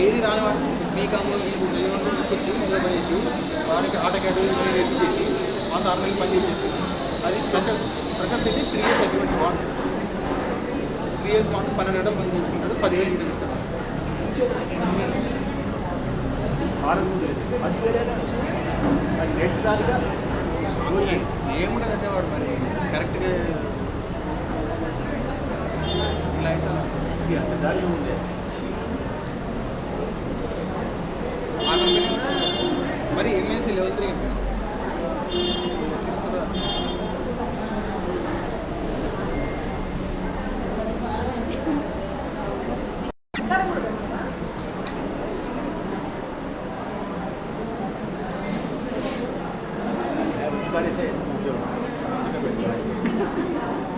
ఏది రాని వాడిని బీకామ్ తీసుకొచ్చి నిలబడేసి వాడికి ఆటో కేటగిరీ ఎత్తి చేసి 6 నెలలు పని చేసేసి అది ఫ్రెషర్స్ అయితే 3 years అగ్రిమెంట్ బాగుంటుంది. 3 years మాత్రం 12 గంటలు పని చేసుకుంటాడు, 10,000 ఇంటికి ఇస్తాడు. ఏముండదు అంటే వాడు మరి కరెక్ట్గా ఇలా అయితే ఆ కంపెనీ మరి ఎంఎన్సీ లెవెల్ 3 కంపెనీ తీసుకురా.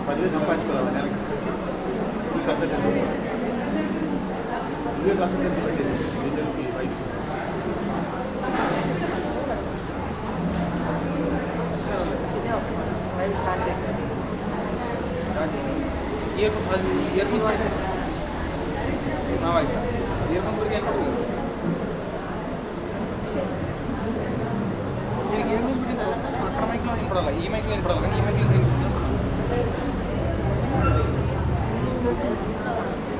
పదివేలు సంపాదించుకోవాలి నెలకి. ఇయర్ ఫోన్ వాడితే నా వాయిస్ ఇయర్ ఫోన్ కూడా ఏర్పడదు. దీనికి ఏం వినిపించింది అక్కడ మైక్లో వినపడాలి, ఈ మైక్లో వినపడాలి, కానీ ఈ మైక్లో వినిపిస్తుంది.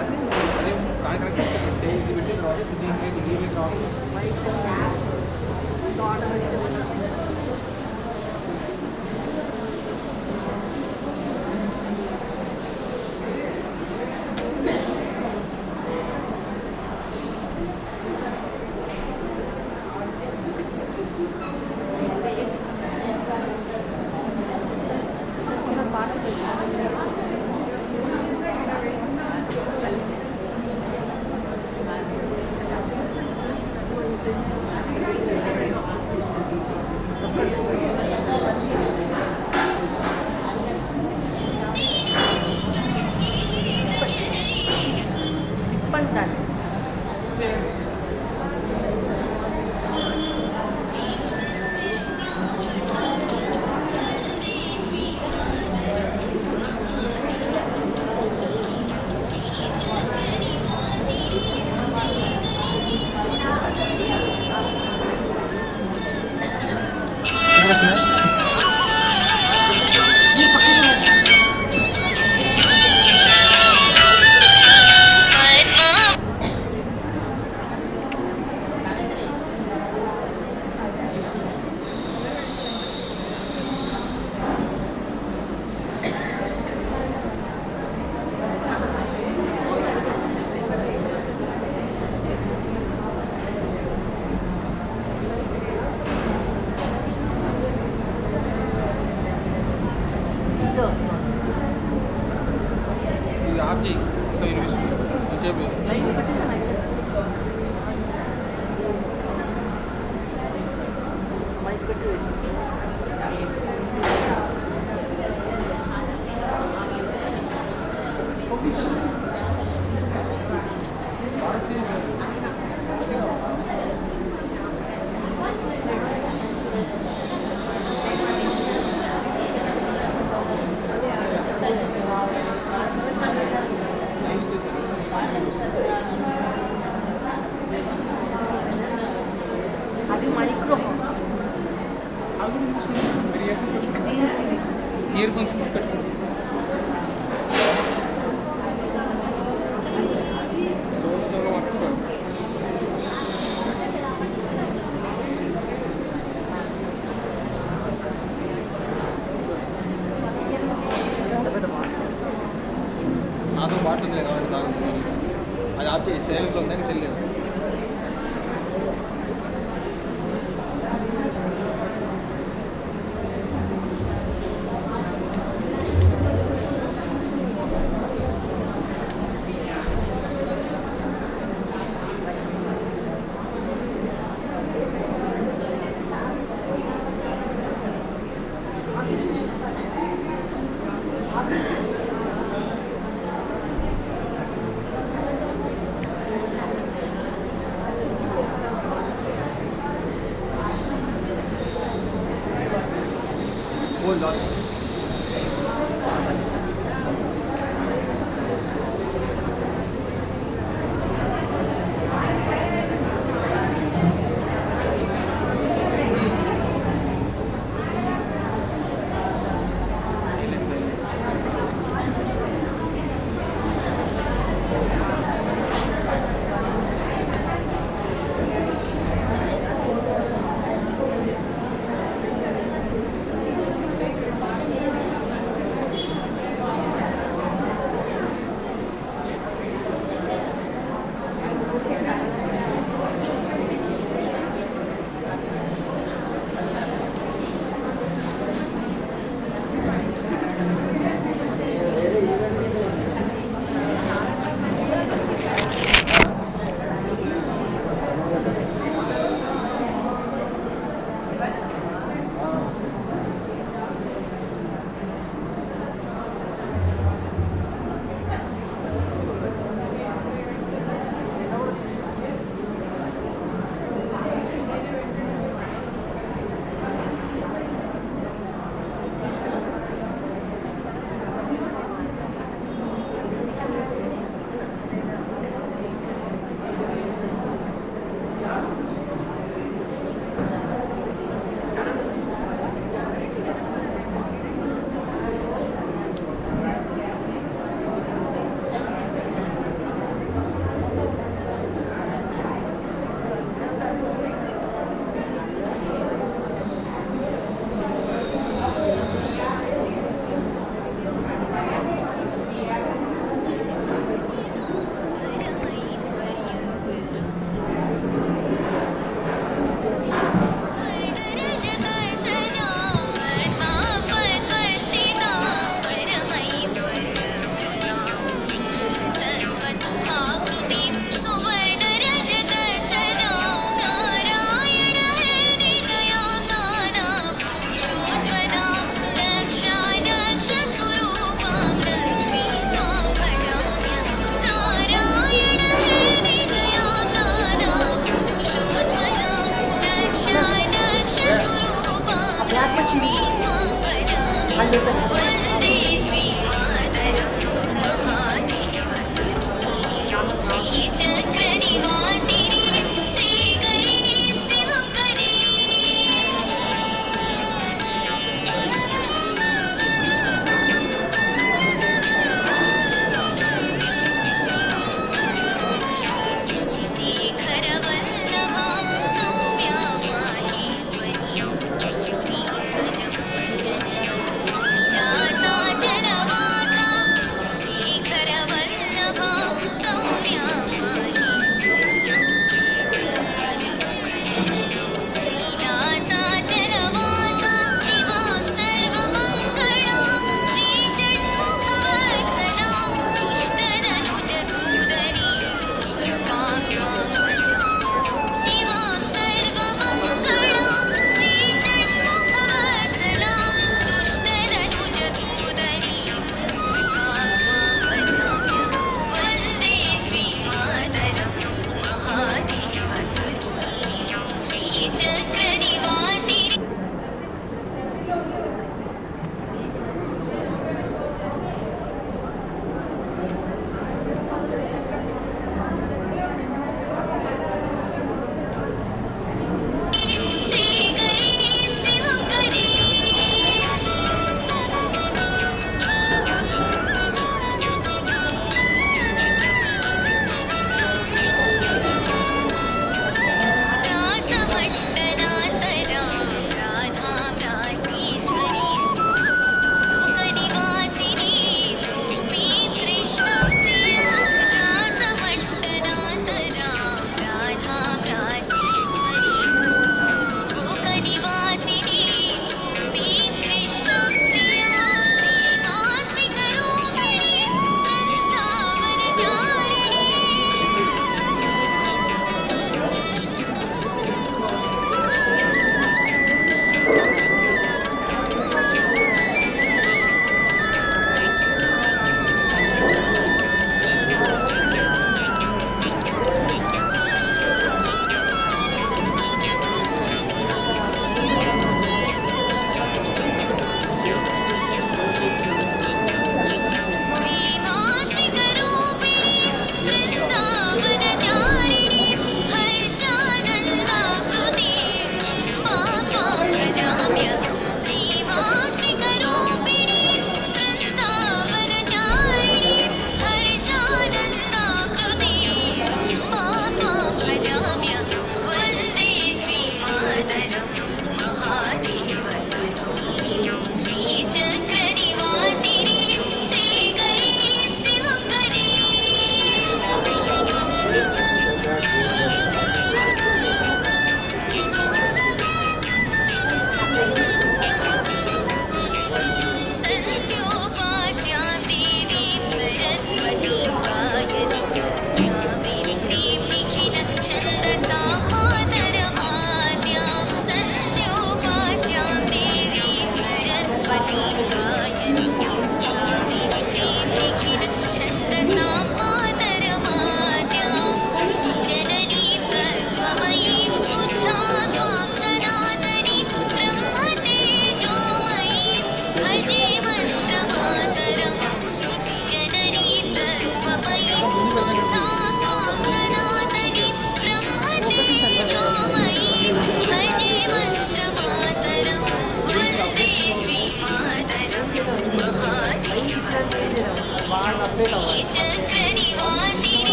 అదే అదే దాని కనెక్షన్ పెట్టే ఇది పెట్టిన తర్వాత దీనికి రావాలి. आप जी तो ఇయర్ఫోన్స్ పెట్టుకోండి. నాతో బాటిల్ ఉంది కాబట్టి తాగు. అది ఆప్ చేసి సైలెంట్లో ఉందని సెల్ లేదు. Hold on.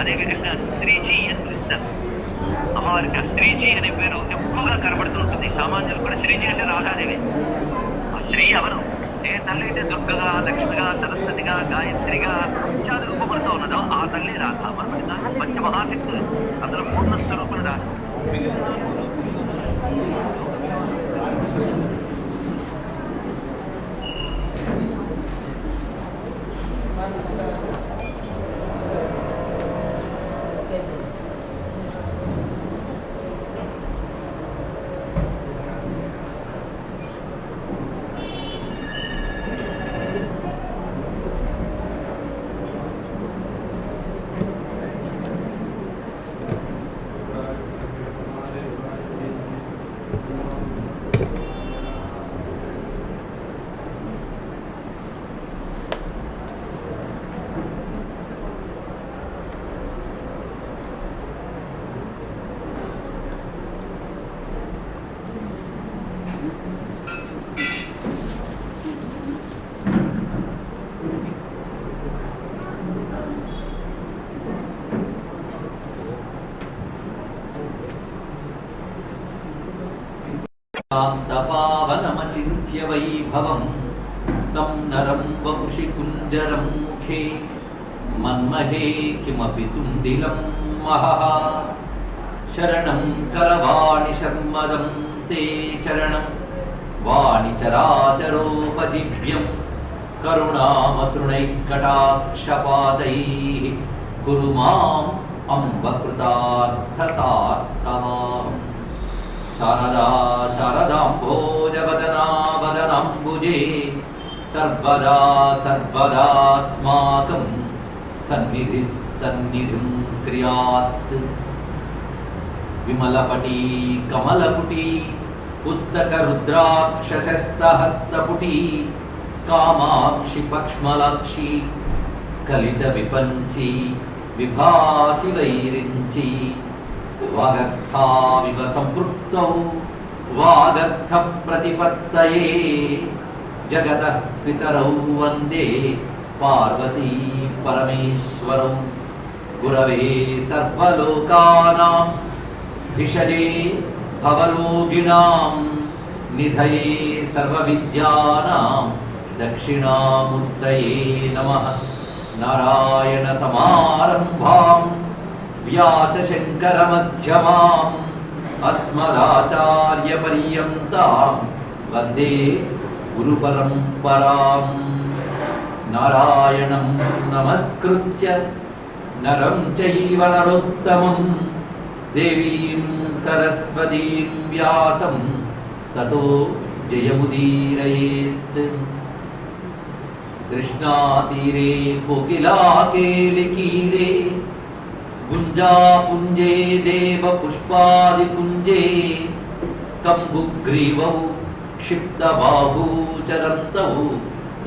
అదేవిధంగా శ్రీజీ అని పిలుస్తారు. అమ్మవారికి శ్రీజీ అనే పేరు ఎక్కువగా కనబడుతూ ఉంటుంది. సామాన్యులు కూడా శ్రీజీ అంటే రాధాదేవి. ఆ శ్రీ ఎవరు? ఏ తల్లి అయితే దుర్గగా, లక్ష్మిగా, సరస్వతిగా, గాయత్రిగా ఇత్యాది రూపములతో ఉన్నదో ఆ తల్లి రాధ. పంచమహాశక్తులు అందులో పూర్ణ స్వరూపులు రాధ. పావనమచింత్య వైభవం తం నరం వపుషి కుంజరం ముఖే మన్మహే కిమపి తుందిలం మహః శరణం కరవాణి శర్మదం తే చరణం వాణి చరాచరోపదివ్యం కరుణామసృణైః కటాక్షపాతైః కురు మాం అంబ కృతార్థసార్థవాం. శారదా శారదాంభోజవదనా వదనాంబుజే సర్వదా సర్వదాస్మాకం సన్నిధిః సన్నిధిం క్రియాత్. విమలపటీ కమలపుటీ పుస్తక రుద్రాక్షశస్తహస్తపుటీ కామాక్షి పక్ష్మలాక్షి కలిత విపంచి విభాసి వైరించి వాగర్థావివ సంపృక్తౌ వాగర్థ ప్రతిపత్తయే జగతః పితరౌ వందే పార్వతీ పరమేశ్వరౌ. గురవే సర్వలోకానాం భిషజే భవరోగిణాం నిధయే సర్వవిద్యానాం దక్షిణామూర్తయే నమః. నారాయణ సమారంభాం వ్యాసశంకరమధ్యమాం అస్మదాచార్యపర్యంతాం వందే గురుపరంపరాం. నారాయణం నమస్కృత్య నరం చైవ నరోత్తమం దేవీం సరస్వతీం వ్యాసం తతో జయముదీరయేత్. కృష్ణాతీరే కోకిలాకేలికీరే గుంజాపుంజే దేవ పుష్పాదికుంజే కంబుగ్రీవౌ క్షిప్తబాహూ చరంతౌ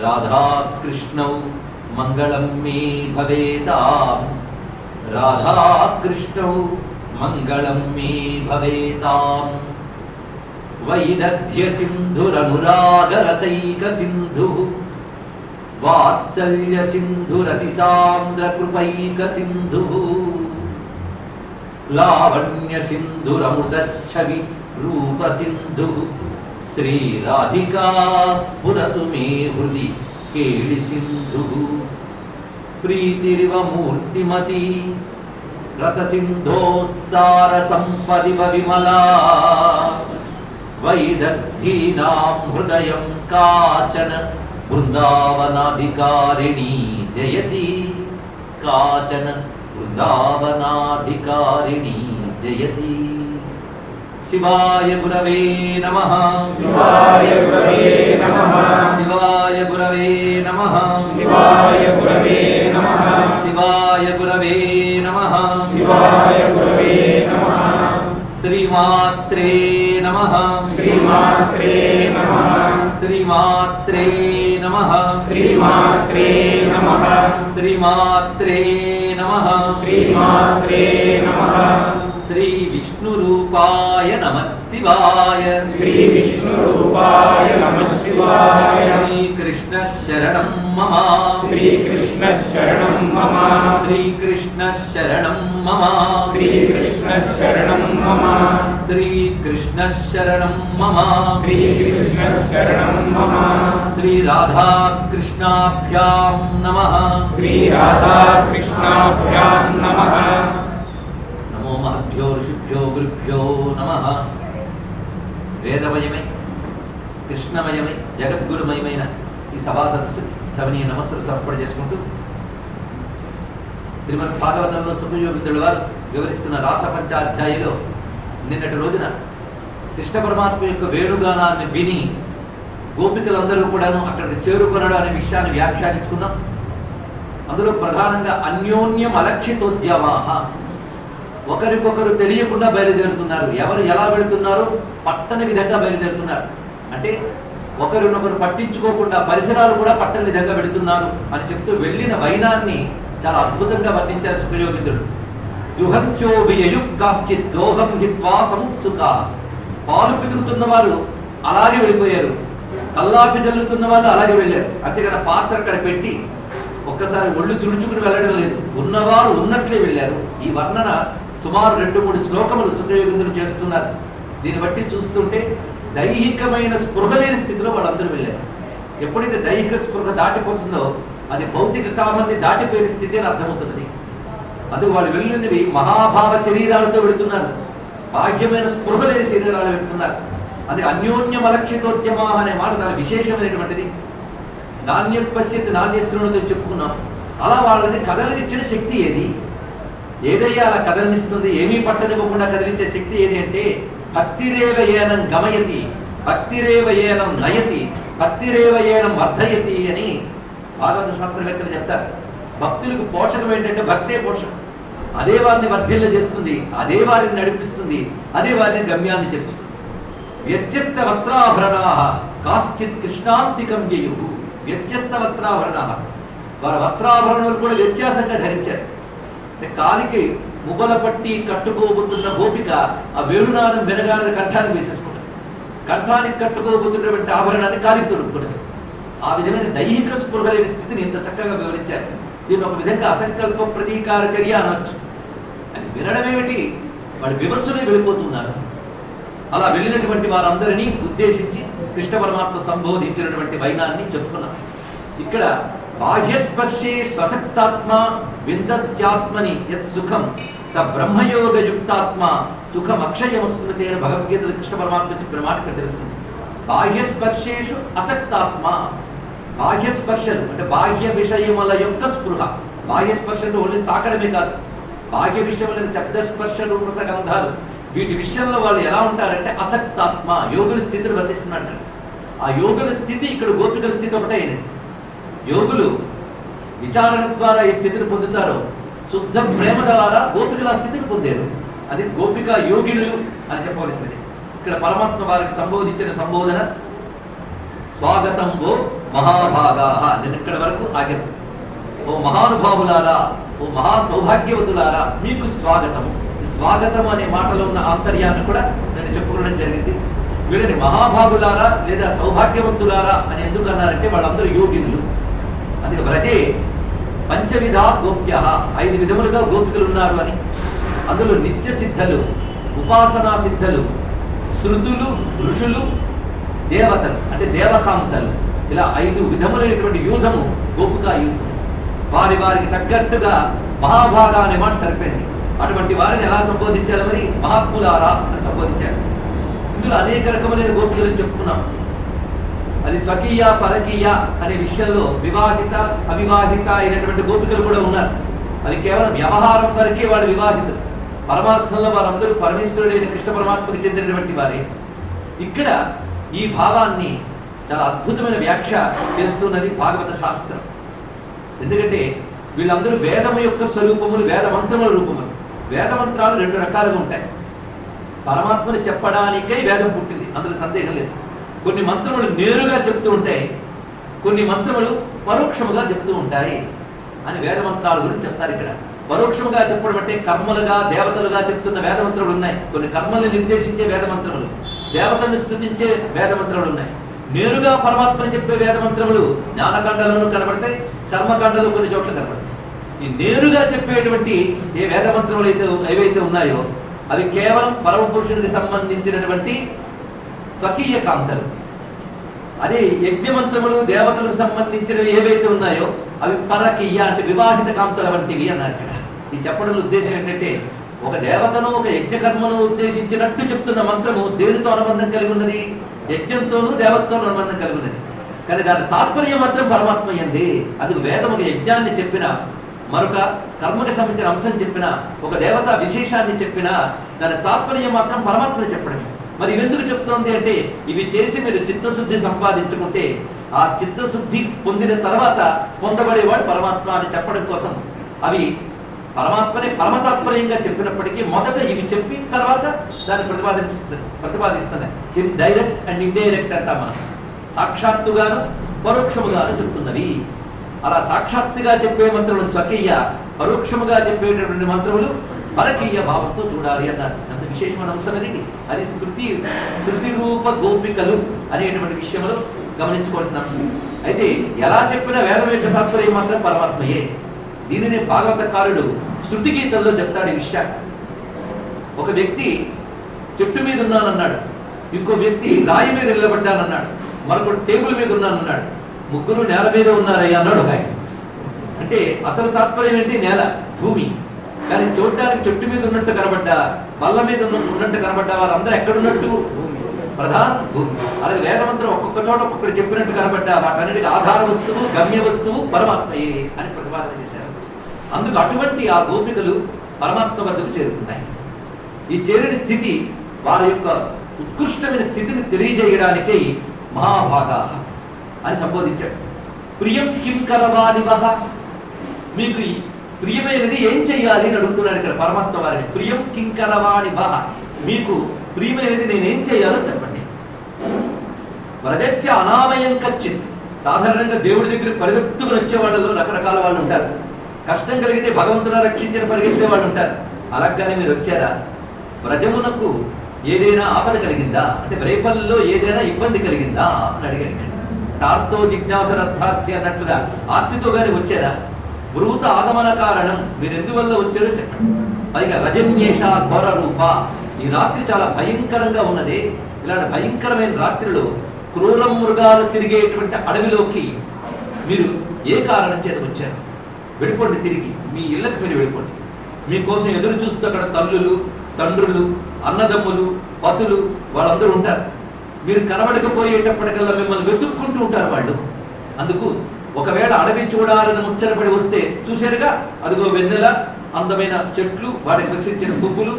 రాధాకృష్ణౌ మంగళం మే భవేతాం. రాధాకృష్ణౌ మంగళం మే భవేతాం. వైదధ్య సింధురనురాగరసైక సింధు వాత్సల్య సింధురతిసాంద్ర కృపైక సింధు లావణ్య సింధురమృతఛవి రూప సింధు శ్రీ రాధికా స్ఫురతు మే హృది కేళి సింధు. ప్రీతిరివ మూర్తిమతి రస సింధోస్సార సంపదివ విమలా వైదగ్ధీనాం హృదయం కాచన బృందావనాధికారిణీ జయతి. కాచన బృందావనాధికారిణీ జయతి. శివాయ గురవే నమః. శివాయ గురవే నమః. శివాయ గురవే నమః. శివాయ గురవే నమః. శివాయ గురవే నమః. శివాయ గురవే నమః. శ్రీమాత్రే నమః. శ్రీమాత్రే నమః. శ్రీమాత్రే నమః. శ్రీమాత్రే నమః. శ్రీమాత్రే నమః. శ్రీమాత్రే నమః. శ్రీ విష్ణు రూపాయ నమః శివాయ. శ్రీ విష్ణు రూపాయ నమః శివాయ. శ్రీ కృష్ణ శ్రీకృష్ణ శరణం మమ శ్రీకృష్ణ శరణం మమ శ్రీకృష్ణ శరణం మమ శ్రీకృష్ణ శరణం మమ శ్రీకృష్ణ శరణం మమ శ్రీకృష్ణ శరణం మమ శ్రీ రాధా కృష్ణాభ్యాం నమః శ్రీ రాధా కృష్ణాభ్యాం నమః నమో మహద్భ్యో ఋషిభ్యో గురుభ్యో నమః. వేదమయమై కృష్ణమయమై జగద్గురుమయమైన ఈ సభా సదస్సుకి సవనీయ నమస్సులు సమర్పణ చేసుకుంటూ శ్రీమద్ భాగవతంలో సుఖయోగితుల వారు వివరిస్తున్న రాస పంచాధ్యాయులో నిన్నటి రోజున కృష్ణ పరమాత్మ యొక్క వేణుగానాన్ని విని గోపికలందరూ కూడాను అక్కడికి చేరుకొనడం అనే విషయాన్ని వ్యాఖ్యానించుకున్నాం. అందులో ప్రధానంగా అన్యోన్యం అలక్షితోద్యమాహ, ఒకరికొకరు తెలియకుండా బయలుదేరుతున్నారు. ఎవరు ఎలా వెళుతున్నారో పట్టని విధంగా బయలుదేరుతున్నారు. అంటే ఒకరినొకరు పట్టించుకోకుండా పరిసరాలు కూడా పట్టని విధంగా వెళుతున్నారు అని చెప్తూ వెళ్ళిన వైనాన్ని చాలా అద్భుతంగా వర్ణించారు సుఖయోగితుడు. దుహంచోభియుక్కాశ్చిత్ దోహం హిత్వా సముత్సుకా, పాలు పితుకుతున్న వారు అలాగే వెళ్ళిపోయారు, కల్లాపి జల్లుతున్న వాళ్ళు అలాగే వెళ్ళారు. అంతేగాని పాత్ర అక్కడ పెట్టి ఒక్కసారి ఒళ్ళు తుడుచుకుని వెళ్ళడం లేదు, ఉన్నవారు ఉన్నట్లే వెళ్ళారు. ఈ వర్ణన సుమారు 2-3 శ్లోకములు సుఖయోగిందులు చేస్తున్నారు. దీన్ని బట్టి చూస్తుంటే దైహికమైన స్పృహ లేని స్థితిలో వాళ్ళందరూ వెళ్ళారు. ఎప్పుడైతే దైహిక స్పృహ దాటిపోతుందో అది భౌతిక కామాన్ని దాటిపోయిన స్థితి అని అర్థమవుతుంది. అది వాళ్ళు వెళ్ళినవి మహాభావ శరీరాలతో వెళుతున్నారు, బాహ్యమైన స్పృహ లేని శరీరాలు వెళుతున్నారు. అది అన్యోన్యం అలక్షితోద్యమ అనే మాట చాలా విశేషమైనటువంటిది. నాణ్య పశ్యత్ నాణ్యశ్రుణుతో చెప్పుకున్నాం. అలా వాళ్ళని కదలనిచ్చిన శక్తి ఏది? ఏదయ్యా అలా కదలనిస్తుంది, ఏమీ పట్టనివ్వకుండా కదిలించే శక్తి ఏది అంటే భక్తిరేవ ఏనం గమయతి, భక్తిరేవ ఏనం నయతి, భక్తిరేవ ఏనం వర్ధయతి అని భాగవత శాస్త్రవేత్తలు చెప్తారు. భక్తులకు పోషకం ఏంటంటే భక్తే పోషకం. అదే వారిని వర్ధిల్ల చేస్తుంది, అదే వారిని నడిపిస్తుంది, అదే వారిని గమ్యాన్ని చేర్చుతుంది. వ్యత్యస్త వస్త్రాభరణా కాశ్చిత్ కృష్ణాంతికం వ్యయు. వ్యత్యస్త వస్త్రాభరణా, వారి వస్త్రాభరణాలు కూడా వ్యత్యాసంగా ధరించారు. అంటే కాలికి ముబల పట్టి కట్టుకోబోతున్న గోపిక ఆ వేణునాదం వినగానే కంఠానికి వేసేసుకున్నది, కంఠానికి కట్టుకోబోతున్నటువంటి ఆభరణాన్ని కాలికి తొడుక్కున్నది. ఆ విధమైన దైహిక స్పృహ లేని స్థితిని ఇంత చక్కగా వివరించారు. దీన్ని ఒక విధంగా అసంకల్ప ప్రతీకార చర్య అనవచ్చు. అది వినడమేమిటి, వాళ్ళు వివస్సులే వెళ్ళిపోతున్నారు. అలా వెళ్ళినటువంటి వారందరినీ ఉద్దేశించి కృష్ణ పరమాత్మ సంబోధించినటువంటి వైనాన్ని చెప్పుకున్నాం. ఇక్కడ బాహ్యస్పర్శే స్వసక్తాత్మ విందత్యాత్మని యత్ సుఖం స బ్రహ్మయోగ యుక్తాత్మ సుఖం అక్షయమస్మృతే అని భగవద్గీతలో కృష్ణ పరమాత్మ చెప్పిన మాట ఇక్కడ తెలుస్తుంది. బాహ్యస్పర్శేషు అసక్తాత్మ, బాహ్యస్పర్శలు అంటే బాహ్య విషయముల యొక్క స్పృహ. బాహ్యస్పర్శలు ఓన్లీ తాకడమే కాదు, బాహ్య విషయములైన శబ్దస్పర్శ రూపస గంధాలు, వీటి విషయంలో వాళ్ళు ఎలా ఉంటారంటే అసక్తాత్మ, యోగుల స్థితిని వర్ణిస్తున్నాడు. ఆ యోగుల స్థితి ఇక్కడ గోపికల స్థితి ఒకటే అయినది. యోగులు విచారణ ద్వారా ఈ స్థితిని పొందుతారో శుద్ధ ప్రేమ ద్వారా గోపికల స్థితిని పొందారు. అది గోపిక యోగినులు అని చెప్పవలసినది. ఇక్కడ పరమాత్మ వారికి సంబోధించిన సంబోధన స్వాగతం ఓ మహాభాగాః. నేను ఇక్కడ వరకు ఆగాను. ఓ మహానుభావులారా, ఓ మహా సౌభాగ్యవతులారా, మీకు స్వాగతము. స్వాగతం అనే మాటలో ఉన్న ఆంతర్యాన్ని కూడా నేను చెప్పుకోవడం జరిగింది. వీళ్ళని మహాభాగులారా లేదా సౌభాగ్యవంతులారా అని ఎందుకు అన్నారంటే వాళ్ళందరూ యోగినులు. అందుకే వ్రజే పంచవిధా గోప్య, 5 విధములుగా గోపికలు ఉన్నారు అని. అందులో నిత్య సిద్ధలు, ఉపాసనా సిద్ధలు, శృతులు, ఋషులు, దేవతలు అంటే దేవకాంతలు, ఇలా 5 విధములైనటువంటి యూధము గోపికా యూధం. వారికి తగ్గట్టుగా మహాభాగా అనే మాట సరిపోయింది. అటువంటి వారిని ఎలా సంబోధించాలి? మరి మహాత్ములారా అని సంబోధించారు. ఇందులో అనేక రకమైన గోపికలు చెప్పుకున్నాం. అది స్వకీయ పరకీయ అనే విషయంలో వివాహిత అవివాహిత అయినటువంటి గోపికలు కూడా ఉన్నారు. అది కేవలం వ్యవహారం వరకే వాళ్ళు వివాహితులు, పరమార్థంలో వారందరూ పరమేశ్వరుడైన కృష్ణ పరమాత్మకి చెందినటువంటి వారే. ఇక్కడ ఈ భావాన్ని చాలా అద్భుతమైన వ్యాఖ్య చేస్తున్నది భాగవత శాస్త్రం. ఎందుకంటే వీళ్ళందరూ వేదము యొక్క స్వరూపములు, వేద మంత్రముల రూపములు. వేద మంత్రాలు 2 రకాలుగా ఉంటాయి. పరమాత్మని చెప్పడానికై వేదం పుట్టింది, అందులో సందేహం లేదు. కొన్ని మంత్రములు నేరుగా చెప్తూ ఉంటాయి, కొన్ని మంత్రములు పరోక్షముగా చెప్తూ ఉంటాయి అని వేద మంత్రాల గురించి చెప్తారు. ఇక్కడ పరోక్షముగా చెప్పడం అంటే కర్మలుగా దేవతలుగా చెప్తున్న వేద మంత్రములు ఉన్నాయి. కొన్ని కర్మల్ని నిర్దేశించే వేద మంత్రములు, దేవతల్ని స్తుతించే వేద మంత్రములు ఉన్నాయి. నేరుగా పరమాత్మని చెప్పే వేద మంత్రములు జ్ఞానకాండలోనూ కనబడతాయి, కర్మకాండలో కొన్ని చోట్ల కనబడతాయి. ఈ నేరుగా చెప్పేటువంటి ఏ వేద మంత్రములు ఏవైతే ఉన్నాయో అవి కేవలం పరమ పురుషునికి సంబంధించినటువంటి స్వకీయ కాంతలు. అదే యజ్ఞ మంత్రములు దేవతలకు సంబంధించినవి ఏవైతే ఉన్నాయో అవి పరకీయ, అంటే వివాహిత కాంతల వంటివి అన్నారు ఇక్కడ. ఈ చెప్పడంలో ఉద్దేశం ఏంటంటే ఒక దేవతను ఒక యజ్ఞకర్మను ఉద్దేశించినట్టు చెప్తున్న మంత్రము దేనితో అనుబంధం కలిగి ఉన్నది? యజ్ఞంతోనూ దేవతతోనూ అనుబంధం కలిగి ఉన్నది. కానీ దాని తాత్పర్యం మాత్రం పరమాత్మ అయ్యింది. అందుకు వేదం ఒక యజ్ఞాన్ని చెప్పిన, మరొక కర్మకి సంబంధించిన అంశం చెప్పిన, ఒక దేవత విశేషాన్ని చెప్పిన, దాని తాత్పర్యం మాత్రం పరమాత్మని చెప్పడమే. మరి ఇవెందుకు చెప్తోంది అంటే ఇవి చేసి మీరు చిత్తశుద్ధి సంపాదించుకుంటే ఆ చిత్తశుద్ధి పొందిన తర్వాత పొందబడేవాడు పరమాత్మ అని చెప్పడం కోసం అవి పరమాత్మనే పరమతాత్పర్యంగా చెప్పినప్పటికీ మొదట ఇవి చెప్పి తర్వాత దాన్ని ప్రతిపాదిస్తున్నాయి. ఇది డైరెక్ట్ అండ్ ఇండైరెక్ట్ అంటాం మనం. సాక్షాత్తుగాను పరోక్షముగాను చెప్తున్నవి. అలా సాక్షాత్తుగా చెప్పే మంత్రములు స్వకీయ, పరోక్షముగా చెప్పేటటువంటి మంత్రములు పరకీయ భావంతో చూడాలి అన్నారు. అంత విశేషమైన అంశం అది శృతి రూప గోపికలు అనేటువంటి విషయంలో గమనించుకోవాల్సిన అంశం. అయితే ఎలా చెప్పిన వేదం యొక్క తాత్పర్యం మాత్రం పరమాత్మయే. దీనిని భాగవతకారుడు శృతి గీతంలో చెప్తాడు ఈ విషయాన్ని. ఒక వ్యక్తి చెట్టు మీద ఉన్నానన్నాడు, ఇంకో వ్యక్తి రాయి మీద నిలబడ్డానన్నాడు, మరొకటి టేబుల్ మీద ఉన్నానన్నాడు, ముగ్గురు నేల మీద ఉన్నారయ్యా అన్నాడు ఒక ఆయన. అంటే అసలు తాత్పర్యం ఏంటి? నేల, భూమి. కానీ చూడడానికి చెట్టు మీద ఉన్నట్టు కనబడ్డా, బల్ల మీద ఉన్నట్టు కనబడ్డా వారందరూ ఎక్కడున్నట్టు? ప్రధాన భూమి. అలాగే వేదమంత్రం ఒక్కొక్క చోట ఒక్కొక్కటి చెప్పినట్టు కనబడ్డా వాటన్నిటికీ ఆధార వస్తువు, గమ్య వస్తువు పరమాత్మయే అని ప్రతిపాదన చేశారు. అందుకు అటువంటి ఆ గోపికలు పరమాత్మ వద్దకు చేరుతున్నాయి. ఈ చేరిన స్థితి వారి యొక్క ఉత్కృష్టమైన స్థితిని తెలియజేయడానికై మహాభాగా అని సంబోధించాడు. ప్రియం కిం కరవాణివః, మీకు ప్రియమైనది ఏం చెయ్యాలి అని అడుగుతున్నాడు ఇక్కడ పరమాత్మ వారిని. ప్రియం కిం కరవాణివః, మీకు ప్రియమైనది నేనేం చేయాలో చెప్పండి. వ్రజస్య అనామయం కచ్చిత్, సాధారణంగా దేవుడి దగ్గర పరిగెత్తుకుని వచ్చే వాళ్ళలో రకరకాల వాళ్ళు ఉంటారు. కష్టం కలిగితే భగవంతుని రక్షించిన పరిగెత్తే వాళ్ళు ఉంటారు. అలాగానే మీరు వచ్చారా? వ్రజమునకు ఏదైనా ఆపద కలిగిందా, అంటే రేపల్లో ఏదైనా ఇబ్బంది కలిగిందా అని అడిగాడు. తార్తో జిజ్ఞాసరర్థార్థి అన్నట్లుగా ఆర్తితో గాని వచ్చారా? బ్రూత ఆగమన కారణం, మీరు ఎందువల్ల వచ్చారో చెప్పండి. పైగా రజన్యేష ఘోర రూప, ఈ రాత్రి చాలా భయంకరంగా ఉన్నది. ఇలాంటి భయంకరమైన రాత్రిలో క్రూర మృగాలు తిరిగేటువంటి అడవిలోకి మీరు ఏ కారణం చేత వచ్చారు? వెళ్ళిపోండి, తిరిగి మీ ఇళ్ళకి మీరు వెళ్ళిపోండి. మీకోసం ఎదురు చూస్తూ అక్కడ తల్లులు, తండ్రులు, అన్నదమ్ములు, పతులు వాళ్ళందరూ ఉంటారు. మీరు కనబడకపోయేటప్పటికల్లా మిమ్మల్ని వెతుక్కుంటూ ఉంటారు వాళ్ళు. అందుకు ఒకవేళ అడవి చూడాలని ముచ్చటపడి వస్తే చూశారుగా, అదిగో వెన్నెల, అందమైన చెట్లు, వాటికి వికసించిన పువ్వులు,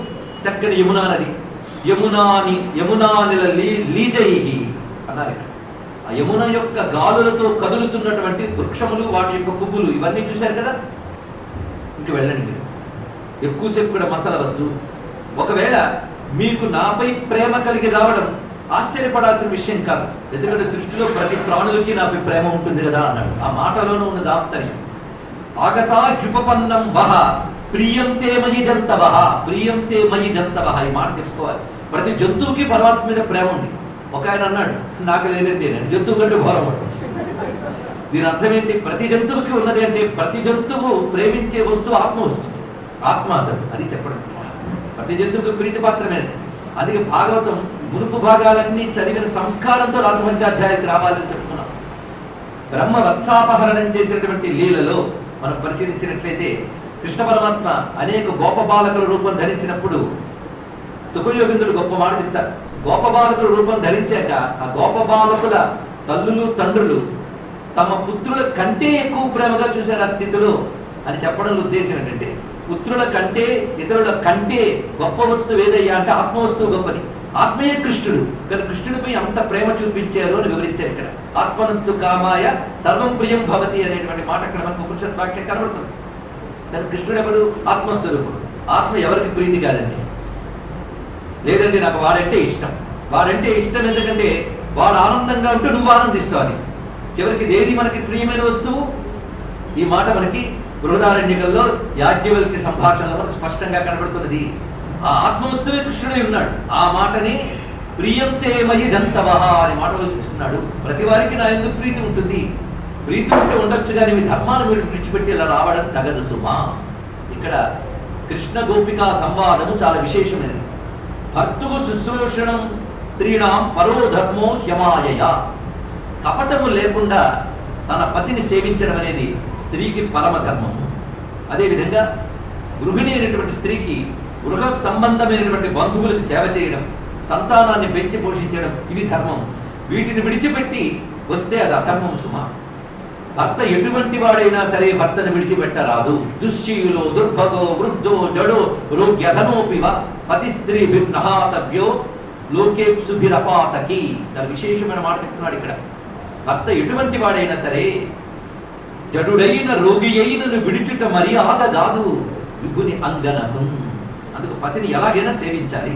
చక్కని యమునా నది. యమునా నిల లీజై అన్నారు. ఆ యమున యొక్క గాలులతో కదులుతున్నటువంటి వృక్షములు, వాటి యొక్క పువ్వులు, ఇవన్నీ చూశారు కదా. ఇంక వెళ్ళండి, మీరు ఎక్కువసేపు కూడా మసలవద్దు. ఒకవేళ మీకు నాపై ప్రేమ కలిగి రావడం ఆశ్చర్యపడాల్సిన విషయం కాదు, ఎందుకంటే సృష్టిలో ప్రతి ప్రాణులకి నాపై ప్రేమ ఉంటుంది కదా అన్నాడు. ఆ మాటలోనూ ఉన్న దాప్తర్యం. ఆగతా హ్యుపపన్నం వహ ప్రియంతే మయి జంతవః, ప్రియంతే మయి జంతవః, ఈ మాట తెలుసుకోవాలి. ప్రతి జంతువుకి పరమాత్మ మీద ప్రేమ ఉంది. ఒక ఆయన అన్నాడు, నాకు లేదండి, నేను జంతువు కంటే ఘోరం. దీని అర్థం ఏంటి? ప్రతి జంతువుకి ఉన్నది అంటే ప్రతి జంతువు ప్రేమించే వస్తువు ఆత్మ వస్తువు, ఆత్మాతడు, అది చెప్పడం. ప్రతి జంతువుకి ప్రీతిపాత్రమైనది. అందుకే భాగవతం మునుపు భాగాలన్నీ చదివిన సంస్కారంతో రాసపంచాధ్యాయానికి రావాలని చెప్తున్నాం. బ్రహ్మ వత్సాపహరణం చేసినటువంటి లీలలో మనం పరిశీలించినట్లయితే కృష్ణ పరమాత్మ అనేక గోపబాలకుల రూపం ధరించినప్పుడు సుఖయోగిందుడు గొప్ప మాట చెప్తారు. గోపబాలకుల రూపం ధరించాక ఆ గోపబాలకుల తల్లులు, తండ్రులు తమ పుత్రుల కంటే ఎక్కువ ప్రేమగా చూశారు ఆ స్థితిలో అని చెప్పడంలో ఉద్దేశం ఏంటంటే, పుత్రుల కంటే ఇతరుల కంటే గొప్ప వస్తువు ఏదయ్యా అంటే ఆత్మవస్తువు గొప్పది. ఆత్మీయ కృష్ణుడు, కానీ కృష్ణుడిపై అంత ప్రేమ చూపించారు అని వివరించారు ఇక్కడ. ఆత్మనస్తు కామాయ సర్వం ప్రియం భవతి అనేటువంటి మాట అక్కడ మనకు ఉపనిషత్ వాక్యం కనబడుతుంది. కానీ కృష్ణుడు ఎవరు? ఆత్మస్వరూపుడు. ఆత్మ ఎవరికి ప్రీతి కాదండి? లేదండి, నాకు వాడంటే ఇష్టం. వాడంటే ఇష్టం ఎందుకంటే వాడు ఆనందంగా ఉంటే నువ్వు ఆనందిస్తావు. చివరికి దేది మనకి ప్రియమైన వస్తువు? ఈ మాట మనకి బృహదారణ్యకంలో యాజ్ఞవల్క్య సంభాషణలో మనకు స్పష్టంగా కనబడుతున్నది. ఆ ఆత్మవస్తువే కృష్ణుడే ఉన్నాడు. ఆ మాటని ప్రియంతే మయి జంతవః అని మాటలు చూస్తున్నాడు. ప్రతి వారికి నా ఎందుకు ప్రీతి ఉంటుంది, ప్రీతి ఉంటే ఉండొచ్చు కానీ మీ ధర్మాన్ని మీరు విడిచిపెట్టి ఇలా రావడం తగదు సుమా. ఇక్కడ కృష్ణ గోపికా సంవాదము చాలా విశేషమైనది. భర్తువు శుశ్రూషణం స్త్రీణాం పరో ధర్మో యమాయయ. కపటము లేకుండా తన పతిని సేవించడం అనేది స్త్రీకి పరమధర్మం. అదేవిధంగా గృహిణి అయినటువంటి స్త్రీకి గృహ సంబంధమైనటువంటి బంధువులకు సేవ చేయడం, సంతానాన్ని పెంచి పోషించడం ఇవి ధర్మం. వీటిని విడిచిపెట్టి వస్తే అది అధర్మం సుమ. భర్త ఎటువంటి వాడైనా సరే భర్తను విడిచిపెట్టరాదు. దుశ్శీలో దుర్భగో వృద్ధో జడో రోగ్యధనోపివ పతి స్త్రీ భిన్నహాతవ్యో లోకేప్సుభిరపాతకి. చాలా విశేషమైన మాట చెప్తున్నాడు ఇక్కడ. భర్త ఎటువంటి వాడైనా సరే జడుడైన రోగి అయినను విడిచుట మర్యాద కాదు విభుని అంగనకు. అందుకు పతిని ఎలాగైనా సేవించాలి.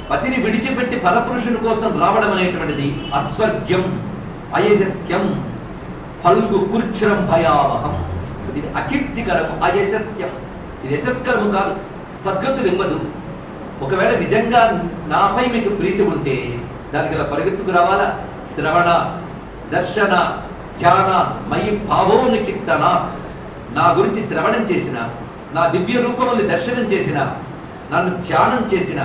పతిని విడిచిపెట్టి పరపురుషుని కోసం రావడం అనేటువంటిది అస్వర్గ్యం, అయశస్యం, ఫల్గు కుర్చరం భయావహం. ఇది అకీర్తికరం, అయశస్యం. ఇది యశస్కరము కాదు, సద్గతులు ఇవ్వదు. ఒకవేళ నిజంగా నాపై మీకు ప్రీతి ఉంటే దానికి ఇలా పరిగెత్తుకు రావాలా? శ్రవణ దర్శన ధ్యాన మయి భావోని కీర్తన. నా గురించి శ్రవణం చేసిన, నా దివ్య రూపముని దర్శనం చేసిన, నన్ను ధ్యానం చేసిన,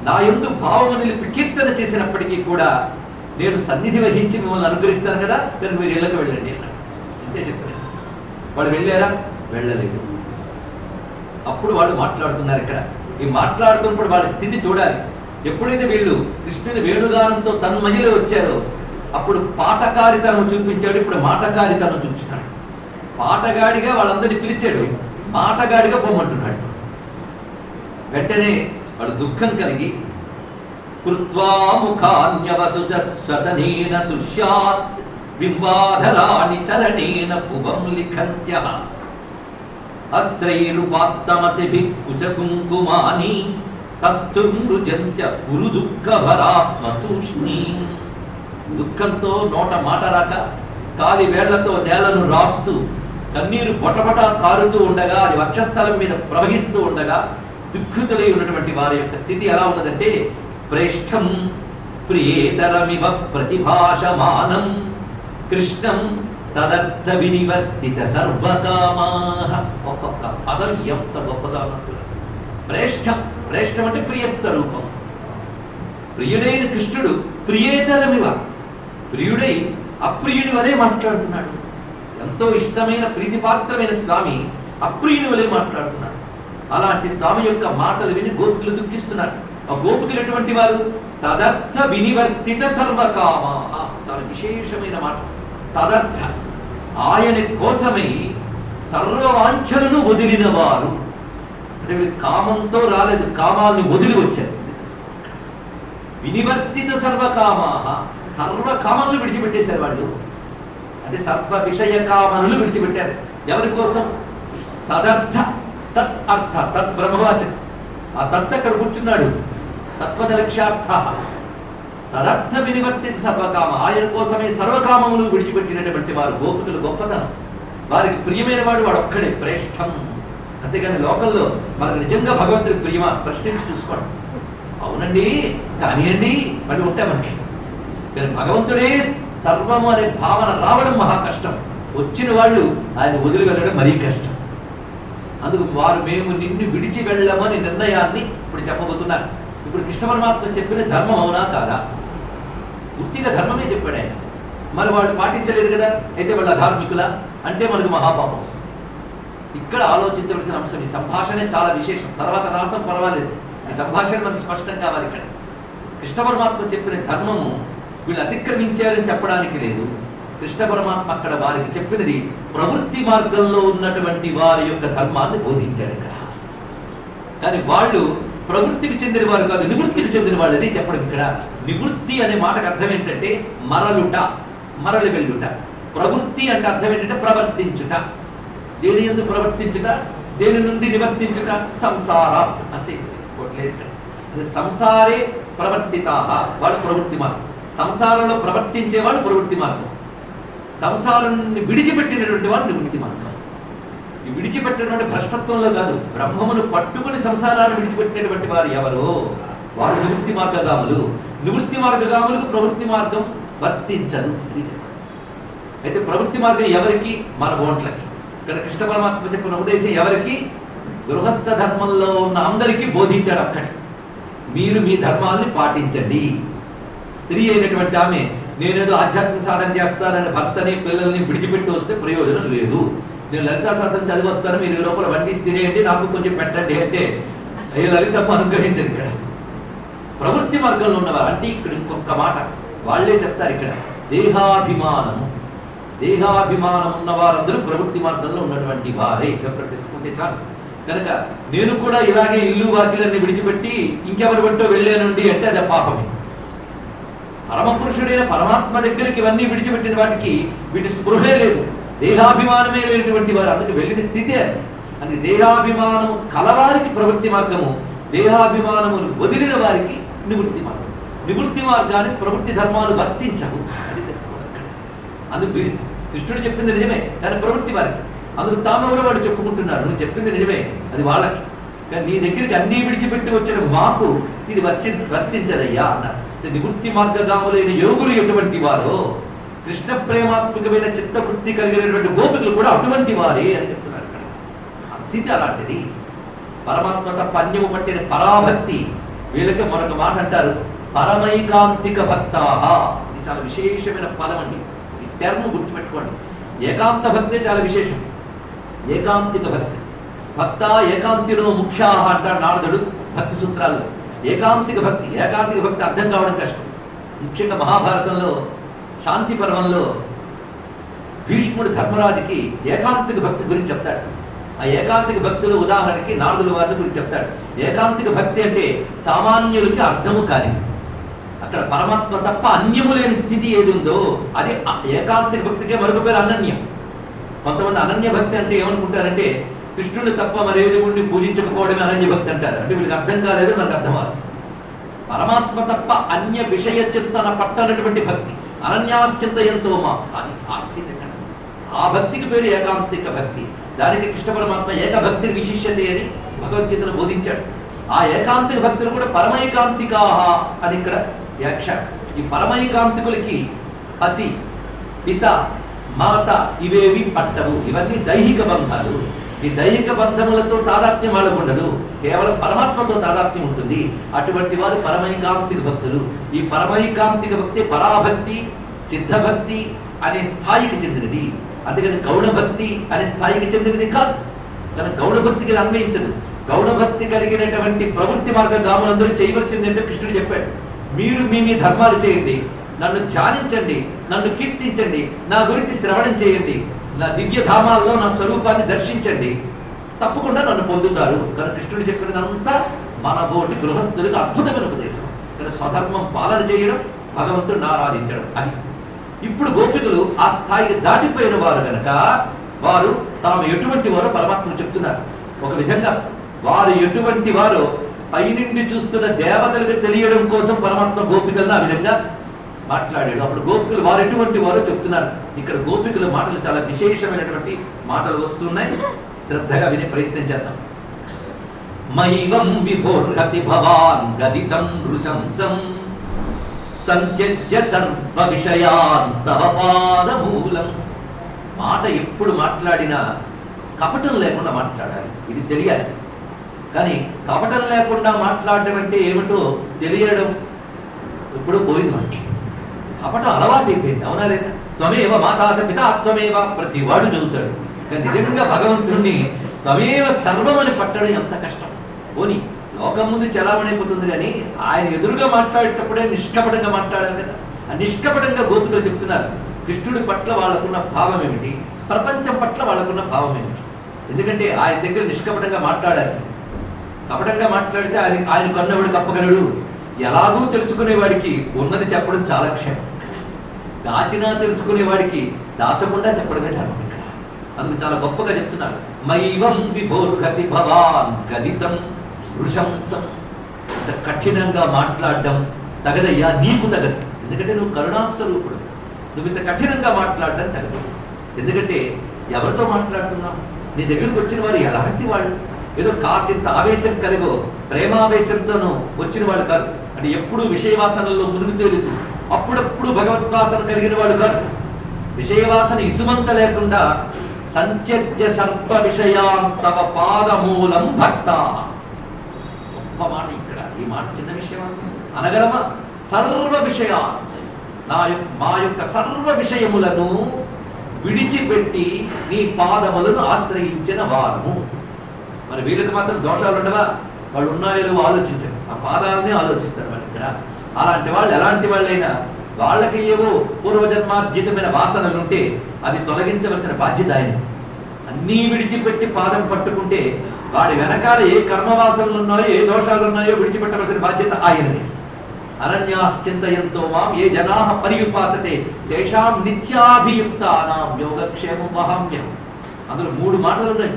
నా యందు భావము నిలిపి కీర్తన చేసినప్పటికీ కూడా నేను సన్నిధి వహించి మిమ్మల్ని అనుగ్రహిస్తాను కదా, నేను మీరు ఇళ్ళకి వెళ్ళండి అన్నాడు. అంతే చెప్తున్నాను. వాళ్ళు వెళ్ళారా? వెళ్ళలేదు. అప్పుడు వాళ్ళు మాట్లాడుతున్నారు. ఇక్కడ ఈ మాట్లాడుతున్నప్పుడు వాళ్ళ స్థితి చూడాలి. ఎప్పుడైతే వీళ్ళు కృష్ణుని వేణుగానంతో తన్మహిలో వచ్చారో అప్పుడు పాటకారితనం చూపించాడు, ఇప్పుడు మాటకారితనం చూపిస్తాడు. పాటగాడిగా వాళ్ళందరినీ పిలిచాడు, మాటగాడిగా పొమ్మంటున్నాడు. వెంటనే వాడు దుఃఖం కలిగి కృత్వా ముఖాన్యవసుజ శ్వసనేన సుష్యాత్ బింబాధరాణి చరణేన పువం లిఖంత్యః అశ్రైరుపాత్తమసి కుచ కుంకుమాని తస్తుమృజంచ పురు దుఃఖభరాస్మతూష్ణీ. దుఃఖంతో నోట మాట రాక కాలి వేళ్లతో నేలను రాస్తూ కన్నీరు పొటపట కారుతూ ఉండగా, అది వక్షస్థలం మీద ప్రవహిస్తూ ఉండగా దుఃఖితులై ఉన్నటువంటి వారి యొక్క స్థితి ఎలా ఉన్నదంటే ప్రేష్టం ప్రియేతరమివ ప్రతిభాషమానం కృష్ణం తదర్థ వినివర్తిత సర్వకామాః. ఒక్కొక్క పదం ఎంత గొప్పగా ఉన్నది. ప్రేష్టం, ప్రేష్టం అంటే ప్రియస్వరూపం. ప్రియుడైన కృష్ణుడు ప్రియేతరమివ, ప్రియుడై అప్రియుడి వలె మాట్లాడుతున్నాడు. ఎంతో ఇష్టమైన ప్రీతిపాత్రమైన స్వామి అప్రియుని వలె మాట్లాడుతున్నాడు. అలాంటి స్వామి యొక్క మాటలు విని గోపికలు దుఃఖిస్తున్నారు. ఆ గోపికలు ఎటువంటి వారు? తదర్థ వినివర్తిత సర్వకామాః. చాలా విశేషమైన మాట. తదర్థ, ఆయన కోసమై సర్వవాంఛలను వదిలిన వారు. అంటే వీళ్ళు కామంతో రాలేదు, కామాన్ని వదిలి వచ్చారు. వినివర్తిత సర్వకామాః, సర్వకామనులు విడిచిపెట్టేశారు వాళ్ళు. అంటే సర్వ విషయ కామనులు విడిచిపెట్టారు. ఎవరి కోసం? తదర్థ, తత్ అర్థ, తత్ బ్రహ్మవాచకం. ఆ తత్ అక్కడ కూర్చున్నాడు. తత్వద లక్ష్యార్థ తదర్థ వినివర్తిత సర్వకామ. ఆయన కోసమే సర్వకామములు విడిచిపెట్టినటువంటి వారు గోపికలు గొప్పతనం. వారికి ప్రియమైన వాడు వాడొక్కడే ప్రేష్టం. అంతేగాని లోకంలో మనకు నిజంగా భగవంతుడి ప్రియమా ప్రశ్నించి చూసుకోండి. అవునండి కానివ్వండి అని ఉంటే మనకి, కానీ భగవంతుడే సర్వము అనే భావన రావడం మహా కష్టం. వచ్చిన వాళ్ళు ఆయన వదిలి వెళ్ళడం మరీ కష్టం. అందుకు వారు మేము నిన్ను విడిచి వెళ్ళమని నిర్ణయాన్ని ఇప్పుడు చెప్పబోతున్నారు. ఇప్పుడు కృష్ణ పరమాత్మ చెప్పిన ధర్మం అవునా కాదా? పూర్తిగా ధర్మమే చెప్పాడు ఆయన. మరి వాళ్ళు పాటించలేదు కదా, అయితే వాళ్ళు అధార్మికులా అంటే మనకు మహాపాపం వస్తుంది. ఇక్కడ ఆలోచించవలసిన అంశం. ఈ సంభాషణే చాలా విశేషం. తర్వాత రాసం పర్వాలేదు, ఈ సంభాషణ మనకు స్పష్టం కావాలి. ఇక్కడ కృష్ణ పరమాత్మ చెప్పిన ధర్మము వీళ్ళు అతిక్రమించారని చెప్పడానికి లేదు. కృష్ణ పరమాత్మ అక్కడ వారికి చెప్పినది ప్రవృత్తి మార్గంలో ఉన్నటువంటి వారి యొక్క ధర్మాన్ని బోధించాడు ఇక్కడ. కానీ వాళ్ళు ప్రవృత్తికి చెందిన వారు కాదు, నివృత్తికి చెందిన వాళ్ళు. అది చెప్పడం ఇక్కడ. నివృత్తి అనే మాటకు అర్థం ఏంటంటే మరలుట, మరలి వెళ్ళుట. ప్రవృత్తి అంటే అర్థం ఏంటంటే ప్రవర్తించుట. దేని యందు ప్రవర్తించుట, దేని నుండి నివర్తించుట? సంసార అంతే. లేదు ఇక్కడ. సంసారే ప్రవర్తితాః, వాళ్ళు ప్రవృత్తి మార్గం. సంసారంలో ప్రవర్తించే వాళ్ళు ప్రవృత్తి మార్గం. సంసారాన్ని విడిచిపెట్టినటువంటి వాళ్ళు నివృత్తి మార్గం. ఈ విడిచిపెట్టినటువంటి భ్రష్టత్వంలో కాదు, బ్రహ్మమును పట్టుకుని సంసారాన్ని విడిచిపెట్టినటువంటి వారు ఎవరో వారు నివృత్తి మార్గగాములు. నివృత్తి మార్గగాములకు ప్రవృత్తి మార్గం వర్తించదు ఇది చెప్పారు. అయితే ప్రవృత్తి మార్గం ఎవరికి? మన బోంట్లకి. ఇక్కడ కృష్ణ పరమాత్మ చెప్పిన ఉపదేశం ఎవరికి? గృహస్థ ధర్మంలో ఉన్న అందరికీ బోధించాడు. అక్కడ మీరు మీ ధర్మాల్ని పాటించండి. స్త్రీ అయినటువంటి ఆమె నేనేదో ఆధ్యాత్మిక సాధన చేస్తానని భర్తని పిల్లల్ని విడిచిపెట్టి వస్తే ప్రయోజనం లేదు. నేను లలితా శాస్త్రం చదివి వస్తాను, మీరు ఈ లోపల వండిసి తినేయండి, నాకు కొంచెం పెట్టండి అంటే అయ్యే లలితమ్మ అనుగ్రహించండి. ఇక్కడ ప్రవృత్తి మార్గంలో ఉన్నవారు అంటే ఇక్కడ ఇంకొక మాట వాళ్ళే చెప్తారు. ఇక్కడ దేహాభిమానము, దేహాభిమానం ఉన్న వారందరూ ప్రవృత్తి మార్గంలో ఉన్నటువంటి వారే. ఎక్కడ తెలుసుకుంటే చాలు. కనుక నేను కూడా ఇలాగే ఇల్లు వాకిలన్నీ విడిచిపెట్టి ఇంకెవరి బట్టో వెళ్ళానండి అంటే అది పాపమే. పరమపురుషుడైన పరమాత్మ దగ్గరికి ఇవన్నీ విడిచిపెట్టిన వాటికి వీటి స్పృహే లేదు, దేహాభిమానమే లేనటువంటి వారు అందుకు వెళ్ళిన స్థితి. అది దేహాభిమానము కలవారికి ప్రవృత్తి మార్గము, దేహాభిమానము వదిలిన వారికి నివృత్తి మార్గం. నివృత్తి మార్గానికి ప్రవృత్తి ధర్మాలు వర్తించవు అని తెలుసుకోవాలి. అందుకు కృష్ణుడు చెప్పింది నిజమే, కానీ ప్రవృత్తి వారికి. అందుకు తామెవరో వాడు చెప్పుకుంటున్నారు, నువ్వు చెప్పింది నిజమే, అది వాళ్ళకి. కానీ నీ దగ్గరికి అన్నీ విడిచిపెట్టి వచ్చిన మాకు ఇది వర్తించదయ్యా అన్నారు. నివృత్తి మార్గగాములైన యోగులు ఎటువంటి వారో, కృష్ణ ప్రేమాత్మకమైన చిత్తవృత్తి కలిగినటువంటి గోపికలు కూడా అటువంటి వారే అని చెప్తున్నారు. ఆ స్థితి అలాంటిది. పరమాత్మ తప్ప అన్యము పట్టిన పరాభక్తి. వీళ్ళకి మరొక మాట అంటారు, పరమైకాంతిక భక్తాహ. ఇది చాలా విశేషమైన పదం అండి, ఈ టర్మ్ గుర్తుపెట్టుకోండి. ఏకాంత భక్తే చాలా విశేషం. ఏకాంతిక భక్తి, భక్త ఏకాంతిలో ముఖ్యాహ అంటాడు నారదుడు భక్తి సూత్రాల్లో. ఏకాంతిక భక్తి, ఏకాంతిక భక్తి అర్థం కావడం కష్టం. ముఖ్యంగా మహాభారతంలో శాంతి పర్వంలో భీష్ముడు ధర్మరాజుకి ఏకాంతిక భక్తి గురించి చెప్తాడు. ఆ ఏకాంతిక భక్తుల ఉదాహరణకి నారదుల వారిని గురించి చెప్తాడు. ఏకాంతిక భక్తి అంటే సామాన్యులకి అర్థము కాదు. అక్కడ పరమాత్మ తప్ప అన్యము లేని స్థితి ఏది ఉందో అది ఏకాంతిక భక్తికే మరొక పేరు అనన్యం. కొంతమంది అనన్య భక్తి అంటే ఏమనుకుంటారంటే కృష్ణుని తప్ప మరే దేవుడిని పూజించకపోవడమే అనన్య భక్తి అంటారు. అంటే వీళ్ళకి అర్థం కాలేదు, మనకు అర్థం కాదు. పరమాత్మ తప్ప అన్య విషయ చింతన పట్టనటువంటి భక్తి, అనన్యాశ్చింతయంతో మా అది ఆ స్థితి. ఆ భక్తికి పేరు ఏకాంతిక భక్తి. దానికి కృష్ణ పరమాత్మ ఏకభక్తి విశిష్యతే అని భగవద్గీతను బోధించాడు. ఆ ఏకాంతిక భక్తులు కూడా పరమైకాంతికాహ అని ఇక్కడ వ్యాఖ్య. ఈ పరమైకాంతికులకి పతి, పిత, మాత ఇవేవి పట్టవు. ఇవన్నీ దైహిక బంధాలు. ఈ దైహిక బంధములతో తాదాత్మ్యం వాళ్ళకు ఉండదు, కేవలం పరమాత్మతో తాదాత్మ్యం ఉంటుంది. అటువంటి వారు పరమైకాంతిక భక్తులు. ఈ పరమైకాంతిక భక్తి పరాభక్తి, సిద్ధభక్తి అనే స్థాయికి చెందినది. అందుకని గౌడభక్తి అనే స్థాయికి చెందినది కాదు. కానీ గౌడభక్తికి అన్వయించదు. గౌడభక్తి కలిగినటువంటి ప్రవృత్తి మార్గగాములందరూ చేయవలసింది అంటే కృష్ణుడు చెప్పాడు, మీరు మీ మీ ధర్మాలు చేయండి, నన్ను ధ్యానించండి, నన్ను కీర్తించండి, నా గురించి శ్రవణం చేయండి, నా దివ్య ధామాల్లో నా స్వరూపాన్ని దర్శించండి, తప్పకుండా నన్ను పొందుతారు. కానీ కృష్ణుడు చెప్పినదంతా మన బోటి గృహస్థులకు అద్భుతమైన ఉపదేశం. ఇక్కడ స్వధర్మం పాలన చేయడం, భగవంతుడిని ఆరాధించడం. అది ఇప్పుడు గోపికలు ఆ స్థాయికి దాటిపోయిన వారు కనుక వారు తాము ఎటువంటి వారో పరమాత్మ చెప్తున్నారు. ఒక విధంగా వారు ఎటువంటి వారో పైనుండి చూస్తున్న దేవతలకు తెలియడం కోసం పరమాత్మ గోపికలను ఆ విధంగా మాట్లాడాడు. అప్పుడు గోపికలు వారు ఎటువంటి వారో చెప్తున్నారు. ఇక్కడ గోపికల మాటలు చాలా విశేషమైనటువంటి మాటలు వస్తున్నాయి. శ్రద్ధగా వినే ప్రయత్నం చేద్దాం. మైవం విభోర్హతి భవాన్ గదితం నృశంసం సంత్యజ్య సర్వ విషయాన్ స్తవ పాదమూలం. మాట ఎప్పుడు మాట్లాడినా కపటం లేకుండా మాట్లాడాలి, ఇది తెలియాలి. కానీ కపటం లేకుండా మాట్లాడడం అంటే ఏమిటో తెలియడం ఎప్పుడూ పోయింది. మనకి కపటం అలవాటు అయిపోయింది, అవునా లేదా? త్వమేవ మాతాత పితా త్వమేవ ప్రతి వాడు చదువుతాడు. కానీ నిజంగా భగవంతుణ్ణి త్వమేవ సర్వమని పట్టడం ఎంత కష్టం. పోనీ లోకం ముందు చలామణైపోతుంది, కానీ ఆయన ఎదురుగా మాట్లాడేటప్పుడే నిష్కపటంగా మాట్లాడాలి కదా. ఆ నిష్కపటంగా గోపికలు చెప్తున్నారు కృష్ణుడి పట్ల వాళ్ళకున్న భావం ఏమిటి, ప్రపంచం పట్ల వాళ్ళకున్న భావం ఏమిటి. ఎందుకంటే ఆయన దగ్గర నిష్కపటంగా మాట్లాడాల్సింది. కపటంగా మాట్లాడితే ఆయన కన్నవాడు కప్పగలడు. ఎలాగూ తెలుసుకునేవాడికి ఉన్నది చెప్పడం చాలా క్షేమం. దాచినా తెలుసుకునేవాడికి దాచకుండా చెప్పడమే ధర్మం. అందుకు చాలా గొప్పగా చెప్తున్నారు. మైవం విభోర్గతి భవాన్ గదితం వృషంసం. ఇంత కఠినంగా మాట్లాడడం తగదయ్యా, నీకు తగదు. ఎందుకంటే నువ్వు కరుణాస్వరూపుడు. నువ్వు ఇంత కఠినంగా మాట్లాడడం తగదు. ఎందుకంటే ఎవరితో మాట్లాడుతున్నావు, నీ దగ్గరకు వచ్చిన వారు ఎలాంటి వాళ్ళు, ఏదో కాసింత ఆవేశం కలిగో ప్రేమావేశంతోనూ వచ్చిన వాళ్ళు కాదు. అంటే ఎప్పుడు విషయవాసనలో మునిగి తేలుతూ అప్పుడప్పుడు భగవద్వాసన కలిగిన వాడు కాదు. విషయవాసన ఇసుమంత లేకుండా సంత్యజ్య సర్వ విషయాస్తవ పాదమూలం భక్త. గొప్ప మాట ఇక్కడ. ఈ మాట చిన్న విషయం అనగలమా? సర్వ విషయా మా యొక్క సర్వ విషయములను విడిచిపెట్టి నీ పాదములను ఆశ్రయించిన వారము. మరి వీళ్ళకి మాత్రం దోషాలు ఉండవా? వాళ్ళు ఉన్నాయో ఆలోచించరు, ఆ పాదాలనే ఆలోచిస్తారు వాళ్ళు. ఇక్కడ అలాంటి వాళ్ళు ఎలాంటి వాళ్ళైనా వాళ్ళకి ఏవో పూర్వజన్మార్జితమైన వాసనలు ఉంటే అవి తొలగించవలసిన బాధ్యత ఆయన. అన్నీ విడిచిపెట్టి పాదం పట్టుకుంటే వాడి వెనకాల ఏ కర్మవాసనలు ఉన్నాయో ఏ దోషాలు ఉన్నాయో విడిచిపెట్టవలసిన బాధ్యత ఆయనది. అనన్యాశ్చింతయంతో మాం ఏ జనాః పర్యుపాసతే తేషాం నిత్యాభియుక్తానాం యోగక్షేమం వహామ్యం. అందులో 3 మాటలు ఉన్నాయి.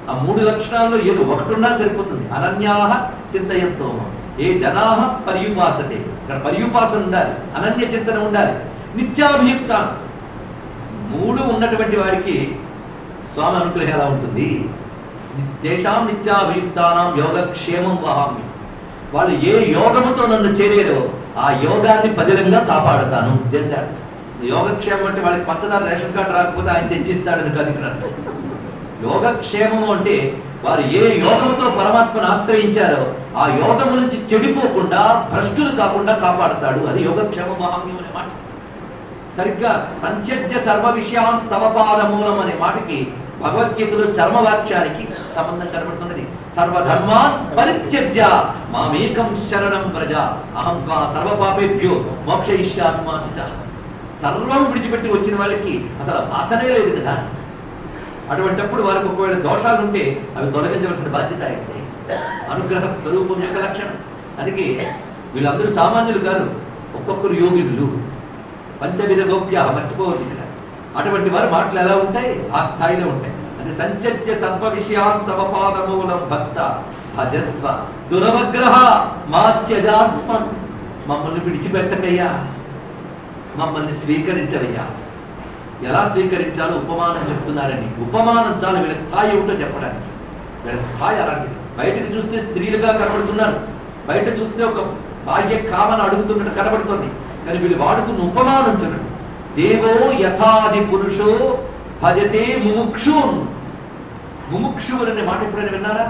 ఆ 3 లక్షణాల్లో ఏదో ఒకటి ఉన్నా సరిపోతుంది. అనన్యాః చింతయంతో మాం ఏ జనాః పర్యుపాసతే. ఇక్కడ పర్యుపాసన ఉండాలి, అనన్య చింతన ఉండాలి, నిత్యాభియుక్తానం. 3 ఉన్నటువంటి వాడికి స్వామి అనుగ్రహం ఎలా ఉంటుంది? తేషాం నిత్యాభియుక్తానాం యోగక్షేమం వహామ్యం. వాళ్ళు ఏ యోగముతో నన్ను చేరేరో ఆ యోగాన్ని పదిలంగా కాపాడుతాను. యోగక్షేమం అంటే వాళ్ళకి పంచదార రేషన్ కార్డు రాకపోతే ఆయన తెచ్చిస్తాడని కాదు ఇక్కడ అర్థం. యోగక్షేమము అంటే వారు ఏ యోగంతో పరమాత్మను ఆశ్రయించారో ఆ యోగము నుంచి చెడిపోకుండా భ్రష్టులు కాకుండా కాపాడుతాడు. అది యోగక్షేమ మహామ్యం అనే మాట. సరిగ్గా సంత్యజ్య సర్వ విషయాన్ స్తవపాదమూలం అనే మాటకి భగవద్గీతలో చర్మవాక్యానికి సంబంధం కనబడుతున్నది. సర్వధర్మాన్ పరిత్యజ్య మామేకం శరణం వ్రజ అహం త్వా సర్వపాపేభ్యో మోక్షయిష్యామి మా శుచః. సర్వం విడిచిపెట్టి వచ్చిన వాళ్ళకి అసలు వాసనే లేదు కదా. అటువంటిప్పుడు వారికి ఒకవేళ దోషాలు ఉంటే అవి తొలగించవలసిన బాధ్యత అయితే అనుగ్రహ స్వరూపం యొక్క లక్షణం. అందుకే వీళ్ళందరూ సామాన్యులు కాదు, ఒక్కొక్కరు యోగినులు. పంచవిధ గోప్య మర్చిపోవద్దు ఇక్కడ. అటువంటి వారి మాటలు ఎలా ఉంటాయి? ఆ స్థాయిలో ఉంటాయి. అది సంచత్య సర్వ విషయాన్ స్తవ పాదమూలం భక్త భజస్వ దురవగ్రహ మాత్యజాస్మన్. మమ్మల్ని విడిచిపెట్టకయ్యా, మమ్మల్ని స్వీకరించవయ్యా. ఎలా స్వీకరించాలో ఉపమానం చెప్తున్నారండి. ఉపమానం చాలు వీళ్ళ స్థాయి ఉంటో చెప్పడానికి. వీళ్ళ స్థాయి అలాంటిది. బయటకు చూస్తే స్త్రీలుగా కనబడుతున్నారు, బయట చూస్తే ఒక బాహ్య కామను అడుగుతున్నట్టు కనబడుతుంది. కానీ వీళ్ళు వాడుతున్న ఉపమానం చూడండి. దేవో యథాది పురుషో భజతే ముముక్షూన్. ముముక్షువులు అనే మాట ఎప్పుడైనా విన్నారా?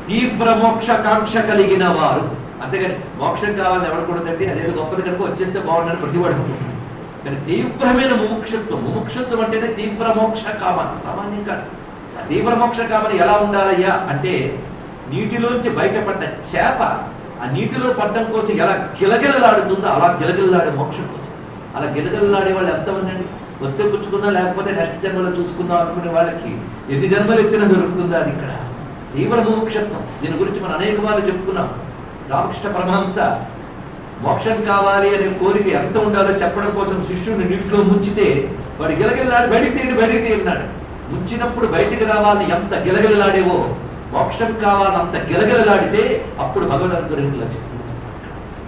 తీవ్ర మోక్ష కాంక్ష కలిగిన వారు. అంతేగాని మోక్షం కావాలని ఎవడకూడదండి, అదేదో గొప్పది కనుక వచ్చేస్తే బాగుందని ప్రతివాడుకుంటుంది. కానీ తీవ్రమైన ముముక్షత్వం, ముముక్షత్వం అంటేనే తీవ్ర మోక్ష కామన, సామాన్యం కాదు. ఆ తీవ్ర మోక్ష కామన ఎలా ఉండాలయ్యా అంటే, నీటిలోంచి బయటపడ్డ చేప ఆ నీటిలో పడ్డం కోసం ఎలా గిలగిలలాడుతుందో అలా గిలగిలలాడే మోక్షం కోసం. అలా గిలగిలలాడే వాళ్ళు ఎంతమంది అండి? వస్తే పుచ్చుకుందాం, లేకపోతే నెక్స్ట్ జన్మలో చూసుకుందాం అనుకునే వాళ్ళకి ఎన్ని జన్మలు ఎత్తినా దొరుకుతుందా అని ఇక్కడ తీవ్ర ముముక్షత్వం. దీని గురించి మనం అనేక మార్లు చెప్పుకున్నాం. రామకృష్ణ పరమహంస మోక్షం కావాలి అనే కోరిక ఎంత ఉండాలో చెప్పడం కోసం శిష్యుడిని నీటిలో ముంచితే వాడు గిలగిల్లాడి బయటికి తీయన్నాడు. ముంచినప్పుడు బయటికి రావాలని ఎంత గిలగిలలాడేవో మోక్షం కావాలని అంత గిలగిలలాడితే అప్పుడు భగవద్ అనుగ్రహం లభిస్తుంది.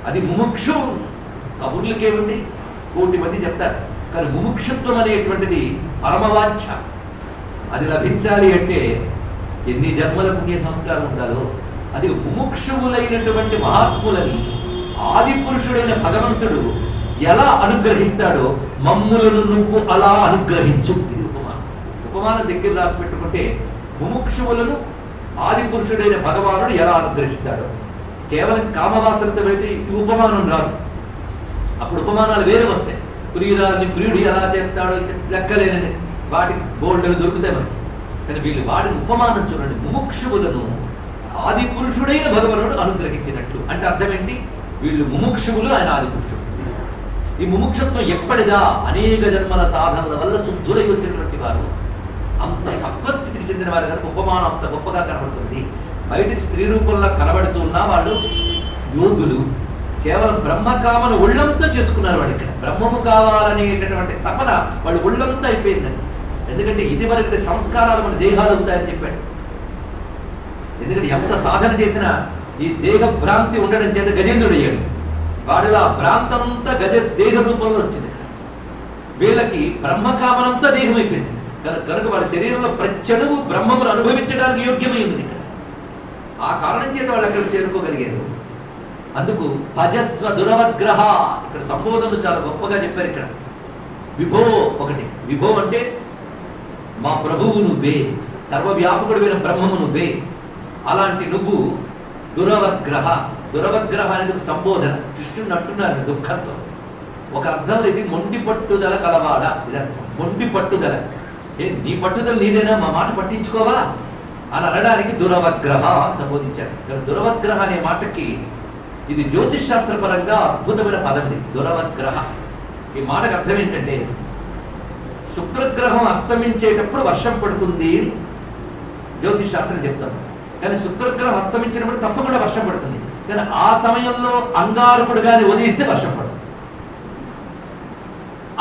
అది ముముక్షు. కబుర్లకేముంది, 1,000,000 మంది చెప్తారు. కానీ ముముక్షత్వం అనేటువంటిది పరమవాంఛ. అది లభించాలి అంటే ఎన్ని జన్మల పుణ్య సంస్కారం ఉండాలో. అది ముముక్షువులైనటువంటి మహాత్ములని ఆది పురుషుడైన భగవంతుడు ఎలా అనుగ్రహిస్తాడో మమ్ములను నువ్వు అలా అనుగ్రహించు. ఇది ఉపమానం. ఉపమానం దగ్గర రాసి పెట్టుకుంటే ముముక్షువులను ఆది పురుషుడైన భగవానుడు ఎలా అనుగ్రహిస్తాడో. కేవలం కామవాసనతో వెళితే ఈ ఉపమానం రాదు. అప్పుడు ఉపమానాలు వేరే వస్తాయి. ప్రియురాల్ని ప్రియుడు ఎలా చేస్తాడో లెక్కలేనని వాటికి బోల్డ్లు దొరుకుతాయి మనకి. కానీ వీళ్ళు వాడిని ఉపమానం చూడండి. ముముక్షువులను ఆది పురుషుడైన భగవానుడు అనుగ్రహించినట్లు. అంటే అర్థం ఏంటి? వీళ్ళు ముముక్షువులు, ఆయన ఆది పురుషుడు. ఈ ముముక్షత్వం ఎప్పటిదా? అనేక జన్మల సాధనల వల్ల శుద్ధులై వచ్చినటువంటి వారు, అంత తత్వస్థితికి చెందిన వారు కనుక ఉపమానం అంత గొప్పగా కనబడుతుంది. బయటికి స్త్రీ రూపంలో కనబడుతున్నా వాళ్ళు యోగులు. కేవలం బ్రహ్మకామను ఒళ్ళంతా చేసుకున్నారు వాళ్ళు. ఇక్కడ బ్రహ్మము కావాలనేటటువంటి తపన వాళ్ళు ఒళ్ళంతా అయిపోయిందండి. ఎందుకంటే ఇది వరకు సంస్కారాలు మన దేహాలు అవుతాయని చెప్పాడు. ఎందుకంటే ఎంత సాధన చేసినా ఈ దేహ భ్రాంతి ఉండడం చేత గజేంద్రుడు అయ్యాడు. వాడిలా భ్రాంతంతా దేహ రూపంలో వచ్చింది. వీళ్ళకి బ్రహ్మకామనంతా దేహం అయిపోయింది కనుక వాళ్ళ శరీరంలో ప్రత్యణువు బ్రహ్మమును అనుభవించడానికి యోగ్యమైంది. ఇక్కడ ఆ కారణం చేత వాళ్ళు అక్కడికి చేరుకోగలిగారు. అందుకు భజస్వ దురవగ్రహ, ఇక్కడ సంబోధనలు చాలా గొప్పగా చెప్పారు. ఇక్కడ విభో ఒకటి, విభో అంటే మా ప్రభువు నువ్వే, సర్వవ్యాపకుడైన బ్రహ్మము నువ్వే, అలాంటి నువ్వు దురవగ్రహ. దురవగ్రహ అనేది ఒక సంబోధన. కృష్ణుడిని అంటున్నారు దుఃఖంతో. ఒక అర్థంలో ఇది మొండి పట్టుదల కలవాడ, ఇది అర్థం. మొండి పట్టుదల, నీ పట్టుదల నీదేనా, మా మాట పట్టించుకోవా అని అనడానికి దురవగ్రహ సంబోధించారు. ఇక్కడ దురవగ్రహ అనే మాటకి ఇది జ్యోతిష్ శాస్త్రపరంగా అద్భుతమైన పదం ఇది, దురవగ్రహ. ఈ మాటకు అర్థం ఏంటంటే శుక్రగ్రహం అస్తమించేటప్పుడు వర్షం పడుతుంది అని జ్యోతిష్ శాస్త్రం చెప్తాను. కానీ శుక్రగ్రహం అస్తమించినప్పుడు తప్పకుండా వర్షం పడుతుంది. కానీ ఆ సమయంలో అంగారకుడు కానీ ఉదయిస్తే వర్షం పడుతుంది.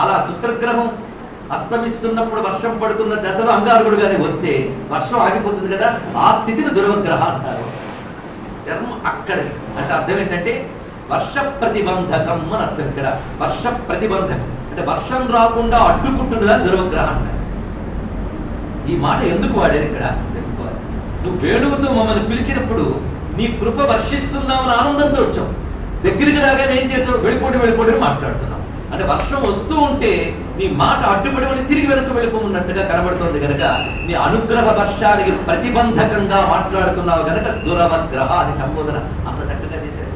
అలా శుక్రగ్రహం అస్తమిస్తున్నప్పుడు వర్షం పడుతున్న దశలో అంగారకుడు కానీ వస్తే వర్షం ఆగిపోతుంది కదా, ఆ స్థితిని దురవగ్రహ అంటారు. ధర్మం అక్కడికి అంటే అర్థం ఏంటంటే వర్ష ప్రతిబంధకం అని అర్థం. ఇక్కడ వర్ష ప్రతిబంధకం అంటే వర్షం రాకుండా అడ్డుకుంటున్నదా దురవగ్రహం అంటారు. ఈ మాట ఎందుకు వాడారు ఇక్కడ తెలుసుకోవాలి. నువ్వు వేణువుతో మమ్మల్ని పిలిచినప్పుడు నీ కృప వర్షిస్తున్నామని ఆనందంతో వచ్చావు. దగ్గరికి రాగానే ఏం చేసావు, వెళ్ళిపోటీ మాట్లాడుతున్నావు. అంటే వర్షం వస్తూ ఉంటే నీ మాట అడ్డుపడి తిరిగి వెనక్కి వెళ్ళిపోతున్నట్టుగా కనబడుతోంది కనుక నీ అనుగ్రహ వర్షానికి ప్రతిబంధకంగా మాట్లాడుతున్నావు కనుక దురవగ్రహ అని సంబోధన అంత చక్కగా చేశారు.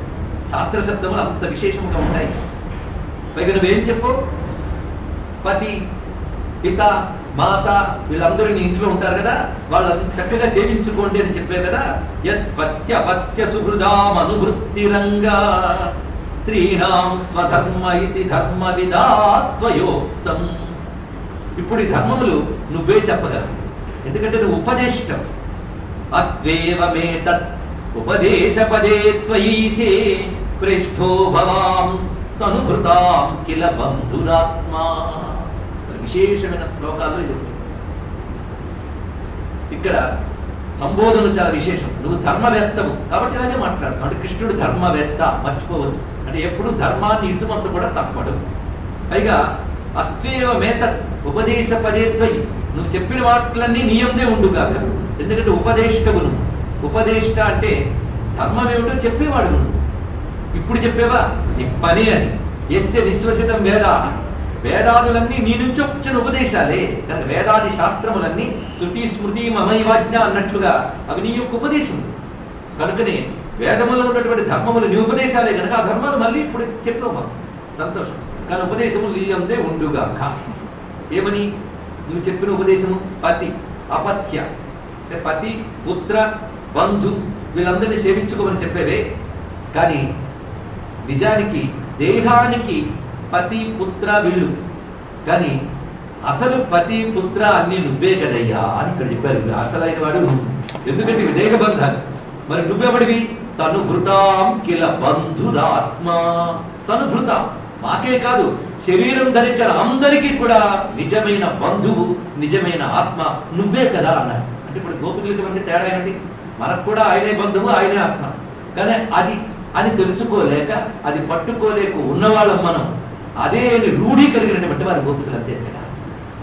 శాస్త్ర శబ్దములు అంత విశేషంగా ఉంటాయి. పైగా నువ్వేం చెప్పు, పతి, పిత, మాత వీళ్ళందరూ నీ ఇంట్లో ఉంటారు కదా, వాళ్ళని చక్కగా సేవించుకోండి అని చెప్పే కదా. యత్పత్య పత్య సుహృదాం అనువృత్తిరంగా స్త్రీణాం స్వధర్మ ఇది ధర్మ విధాత్వయోక్తం. ఇప్పుడు ఈ ధర్మములు నువ్వే చెప్పగలవు, ఎందుకంటే నువ్వు ఉపదేష్టం. అస్త్వేవమేతత్ ఉపదేశపదే త్వయీశే ప్రేష్ఠో భవాం తనుభృతాం కిల బంధురాత్మా. విశేషమైన శ్లోకాల్లో ఇది. ఇక్కడ సంబోధనలు చాలా విశేషం. నువ్వు ధర్మవేత్తము కాబట్టి ఇలాగే మాట్లాడుతావు. అంటే కృష్ణుడు ధర్మవేత్త, మర్చిపోవచ్చు. అంటే ఎప్పుడు ధర్మాన్ని ఇసుమంత కూడా తప్పడు. పైగా అస్త్వేవ మేత ఉపదేశ పదేత్వయి, నువ్వు చెప్పిన వాటిలన్నీ నియందే ఉండుగాక. ఎందుకంటే ఉపదేష్టవు నువ్వు. ఉపదేష్ట అంటే ధర్మం ఏమిటో చెప్పేవాడు నువ్వు. ఇప్పుడు చెప్పేవా, నీ పని అది. ఎస్య నిశ్వసితం వేద, వేదాదులన్నీ నీ నుంచి వచ్చిన ఉపదేశాలే కనుక వేదాది శాస్త్రములన్నీ శృతి స్మృతి మమైవాజ్ఞ అన్నట్లుగా అవి నీ యొక్క ఉపదేశం. కనుకనే వేదములో ఉన్నటువంటి ధర్మములు నీ ఉపదేశాలే కనుక ఆ ధర్మాలు మళ్ళీ ఇప్పుడు చెప్పావు మాకు సంతోషం. కానీ ఉపదేశము నీ అందే ఉండుగాక. ఏమని నువ్వు చెప్పిన ఉపదేశము, పతి అపత్య అంటే పతి పుత్ర బంధు వీళ్ళందరినీ సేవించుకోమని చెప్పేవే. కానీ నిజానికి దేహానికి పతి పుత్ర వీళ్ళు, కానీ అసలు పతి పుత్ర అన్ని నువ్వే కదయ్యా అని ఇక్కడ చెప్పారు. అసలైన వాడు నువ్వు, ఎందుకంటే ఇవి దేహ బంధాలు. మరి నువ్వెవడివి, తను భృతాం కిల బంధురాత్మ. తను భృత మాకే కాదు, శరీరం ధరించిన అందరికీ కూడా నిజమైన బంధువు, నిజమైన ఆత్మ నువ్వే కదా అన్నాడు. అంటే ఇప్పుడు గోపికులకి మనకి తేడా ఏమిటి, మనకు కూడా ఆయనే బంధువు ఆయనే ఆత్మ. కానీ అది అని తెలుసుకోలేక అది పట్టుకోలేక ఉన్నవాళ్ళం మనం. అదే రూఢీ కలిగినటువంటి వారి గోపికలు అంతే కదా.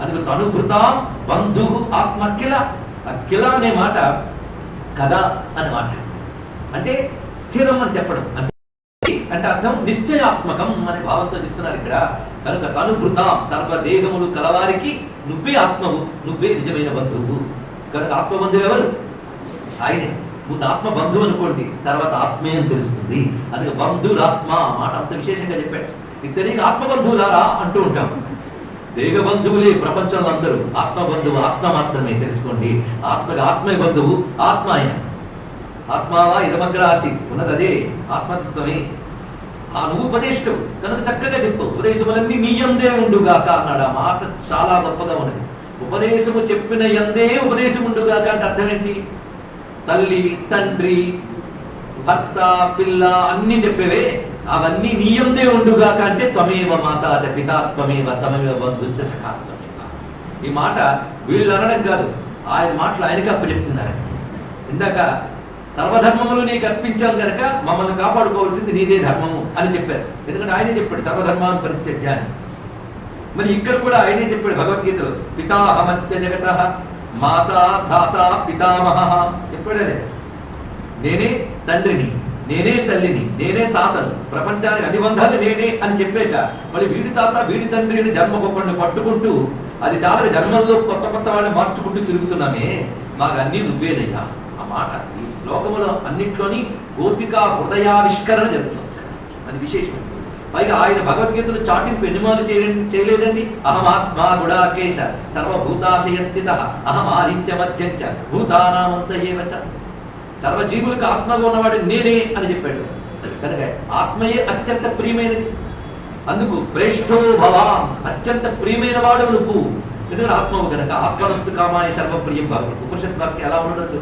అందుకు తనుభృత బంధువు ఆత్మ కిల. ఆ కిల అనే మాట కదా అని మాట అంటే స్థిరం అని చెప్పడం అంటే అర్థం నిశ్చయాత్మకం అనే భావంతో చెప్తున్నారు ఇక్కడ. కనుక తనుభృత సర్వదేహములు కలవారికి నువ్వే ఆత్మవు, నువ్వే నిజమైన బంధువు. కనుక ఆత్మబంధువు ఎవరు, ఆయనే. ముందు ఆత్మ బంధువు అనుకోండి, తర్వాత ఆత్మే అని తెలుస్తుంది. అందుకే బంధురాత్మ మాట అంత విశేషంగా చెప్పాడు. ఇద్దరికి ఆత్మబంధువులారా అంటూ ఉంటాం. దేహ బంధువులే ప్రపంచంలో అందరూ, ఆత్మబంధువు ఆత్మ మాత్రమే తెలుసుకోండి. ఆత్మగా ఆత్మే బంధువు, ఆత్మ ఆయన. ఆత్మావా ఇదమగ్ర ఆసీత్ ఉన్నది అదే ఆత్మతత్వమే. ఆ నువ్వు ఉపదేశం కనుక చక్కగా చెప్పు. ఉపదేశములన్నీ నీ యందే ఉండుగాక అన్నాడు. ఆ మాట చాలా గొప్పగా ఉన్నది. ఉపదేశము చెప్పిన యందే ఉపదేశం ఉండుగాక అంటే అర్థం ఏంటి, తల్లి తండ్రి భర్త పిల్ల అన్ని చెప్పేవే అవన్నీ నీయందే ఉండుగాక అంటే త్వమేవ మాత పిత త్వమేవ తమేవ బంధుశ్చ సఖా త్వమేవ. ఈ మాట వీళ్ళు అనడం కాదు, ఆయన మాటలు ఆయనకి అప్పచెప్తున్నారు. ఇందాక సర్వధర్మములు నీకు అర్పించాం కనుక మమ్మల్ని కాపాడుకోవాల్సింది నీదే ధర్మము అని చెప్పారు. ఎందుకంటే ఆయనే చెప్పాడు సర్వధర్మాన్ని పరిత్యజ్యాన్ని. మరి ఇక్కడ కూడా ఆయనే చెప్పాడు భగవద్గీతలో, పితాహమస్య జగతః మాతా ధాత పితామహ చెప్పాడే. నేనే తండ్రిని, నేనే తల్లిని, నేనే తాతను, ప్రపంచానికి అన్ని బంధాలు నేనే అని చెప్పాక మళ్ళీ వీడి తాత వీడి తండ్రి అని జన్మకొకడిని పట్టుకుంటూ అది చాలా జన్మల్లో కొత్త కొత్త వాడిని మార్చుకుంటూ తిరుగుతున్నామే, మాకు అన్నీ నువ్వేనయ్యా. ఆ మాట ఈ శ్లోకములో అన్నింటిలోని గోపికా హృదయావిష్కరణ జరుగుతుంది. అది విశేషం. పైగా ఆయన భగవద్గీతను చాటింపు ఎన్నిమాలు చేయలేదండి. అహమాత్మా గుడాకేశ సర్వభూతాశయ స్థిత అహం ఆదిత్య మధ్యంచ భూతానామంత ఏవచ. సర్వజీవులకు ఆత్మగా ఉన్నవాడు నేనే అని చెప్పాడు. కనుక ఆత్మయే అత్యంత ప్రియమైనది. అందుకు ప్రేష్ఠో భవాన్, అత్యంత ప్రియమైన వాడు నువ్వు. ఎందుకంటే ఆత్మవు కనుక ఆత్మనస్తు కామాయ సర్వప్రియం భావం. ఉపనిషత్ వాక్యం ఎలా ఉండదు.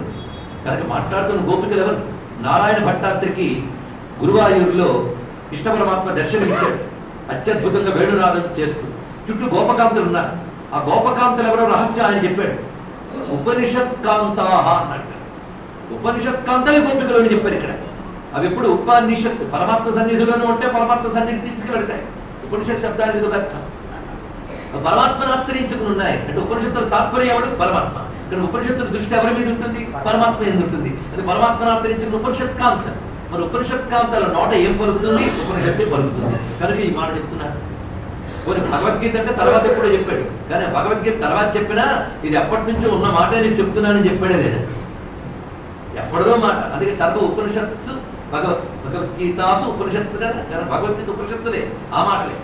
కనుక మాట్లాడుతున్న గోపికలు ఎవరు? నారాయణ భట్టాత్రికి గురువాయూరులో కృష్ణ పరమాత్మ దర్శనమిచ్చాడు. అత్యద్భుతంగా వేణునాదం చేస్తూ చుట్టూ గోపకాంతులు ఉన్నారు. ఆ గోపకాంతులు ఎవరో రహస్యం ఆయన చెప్పాడు. ఉపనిషత్ కాంతాహ అన్నాడు. ఉపనిషత్ కాంతలే గోపికలు అని చెప్పారు ఇక్కడ. అవి ఎప్పుడు ఉపనిషత్ పరమాత్మ సన్నిధిలోనే ఉంటే పరమాత్మ సన్నిధి తీసుకువెడతాయి. ఉపనిషత్ శబ్దానికి ఇది అర్థం. పరమాత్మను ఆశ్రయించుకుని ఉన్నాయి అంటే ఉపనిషత్తుల తాత్పర్యం ఎవడు? పరమాత్మ. ఇక్కడ ఉపనిషత్తుల దృష్టి ఎవరి మీద ఉంటుంది? పరమాత్మ మీద ఉంటుంది. అది పరమాత్మను ఆశ్రయించుకుని ఉపనిషత్ కాంతం. మరి ఉపనిషత్ కాంతాల నోట ఏం పలుకుతుంది? ఉపనిషత్తే పలుకుతుంది. కనుక ఈ మాట చెప్తున్నారు. కొన్ని భగవద్గీత అంటే తర్వాత ఎప్పుడో చెప్పాడు. కానీ భగవద్గీత తర్వాత చెప్పినా ఇది ఎప్పటి నుంచో ఉన్న మాట నీకు చెప్తున్నానని చెప్పాడే లేదా? ఎప్పటిదో మాట. అందుకే సర్వ ఉపనిషత్సు భగవద్గీతాసు ఉపనిషత్సు కదా. కానీ భగవద్గీత ఉపనిషత్తులే ఆ మాటలే.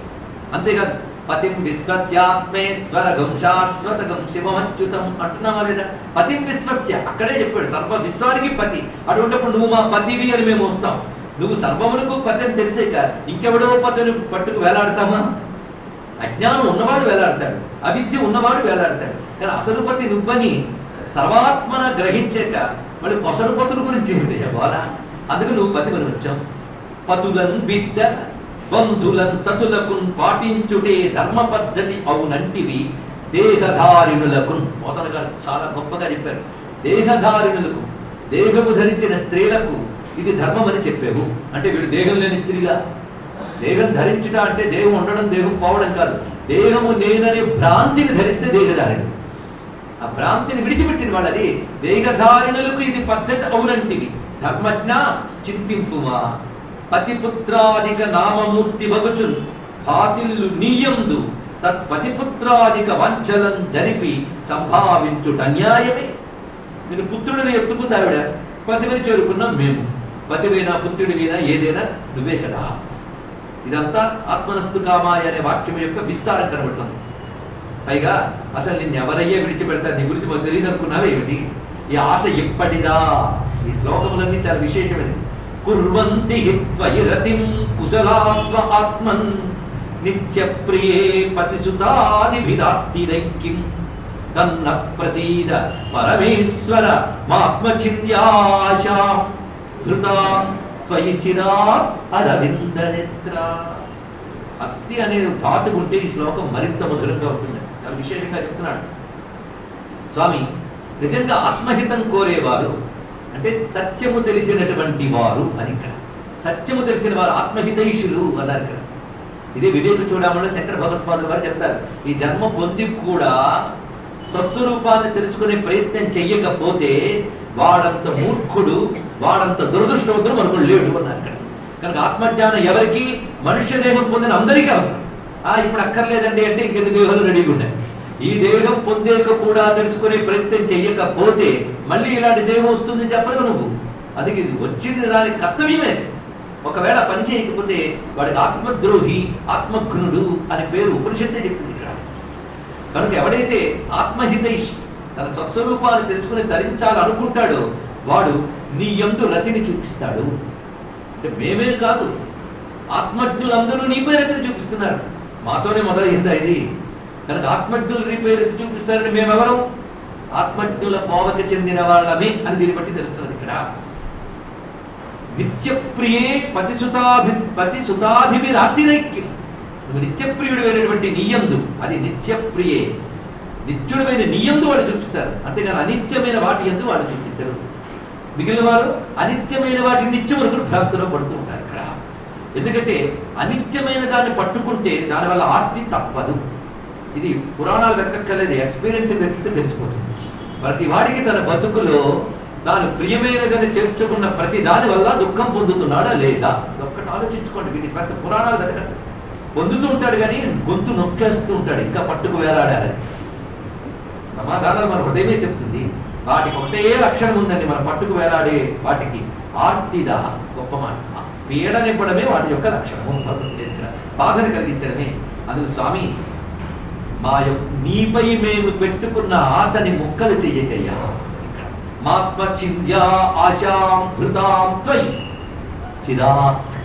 అంతేకాదు పతిం విశ్వస్యాత్మేశ్వరగం శాశ్వతగం శివమచ్యుతం అంటున్నావా లేదా? పతిం విశ్వస్య అక్కడే చెప్పాడు. సర్వ విశ్వానికి పతి. అటువంటిప్పుడు నువ్వు మా పతివి అని మేము వస్తాం. నువ్వు సర్వమునకు పతి అని తెలిసాక ఇంకెవడో పతిని పట్టుకు వేలాడతామా? అజ్ఞానం ఉన్నవాడు వేలాడతాడు, అవిద్య ఉన్నవాడు వేలాడతాడు. కానీ అసలు పతి నువ్వని సర్వాత్మన గ్రహించాక మళ్ళీ కొసరు పతుల గురించి ఏమిటి బాలా? అందుకు నువ్వు పతి అని వచ్చాం. పతులన్ బిడ్డ బంధులన్ సతులకున్ పాటించుటే ధర్మ పద్ధతి అవునంటివి దేహధారిణులకు. పోతన గారు చాలా గొప్పగా చెప్పారు. దేహధారిణులకు, దేహము ధరించిన స్త్రీలకు ఇది ధర్మం అని చెప్పావు. అంటే వీడు దేహం లేని స్త్రీలా? దేహం ధరించుట అంటే దేహం ఉండడం దేహం పోవడం కాదు. దేహము నేననే భ్రాంతిని ధరిస్తే దేహధారిణి. ఆ భ్రాంతిని విడిచిపెట్టిన వాళ్ళది. దేహధారిణులకు ఇది పద్ధతి అవునంటివి ధర్మజ్ఞ చింతింపుమా. పతిపుత్రాదిక నామమూర్తి వగుచున్ భాసిల్లు నీయందు తత్పతిపుత్రాదిక వంచలం జరిపి సంభావించుట అన్యాయమే. నేను పుత్రుడిని ఎత్తుకుంది ఆవిడ, పతివిని చేరుకున్నాం మేము. పతివైనా పుత్రుడివైనా ఏదైనా నువ్వే కదా. ఇదంతా ఆత్మనస్తు కామాయ అనే వాక్యం యొక్క విస్తారం కనబడుతుంది. పైగా అసలు నిన్ను ఎవరయ్యే విడిచిపెడతారు? నీ గురించి మాకు తెలియదు అనుకున్నావే ఏమిటి? ఈ ఆశ ఎప్పటిదా? ఈ శ్లోకములన్నీ చాలా విశేషమైనది. కుర్వంతి త్వయిరతిం కుశలాస్వ ఆత్మన్ నిత్య ప్రియే పతిసుతాదిభిరాత్తిరైక్యం తన్న ప్రసీద పరమేశ్వర మాస్మచిత్యాశాం ధృతా త్వయి చిరాత్ అరవింద నేత్ర. భక్తి అనేది దాటుకుంటే ఈ శ్లోకం మరింత మధురంగా ఉంటుంది. చాలా విశేషంగా చెప్తున్నాడు స్వామి. నిజంగా ఆత్మహితం కోరేవారు అంటే సత్యము తెలిసినటువంటి వారు అని. ఇక్కడ సత్యము తెలిసిన వారు ఆత్మహితైషులు అన్నారు. ఇక్కడ ఇదే వివేక చూడమని శంకర భగవత్పాదులు వారు చెప్తారు. ఈ జన్మ పొంది కూడా స్వస్వరూపాన్ని తెలుసుకునే ప్రయత్నం చెయ్యకపోతే వాడంత మూర్ఖుడు, వాడంత దురదృష్టవంతుడు మనకు లేడు అన్నారు ఇక్కడ. కనుక ఆత్మజ్ఞానం ఎవరికి? మనుష్య దేహం పొందిన అందరికీ అవసరం. ఇప్పుడు అక్కర్లేదండి అంటే ఇంకెందుకు దేహాలు రెడీగా ఉన్నాయి. ఈ దేహం పొందేక కూడా తెలుసుకునే ప్రయత్నం చెయ్యకపోతే మళ్ళీ ఇలాంటి దేహం వస్తుందని చెప్పలేవు నువ్వు. అది వచ్చింది దాని కర్తవ్యమే. ఒకవేళ పని చేయకపోతే వాడికి ఆత్మద్రోహి, ఆత్మఘ్నుడు అని పేరు ఉపనిషత్తే చెప్తుంది ఇక్కడ. కనుక ఎవడైతే ఆత్మహితైషి తన స్వస్వరూపాన్ని తెలుసుకుని ధరించాలనుకుంటాడో వాడు నీ యందు రతిని చూపిస్తాడు. అంటే మేమే కాదు, ఆత్మజ్ఞులందరూ నీపై రతిని చూపిస్తున్నారు. మాతోనే మొదలైందా ఇది? కనుక ఆత్మజ్ఞులు నీపై రతి చూపిస్తారని మేమెవరం? ఆత్మజ్ఞుల కోవకి చెందిన వాళ్ళమే అని దీన్ని బట్టి తెలుస్తున్నది ఇక్కడ. నిత్యప్రియే పతిసుతాధిభిరాత్తిరైక్యం. నువ్వు నిత్యప్రియుడు అయినటువంటి నీయందు, అది నిత్యప్రియే నిత్యుడమైన నీయందు వాడు చూపిస్తారు. అంతేగాని అనిత్యమైన వాటి యందు వాడు చూపిస్తారు. మిగిలిన వారు అనిత్యమైన వాటి నిత్యం వరకు భ్రాంతిలో పడుతూ ఉంటారు ఇక్కడ. ఎందుకంటే అనిత్యమైన దాన్ని పట్టుకుంటే దానివల్ల ఆర్తి తప్పదు. ఇది పురాణాలు వెతకక్కర్లేదు, ఎక్స్పీరియన్స్ వెతికితే తెలిసిపోతుంది. ప్రతి వాడికి తన బతుకులో తాను ప్రియమైనదని చేర్చుకున్న ప్రతి దాని వల్ల దుఃఖం పొందుతున్నాడా లేదా? ఒక్కటి ఆలోచించుకోండి. వీటి పెద్ద పురాణాలు వెతకండి. పొందుతూ ఉంటాడు కానీ గొంతు నొక్కేస్తూ ఉంటాడు, ఇంకా పట్టుకు వేలాడాలి. సమాధానాలు మన హృదయమే చెప్తుంది. వాటికి ఒకటే లక్షణం ఉందండి, మన పట్టుకు వేలాడే వాటికి. ఆర్తిదా, గొప్ప మాట. పీడనివ్వడమే వాటి యొక్క లక్షణము. బాధను కలిగించడమే. అందుకు స్వామి, నీపై మేము పెట్టుకున్న ఆశని ముక్కలు చెయ్యకయ్యా. మాస్మచింద్యా ఆశాం ధృతాం త్వయి చిరాత్.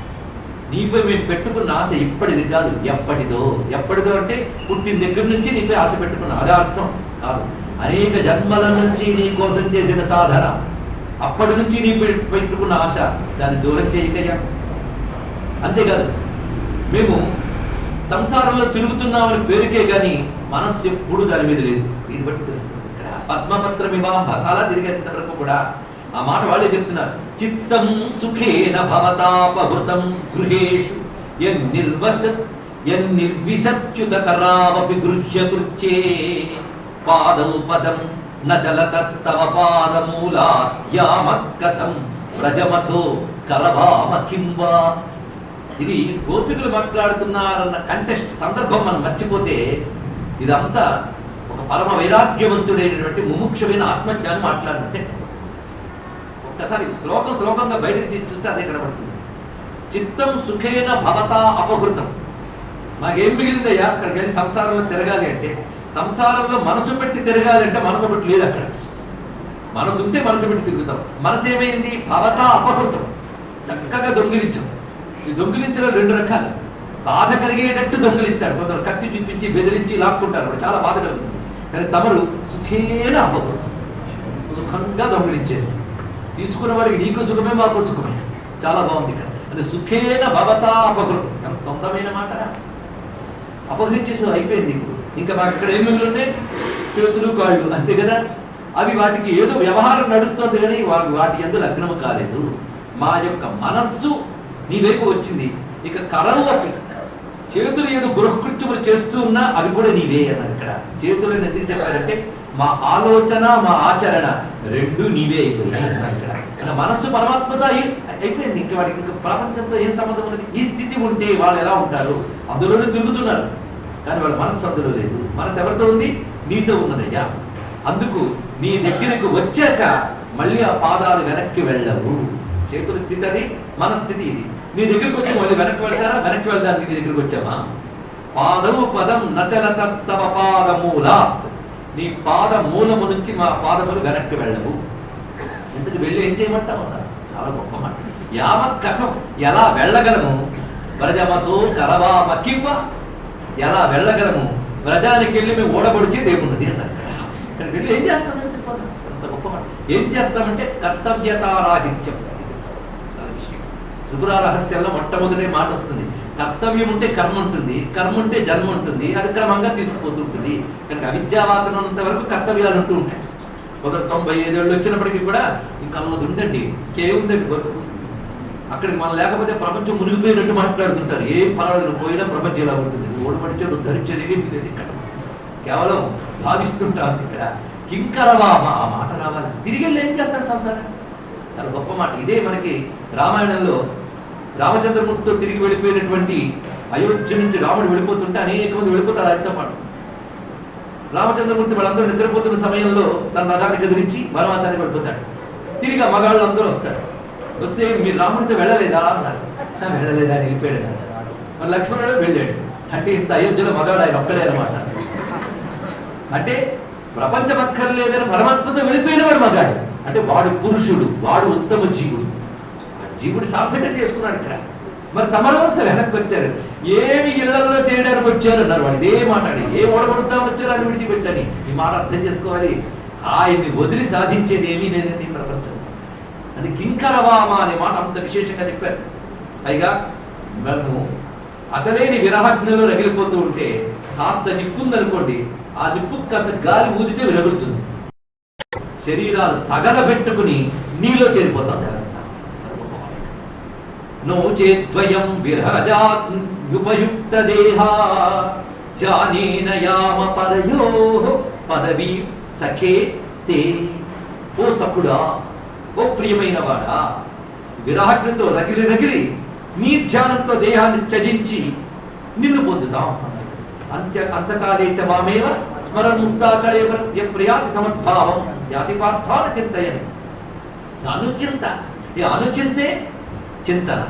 నీపై మేము పెట్టుకున్న ఆశ ఇప్పటిది కాదు, ఎప్పటిదో. ఎప్పటిదో అంటే పుట్టిన దగ్గర నుంచి నీపై ఆశ పెట్టుకున్న, అదే అర్థం కాదు. అనేక జన్మల నుంచి నీ కోసం చేసిన సాధన, అప్పటి నుంచి నీ పెట్టుకున్న ఆశ, దాన్ని దూరం చేయకయ్యా. అంతేకాదు, మేము సంసారంలో తిరుగుతున్నామని పేరుకే కానీ మనస్సు ఎప్పుడు దాని మీద లేదు. దీన్ని బట్టి తెలుస్తుంది. ఇక్కడ పద్మపత్రమివాం భసాలా తిరిగేంత వరకు కూడా ఆ మాట వాళ్ళే చెప్తున్నారు. చిత్తం సుఖేన భవతాపహృతం గృహేషు యన్నిర్విశచ్యుత కరావపి గృహ్య కృత్యే పాదౌ పదం నచలతస్తవ పాదమూలాస్యామకథం వ్రజమథో కరభామ కింవా. ఇది గోపికులు మాట్లాడుతున్నారన్న కంటెస్ట్ సందర్భం మనం మర్చిపోతే ఇదంతా ఒక పరమ వైరాగ్యవంతుడైనటువంటి ముముక్షమైన ఆత్మజ్ఞానం మాట్లాడినట్టే. ఒక్కసారి శ్లోకంగా బయటకు తీసి చూస్తే అదే కనబడుతుంది. చిత్తం సుఖేన భవతా అపహృతం. మాకేం మిగిలిందయ్యా అక్కడికి వెళ్ళి సంసారంలో తిరగాలి అంటే? సంసారంలో మనసు పెట్టి తిరగాలి అంటే మనసు పెట్టి లేదు అక్కడ. మనసు ఉంటే మనసు పెట్టి తిరుగుతాం. మనసు ఏమైంది? భవతా అపహృతం. చక్కగా దొంగిలించాం. ఈ దొంగిలించడం రెండు రకాలు. బాధ కలిగేటట్టు దొంగిలిస్తాడు. కొందరు కత్తి చూపించి బెదిరించి లాక్కుంటారు, చాలా బాధ కలుగుతుంది. కానీ తమరు సుఖేన అపహృతం, సుఖంగా దొంగిలించేది. తీసుకున్న వాడికి నీకు సుఖమే మాకు సుఖమే. చాలా బాగుంది ఇక్కడ. అది సుఖేన భవతా అపహృతం. ఎంత అందమైన మాట. అపహరించేసి అయిపోయింది. ఇంకా మాకు ఇక్కడ ఏం మిగిలి ఉన్నాయి? చేతులు కాళ్ళు, అంతే కదా. అవి వాటికి ఏదో వ్యవహారం నడుస్తుంది కానీ వాటి యందు లగ్నము కాలేదు. మా యొక్క మనస్సు నీ వైపు వచ్చింది. ఇక కరవు అవి చేతులు ఏదో గృహకృత్యములు చేస్తూ ఉన్నా అవి కూడా నీవే అన్నారు ఇక్కడ. చేతులను ఎందుకు చెప్పారంటే మా ఆలోచన మా ఆచరణ రెండు నీవే అయిపోయాయి ఇక్కడ. ఇంకా మనస్సు పరమాత్మతో అయిపోయింది. ఇంకా వాడికి ఇంకా ప్రపంచంతో ఏం సంబంధం ఉన్నది? ఈ స్థితి ఉంటే వాళ్ళు ఎలా ఉంటారు? అందులోనే తిరుగుతున్నారు కానీ వాళ్ళ మనస్సు అందులో లేదు. మనసు ఎవరితో ఉంది? నీతో ఉన్నదయ్యా. అందుకు నీ దగ్గరకు వచ్చాక మళ్ళీ ఆ పాదాలు వెనక్కి వెళ్ళవు. చేతుల స్థితి అది, మన స్థితి ఇది. నీ దగ్గరికి వచ్చి మళ్ళీ వెనక్కి వెళ్తారా? వెనక్కి వెళ్దానికి నీ దగ్గరికి వచ్చామా? పాదము పదం నచలతస్తవ పాదమూల. నీ పాద మూలము నుంచి మా పాదములు వెనక్కి వెళ్ళవు. ఇంతకు వెళ్ళి ఏం చేయమంటావు? చాలా గొప్ప మాట. యావ కథం, ఎలా వెళ్ళగలము? వ్రజమతో కరవామ కివ్వ. ఎలా వెళ్ళగలము? వ్రజానికి వెళ్ళి మేము ఓడబడిచేది ఏమున్నది అన్నారు. ఇక్కడికి వెళ్ళి ఏం చేస్తామని చెప్పాలి. అంత గొప్ప మాట. ఏం చేస్తామంటే కర్తవ్యతారాహిత్యం. త్రిపుర రహస్యంలో మొట్టమొదటి మాట వస్తుంది. కర్తవ్యం ఉంటే కర్మ ఉంటుంది, కర్మ ఉంటే జన్మ ఉంటుంది, అది క్రమంగా తీసుకుపోతుంటుంది. కనుక అవిద్యావాసన ఉన్నంత వరకు కర్తవ్యాలు ఉంటూ ఉంటాయి. ఒకరు 95 ఏళ్ళు వచ్చినప్పటికీ కూడా ఇంకా అన్నది ఉందండి, ఇంకేముందండి బతుకు. అక్కడికి మనం లేకపోతే ప్రపంచం మునిగిపోయినట్టు మాట్లాడుతుంటారు. ఏం పర్వాలేదు, పోయినా ప్రపంచం ఎలా ఉంటుంది, ఓడబడిచేది ధరించేది లేదు ఇక్కడ. కేవలం భావిస్తుంటాం ఇక్కడ. కింకరవామ, ఆ మాట రావాలి. తిరిగి వెళ్ళి ఏం చేస్తారు సంసారం? చాలా గొప్ప మాట. ఇదే మనకి రామాయణంలో రామచంద్రమూర్తితో తిరిగి వెళ్ళిపోయినటువంటి అయోధ్య నుంచి రాముడు వెళ్ళిపోతుంటే అనేక మంది వెళ్ళిపోతారు ఆయనతో పాటు. రామచంద్రమూర్తి వాళ్ళందరూ నిద్రపోతున్న సమయంలో తన రథాన్ని గదిలించి వనవాసానికి వెళ్ళిపోతాడు. తిరిగి ఆ మగాళ్ళు అందరూ వస్తారు. వస్తే మీరు రాముడితో వెళ్ళలేదా అన్నారు. వెళ్ళలేదా అని వెళ్ళిపోయాడు. మరి లక్ష్మణుడు వెళ్ళాడు. అంటే ఇంత అయోధ్యలో మగాడు ఆయన ఒక్కడే అనమాట. అంటే ప్రపంచం అక్కర్లేదని పరమాత్మతో వెళ్ళిపోయిన వాడు మగాడు. అంటే వాడు పురుషుడు, వాడు ఉత్తమ జీవుడు. జీవుడు సార్థకం చేసుకున్నాడు ఇక్కడ. మరి తమరు వెనక్కి వచ్చారు. ఏమి ఇళ్లలో చేయడానికి వచ్చారు అన్నారు. వాడు ఇదే మాట్లాడి ఏం ఓడగొడుతామని వచ్చారు అని విడిచిపెట్టని. ఈ మాట అర్థం చేసుకోవాలి. ఆయన్ని వదిలి సాధించేది ఏమీ లేదండి ప్రపంచం. అది కింకరవామ అనే మాట అంత విశేషంగా చెప్పారు. పైగా మనము అసలేని విరహాగ్నిలో రగిలిపోతూ ఉంటే కాస్త నిప్పుందనుకోండి, ఆ నిప్పు కాస్త గాలి ఊదితే విరగులుతుంది. శరీరాలు తగలబెట్టుకుని నీలో చేరిపోతాం. నో చేద్వయం విరహజాయుపయుక్త దేహా జానేన యామ పరయో పదవీ సఖే తే. ఓ సఖుడా, ఓ ప్రియమైన వాడా, విరాగ్నితో రగిలి రగిలి నీ ధ్యానంతో దేహాన్ని త్యజించి నిన్ను పొందుతాం. అంతకాలే చ మామేవ స్మరన్ముక్తాకళేవ ప్రయాతి సమద్భావం యాతి పార్థాన చింతయని. అనుచింత, ఈ అనుచింతే చింతన.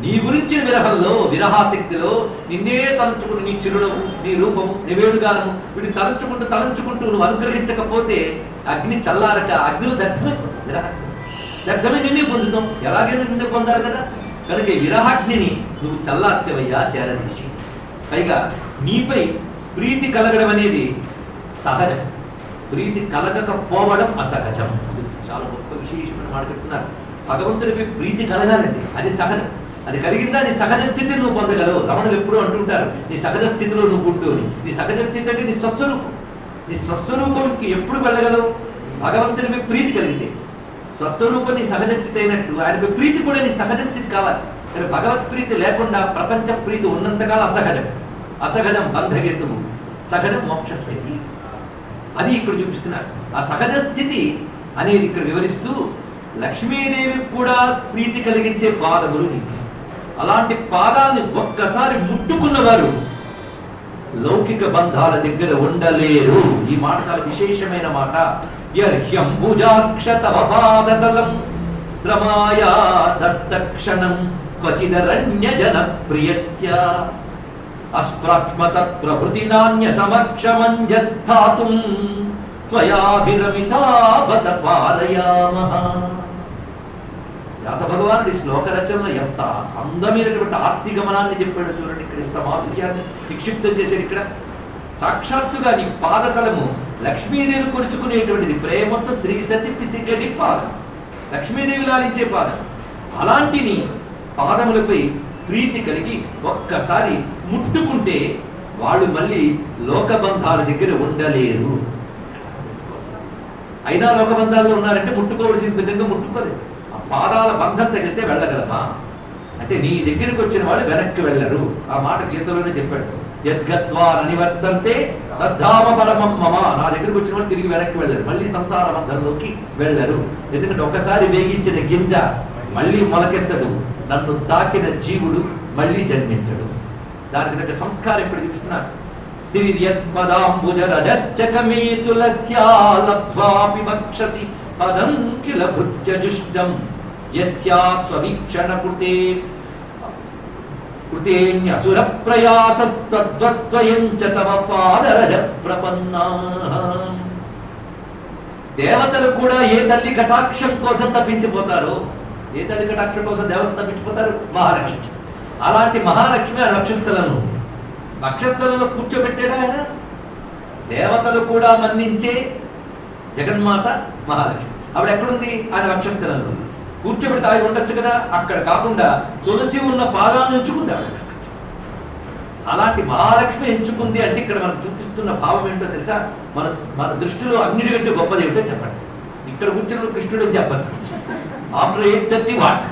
నీ గురించిన విరహంలో, విరహాశక్తిలో నిన్నే తలంచుకుని నీ చిరునవ్వు, నీ రూపము, నీ వేడుగానము వీటిని తలంచుకుంటూ నువ్వు అనుగ్రహించకపోతే అగ్ని చల్లారక అగ్నిలో దగ్ధమైపోతుంది. విరహాగ్ని దగ్ధమై నిన్నే పొందుతాం. ఎలాగైనా నిన్నే పొందాలి కదా. కనుక ఈ విరహాగ్నిని నువ్వు చల్లార్చవయ్యా చేరదీసి. పైగా నీపై ప్రీతి కలగడం అనేది సహజం, ప్రీతి కలగకపోవడం అసహజం. చాలా గొప్ప విశేషమైన మాట చెప్తున్నారు. భగవంతుడిపై ప్రీతి కలగాలండి, అది సహజం. అది కలిగిందా నీ సహజ స్థితి నువ్వు పొందగలవు. రమణులు ఎప్పుడూ అంటుంటారు, నీ సహజ స్థితిలో నువ్వు పుట్టుని. నీ సహజ స్థితి అంటే నీ స్వస్వరూపం. నీ స్వస్వరూపంకి ఎప్పుడు వెళ్ళగలవు? భగవంతునిపై ప్రీతి కలిగితే. స్వస్వరూపం నీ సహజ స్థితి అయినట్టు ఆయనపై ప్రీతి కూడా నీ సహజ స్థితి కావాలి. ఇక్కడ భగవత్ ప్రీతి లేకుండా ప్రపంచ ప్రీతి ఉన్నంతకాలం అసహజం. అసహజం బంధహేతువు, సహజం మోక్షస్థితి. అది ఇక్కడ చూపిస్తున్నారు. ఆ సహజ స్థితి అనేది ఇక్కడ వివరిస్తూ లక్ష్మీదేవికి కూడా ప్రీతి కలిగించే పాదములు నీకు. అలాంటి పాదాలని ఒక్కసారి ముట్టుకున్నవారు లౌకిక బంధాల దగ్గర ఉండలేరు. ఈ మాట చాలా విశేషమైన మాట. యర్హ్యంబుజాక్ష తవ పాదతలం రమాయా దత్తక్షణం క్వచిదరణ్య జన ప్రియస్య అస్ప్రాక్ష్మత ప్రభృతి నాణ్య సమక్షమంజస్థాతుం త్వయాభిరమితావత పారయామః. వ్యాస భగవానుడి శ్లోక రచనలో ఎంత అందమైనటువంటి ఆర్తిగమనాన్ని చెప్పాడు చూడండి. ఇక్కడ ఇంత మాధుర్యాన్ని నిక్షిప్తం చేశాడు. ఇక్కడ సాక్షాత్తుగా నీ పాదతలము లక్ష్మీదేవి కొరుచుకునేటువంటిది. ప్రేమతో శ్రీ సతి పిసిగడి పాదం, లక్ష్మీదేవి లాలించే పాదం. అలాంటి నీ పాదములపై ప్రీతి కలిగి ఒక్కసారి ముట్టుకుంటే వాళ్ళు మళ్ళీ లోకబంధాల దగ్గర ఉండలేరు. అయినా లోకబంధాల్లో ఉన్నారంటే ముట్టుకోవలసిన విధంగా ముట్టుకోలేదు. ఆ పాదాల బంధం తగిలితే వెళ్ళగలమా అంటే నీ దగ్గరికి వచ్చిన వాళ్ళు వెనక్కి వెళ్ళరు. ఆ మాట గీతలోనే చెప్పాడు. యద్గత్వా నివర్తంతే తద్ధామ పరమం మమ. నా దగ్గరికి వచ్చిన వాళ్ళు తిరిగి వెనక్కి వెళ్ళరు, మళ్ళీ సంసార బంధంలోకి వెళ్ళరు. ఎందుకంటే ఒకసారి వేగించిన గింజ మళ్ళీ మొలకెత్తదు. నన్ను తాకిన జీవుడు మళ్ళీ జన్మించడు. దానికి తగ్గ సంస్కారం ఇప్పుడు చూపిస్తున్నారు. శ్రీర్యత్పదాంబుజరజశ్చకమే తులస్యాలబ్ధ్వాపి వక్షసి పదం కిల భృత్యజుష్టం యస్యా స్వవీక్షణ కృతేన్యసుర ప్రయాసస్తద్వత్వయం చ తవ పాదరజ ప్రపన్నాః. దేవతలు కూడా ఏ తల్లి కటాక్షం కోసం తప్పించిపోతారు. ఏ తల్లి కటాక్షం కోసం దేవతలు తప్పించిపోతారు? మహాలక్ష్మి. అలాంటి మహాలక్ష్మి ఆ వక్షస్థలంలో కూర్చోబెట్టాడు ఆయన. దేవతలు కూడా మన్నించే జగన్మాత మహాలక్ష్మి. ఆవిడ ఎక్కడుంది? ఆయన వక్షస్థలంలో కూర్చోబెడితే ఆయన ఉండొచ్చు కదా. అక్కడ కాకుండా తులసి ఉన్న పాదాలను ఎంచుకుంది ఆవిడ. అలాంటి మహాలక్ష్మి ఎంచుకుంది అంటే ఇక్కడ మనకు చూపిస్తున్న భావం ఏంటో తెలుసా? మన దృష్టిలో అన్నిటికంటే గొప్పది ఏమిటో చెప్పండి. ఇక్కడ కూర్చున్న కృష్ణుడు అని చెప్పచ్చు. ఆఫ్టర్ 8:30 వాట్,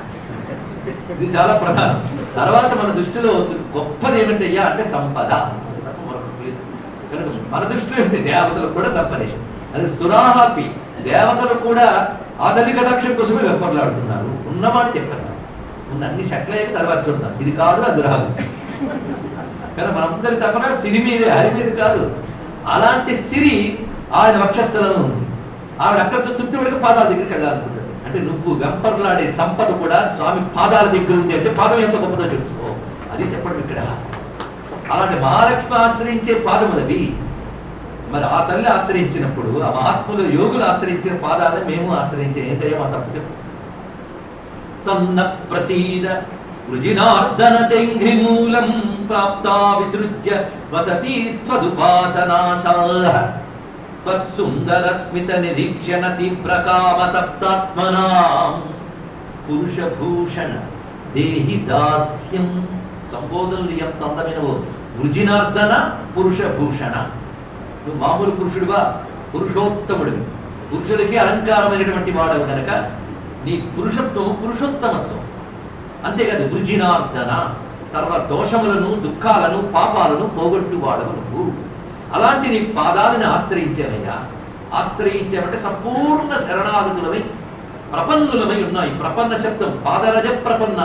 ఇది చాలా ప్రధానం. తర్వాత మన దృష్టిలో గొప్పది ఏమిటయ్యా అంటే సంపద. కనుక మన దృష్టిలో ఏమిటి? దేవతలు కూడా సంపదే. అది సురాహాపి. దేవతలు కూడా ఆ తల్లి కటాక్షం కోసమే వెప్పర్లాడుతున్నారు. ఉన్నమాట చెప్పారు. ముందు అన్ని సెటిల్ అయ్యాక తర్వాత చూద్దాం. ఇది కాదు, అది రాదు. కానీ మనందరి తపన సిరి మీదే, హరి మీద కాదు. అలాంటి సిరి ఆయన వక్షస్థలంలో ఉంది. ఆవిడ అక్కడితో తృప్తిపడికి పాదాల దగ్గరికి వెళ్ళాలనుకుంటుంది. అంటే నువ్వు వెంపర్లాడే సంపద కూడా స్వామి పాదాల దగ్గర ఉంది అంటే పాదం ఎంత గొప్పదో తెలుసుకో. అది చెప్పడం ఇక్కడ. అలాంటి మహాలక్ష్మి ఆశ్రయించే పాదములవి. మరి ఆ తల్లి ఆశ్రయించినప్పుడు, ఆ మహాత్ములు యోగులు ఆశ్రయించిన పాదాలను మేము ఆశ్రయించే ఏంటయ్యా మా తప్పు? తన్న ప్రసీద వృజినార్దన తెంఘ్రిమూలం ప్రాప్తా విసృజ్య వసతి స్త్వదుపాసనాశాః త్వత్సుందర స్మిత నిరీక్షణ తీవ్రకామ తప్తాత్మనాం పురుషభూషణ దేహి దాస్యం. సంబోధనలు ఎంత అందమైనవో. వృజినార్దన పురుషభూషణ. నువ్వు మామూలు పురుషుడువా? పురుషోత్తముడివి. పురుషుడికి అలంకారమైనటువంటి వాడవు కనుక నీ పురుషత్వం పురుషోత్తమత్వం. అంతేకాదు వృజినార్దన, సర్వ దోషములను, దుఃఖాలను, పాపాలను పోగొట్టు వాడవు నువ్వు. అలాంటి నీ పాదాలను ఆశ్రయించామయ్యా. ఆశ్రయించామంటే సంపూర్ణ శరణాగతులమై ప్రపన్నులమై ఉన్నాయి. ప్రపన్న శబ్దం పాదరజ ప్రపన్న,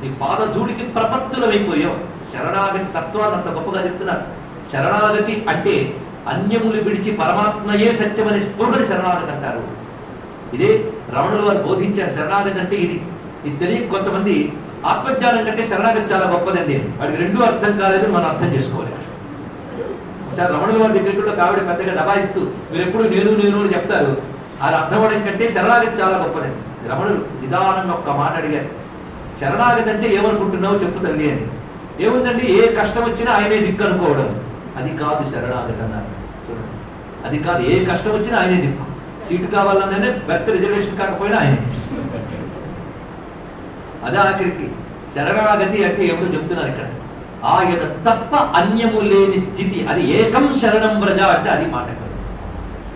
నీ పాదధూడికి ప్రపత్తులమైపోయావు. శరణాగతి తత్వాన్ని అంత గొప్పగా చెప్తున్నారు. శరణాగతి అంటే అన్యములు విడిచి పరమాత్మయే సత్యమని స్పృహని శరణాగతి అంటారు. ఇదే రమణుల వారు బోధించారు. శరణాగతి అంటే ఇది తెలియక కొంతమంది ఆత్మజ్ఞానం కంటే శరణాగతి చాలా గొప్పదండి, వాడికి రెండూ అర్థం కాలేదు, మనం అర్థం చేసుకోవాలి. ఒకసారి రమణుల వారి దగ్గరికి కూడా ఆవిడ పెద్దగా దబాయిస్తూ మీరు ఎప్పుడు నేను నేను అని చెప్తారు. అది అర్థం అవడం కంటే శరణాగతి చాలా గొప్పదండి. రమణులు నిదానంగా ఒక్క మాట అడిగారు, శరణాగతి అంటే ఏమనుకుంటున్నావు చెప్పు తల్లి అని. ఏముందండి, ఏ కష్టం వచ్చినా ఆయనే దిక్కు అనుకోవడం, అది కాదు శరణాగతి అన్నారు. చూడండి, అది కాదు, ఏ కష్టం వచ్చినా ఆయనే దిక్కు. సీటు కావాలనే బెర్త్ రిజర్వేషన్ కాకపోయినా ఆయనే. అదే ఆఖరికి శరణాగతి అంటే ఏమిటో చెప్తున్నారు ఇక్కడ. ఆయన తప్ప అన్యము లేని స్థితి, అది ఏకం శరణం వ్రజ అంటే అది మాట కాదు,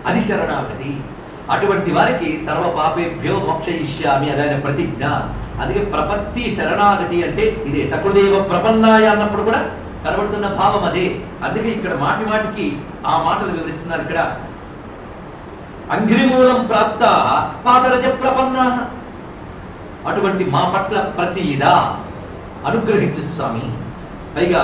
అది శరణాగతి. అటువంటి వారికి సర్వ పాపేభ్యో మోక్షయిష్యామి అది ఆయన ప్రతిజ్ఞ. అందుకే ప్రపత్తి శరణాగతి అంటే ఇదే. సకృదేవ ప్రపన్నాయ అన్నప్పుడు కూడా కనబడుతున్న భావం అదే. అందుకే ఇక్కడ మాటి మాటికి ఆ మాటలు వివరిస్తున్నారు. ఇక్కడ అంఘ్రిమూలం ప్రాప్త పాదరజ ప్రపన్న, అటువంటి మా పట్ల ప్రసీద, అనుగ్రహించు స్వామి. పైగా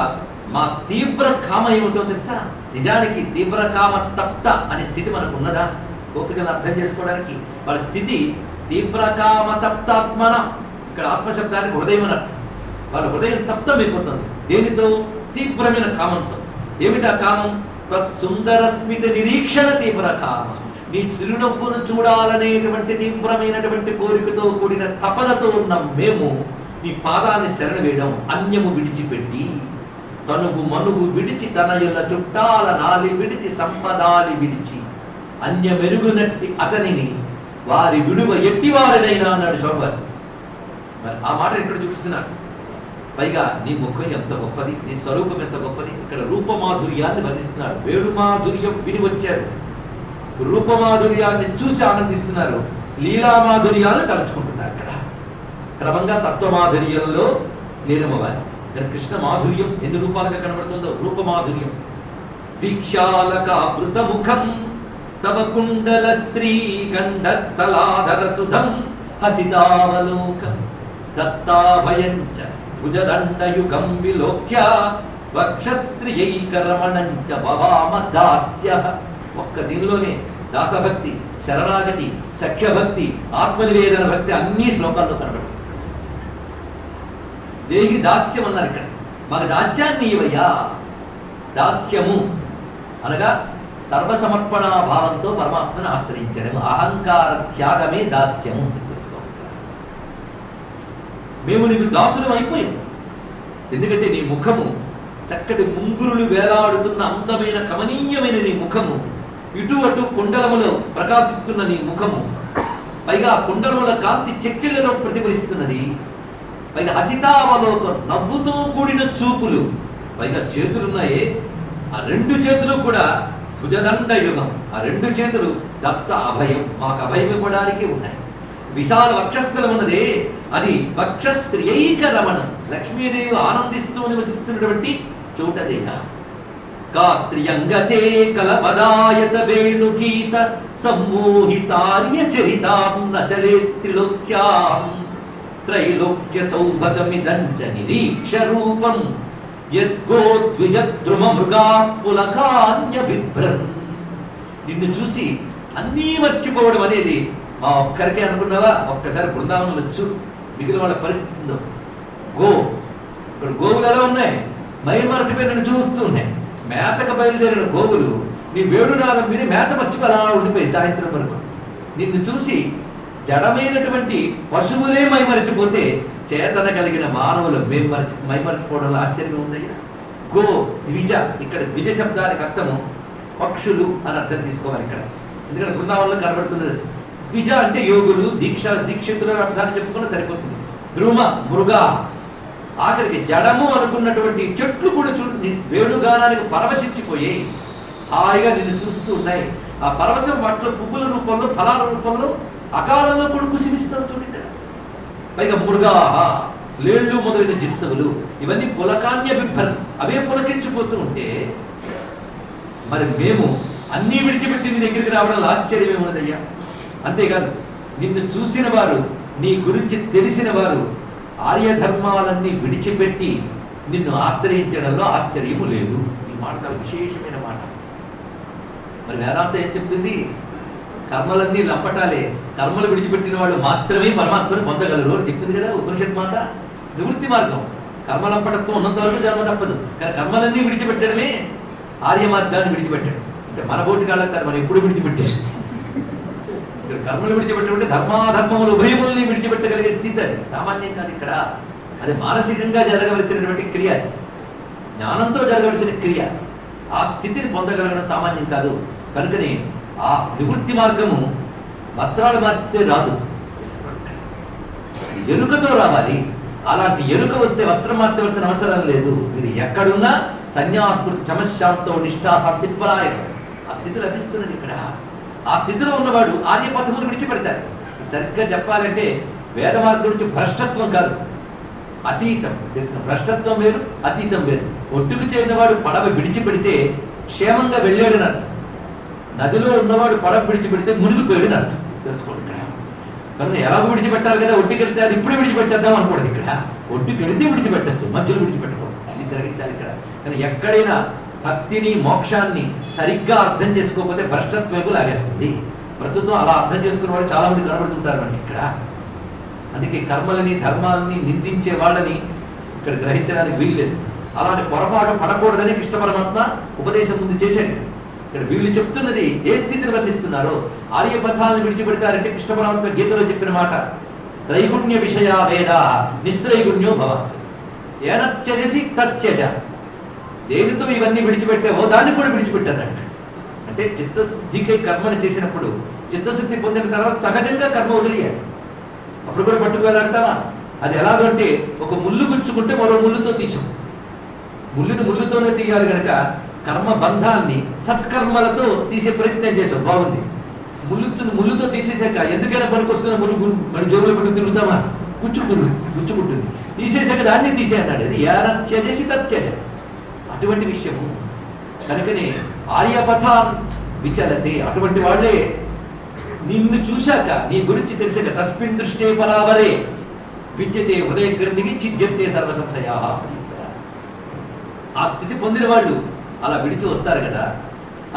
మా తీవ్ర కామ ఏమిటో తెలుసా? నిజానికి తీవ్ర కామ తప్త అనే స్థితి మనకు ఉన్నదా? గోపికలను అర్థం చేసుకోవడానికి వాళ్ళ స్థితి తీవ్ర కామ తప్తాత్మన. ఇక్కడ ఆత్మశబ్దానికి హృదయం అని అర్థం. వాళ్ళ హృదయం తప్తమైపోతుంది. దేనితో? తీవ్రమైన కామంతో. ఏమిటా కామం? తత్సుందర స్మిత నిరీక్షణ తీవ్ర కామం. నీ చిరునవ్వును చూడాలనేటువంటి తీవ్రమైనటువంటి కోరికతో కూడిన తపనతో ఉన్న మేము నీ పాదాన్ని శరణ వేయడం. అన్యము విడిచిపెట్టి, తనువు మనువు విడిచి, తనయుల చుట్టాల నాలి విడిచి, సంపదాలి విడిచి, అన్యమెరుగునట్టి అతనిని వారి విడువ ఎట్టివారినైనా అన్నాడు శోభర్. మరి ఆ మాట ఇక్కడ చూపిస్తున్నాడు. పైగా నీ ముఖం ఎంత గొప్పది, నీ స్వరూపం ఎంత గొప్పది. ఇక్కడ రూపమాధుర్యాన్ని వర్ణిస్తున్నాడు. వేణు మాధుర్యం విని వచ్చారు, రూపమాధుర్యాన్ని చూసి ఆనందిస్తున్నారు, లీలామాధుర్యాన్ని తలుచుకుంటున్నారు. ఇక్కడ క్రమంగా తత్వమాధుర్యంలో లీనమవ్వాలి. ఇక్కడ కృష్ణ మాధుర్యం ఎన్ని రూపాలుగా కనబడుతుందో. రూపమాధుర్యం. దీక్షాలకావృత ముఖం తవ కుండల శ్రీ గండస్థలాధర సుధం హసితావలోకం దత్తాభయంచ భుజదండయుగం విలోక్య వక్షశ్రియైకరమణంచ భవామ దాస్య. ఒక్క దీనిలోనే దాసభక్తి, శరణాగతి, సఖ్యభక్తి, ఆత్మనివేదన భక్తి అన్ని శ్లోకాల్లో కనబడుతుంది. దేహి దాస్యం అన్నారు ఇక్కడ. మాకు దాస్యాన్ని ఇవయ్యా. దాస్యము అనగా సర్వసమర్పణ భావంతో పరమాత్మను ఆశ్రయించడం, అహంకార త్యాగమే దాస్యము. మేము నీకు దాసులం అయిపోయాం. ఎందుకంటే నీ ముఖము చక్కటి ముంగురులు వేలాడుతున్న అందమైన కమనీయమైన నీ ముఖము, ఇటు అటు కుండలములో ప్రకాశిస్తున్న నీ ముఖము, పైగా కుండలముల కాంతి చెక్కిళ్లలో ప్రతిఫలిస్తున్నది. పైగా హసితావలోకం, నవ్వుతో కూడిన చూపులు, పైగా చేతులున్నాయే, ఆ రెండు చేతులు కూడా భుజదండ యుగం. ఆ రెండు చేతులు దత్త అభయం, మాకు అభయం ఇవ్వడానికి ఉన్నాయి. విశాల వక్షస్థలం ఉన్నదే, అది వక్షశ్రియైక రమణం. లక్ష్మీదేవి ఆనందిస్తూ నివసిస్తున్నటువంటి చోటదేగా. కాస్త్రియంగతే కలపదాయత వేణుగీత సమ్మోహితార్య చరితాం నచలే త్రిలోక్యాం త్రైలోక్య సౌభగమిదంచ నిరీక్ష రూపం యద్గోద్విజద్రుమ మృగా పులకాన్య బిభ్రన్. నిన్ను చూసి అన్నీ మర్చిపోవడం అనేది మా ఒక్కరికే అనుకున్నావా? ఒక్కసారి బృందావనంలో చూడు, మిగిలిన వాళ్ళ పరిస్థితి ఉందో. ఇక్కడ గోవులు ఎలా ఉన్నాయి? మైమరచిపోయి నన్ను చూస్తూ ఉన్నాయి. మేతకు బయలుదేరిన గోవులు నీ వేణునాదం విని మేత మర్చిపోయి అలా ఉండిపోయి సాయంత్రం వరకు. నిన్ను చూసి జడమైనటువంటి పశువులే మైమరిచిపోతే చేతన కలిగిన మానవులు మైమరిచిపోవడంలో ఆశ్చర్యం ఉంది. గో ద్విజ, ఇక్కడ ద్విజ శబ్దానికి అర్థము పక్షులు అని అర్థం తీసుకోవాలి ఇక్కడ. ఎందుకంటే బృందావనంలో కనబడుతున్నది. ద్విజ అంటే యోగులు, దీక్షితుల అర్థాన్ని చెప్పుకున్నా సరిపోతుంది. ద్రుమ మృగ, ఆఖరికి జడము అనుకున్నటువంటి చెట్లు కూడా చూడు నీ వేణుగానానికి పరవశించిపోయి హాయిగా నిన్ను చూస్తూ ఉన్నాయి. ఆ పరవశం వాటిలో పువ్వుల రూపంలో, ఫలాల రూపంలో, అకాలంలో కూడా కుసిమిస్తాం చూడు ఇక్కడ. పైగా మృగా, లేళ్ళు మొదలైన జంతువులు, ఇవన్నీ పులకాన్య బిబ్బన్, అవే పులకించిపోతూ ఉంటే మరి మేము అన్నీ విడిచిపెట్టి నీ దగ్గరికి రావడంలో ఆశ్చర్యం ఏమున్నదయ్యా. అంతేకాదు నిన్ను చూసిన వారు, నీ గురించి తెలిసిన వారు ఆర్యధర్మాలన్నీ విడిచిపెట్టి నిన్ను ఆశ్రయించడంలో ఆశ్చర్యము లేదు. ఈ మాట చాలా విశేషమైన మాట. మరి వేదాంతం ఏం చెప్తుంది? కర్మలన్నీ లంపటాలే, కర్మలు విడిచిపెట్టిన వాళ్ళు మాత్రమే పరమాత్మను పొందగలరు అని చెప్పింది కదా ఉపనిషత్ మాట. నివృత్తి మార్గం. కర్మలంపటత్వం ఉన్నంత వరకు జన్మ తప్పదు, కానీ కర్మలన్నీ విడిచిపెట్టడమే ఆర్య మార్గాన్ని విడిచిపెట్టడం. అంటే మన బోటి కాళ్ళకి కాదు, మనం ఎప్పుడు విడిచిపెట్టాం. ఇక్కడ కర్మలు విడిచిపెట్టడం అంటే ధర్మాధర్మములు ఉభయముల్ని విడిచిపెట్టగలిగే స్థితి. అది సామాన్యం కాదు. ఇక్కడ అది మానసికంగా జరగవలసినటువంటి క్రియ, జ్ఞానంతో జరగవలసిన క్రియ. ఆ స్థితిని పొందగలగడం సామాన్యం కాదు. కనుకనే ఆ నివృత్తి మార్గము వస్త్రాలు మార్చితే రాదు, ఎరుకతో రావాలి. అలాంటి ఎరుక వస్తే వస్త్రం మార్చవలసిన అవసరం లేదు. మీరు ఎక్కడున్నా సన్యాస్కృతి చమశాంతో నిష్ఠా శాంతిపరాయ ఆ స్థితి లభిస్తున్నది ఇక్కడ. ఆ స్థితిలో ఉన్నవాడు ఆర్యపథమును విడిచిపెడతాడు. సరిగ్గా చెప్పాలంటే వేద మార్గం నుంచి భ్రష్టత్వం కాదు, అతీతం. తెలిసిన భ్రష్టత్వం వేరు, అతీతం వేరు. ఒడ్డుకు చేరినవాడు పడవ విడిచిపెడితే క్షేమంగా వెళ్ళాడని అర్థం. నదిలో ఉన్నవాడు పడవ విడిచిపెడితే మునిగిపోయాడని అర్థం. తెలుసుకోండి ఇక్కడ. కనుక ఎలాగో విడిచిపెట్టాలి కదా, ఒడ్డుకి వెళ్తే అది ఇప్పుడు విడిచిపెట్టేద్దాం అనకూడదు. ఇక్కడ ఒడ్డుకి వెళితే విడిచిపెట్టచ్చు, మధ్యలో విడిచిపెట్టకూడదు. ఇది గ్రహించాలి ఇక్కడ. కానీ ఎక్కడైనా భక్తిని మోక్షాన్ని సరిగ్గా అర్థం చేసుకోకపోతే భ్రష్టత్వము లాగేస్తుంది. ప్రస్తుతం అలా అర్థం చేసుకున్న చాలా మంది కనబడుతుంటారు మనకి ఇక్కడ. అందుకే కర్మలని ధర్మాలని నిందించే వాళ్ళని ఇక్కడ గ్రహించడానికి వీల్లేదు. అలాంటి పొరపాటు పడకూడదని కృష్ణ పరమాత్మ ఉపదేశం ముందు చేశాడు. ఇక్కడ వీళ్ళు చెప్తున్నది ఏ స్థితిని వర్ణిస్తున్నారో, ఆర్యపథాలను విడిచిపెడతారంటే కృష్ణ పరమాత్మ గీతలో చెప్పిన మాట, త్రైగుణ్య విషయా వేదా నిస్త్రైగుణ్యో భవ ఏనత్యజసి తత్యజ. దేనితో ఇవన్నీ విడిచిపెట్టావో దాన్ని కూడా విడిచిపెట్టారంట. అంటే చిత్తశుద్ధికై కర్మను చేసినప్పుడు చిత్తశుద్ధి పొందిన తర్వాత సహజంగా కర్మ వదిలేయాలి. అప్పుడు కూడా పట్టుకు వెళ్ళాడతావా? అది ఎలాగంటే ఒక ముళ్ళు గుచ్చుకుంటే మరో ముళ్ళుతో తీసాం. ముళ్ళుతోనే తీయాలి కనుక కర్మ బంధాన్ని సత్కర్మలతో తీసే ప్రయత్నం చేసాం. బాగుంది. ముళ్ళుతో తీసేసాక ఎందుకైనా పనికొస్తున్న ముళ్ళు మన జోబులో పెట్టుకు తిరుగుతామా? గుచ్చుకుంటుంది. తీసేసాక దాన్ని తీసేయన్నాడు. అది యానత్యజసి తత్యజ. అటువంటి విషయము. కనుకనే ఆర్యపథాన్ విచలతే. అటువంటి వాళ్ళే నిన్ను చూశాక, నీ గురించి తెలిసాక తస్మిన్ దృష్టే పరావరే విద్యతే హృదయ గ్రంథికి చిద్యతే సర్వసంశయా. ఆ స్థితి పొందిన వాళ్ళు అలా విడిచి వస్తారు కదా.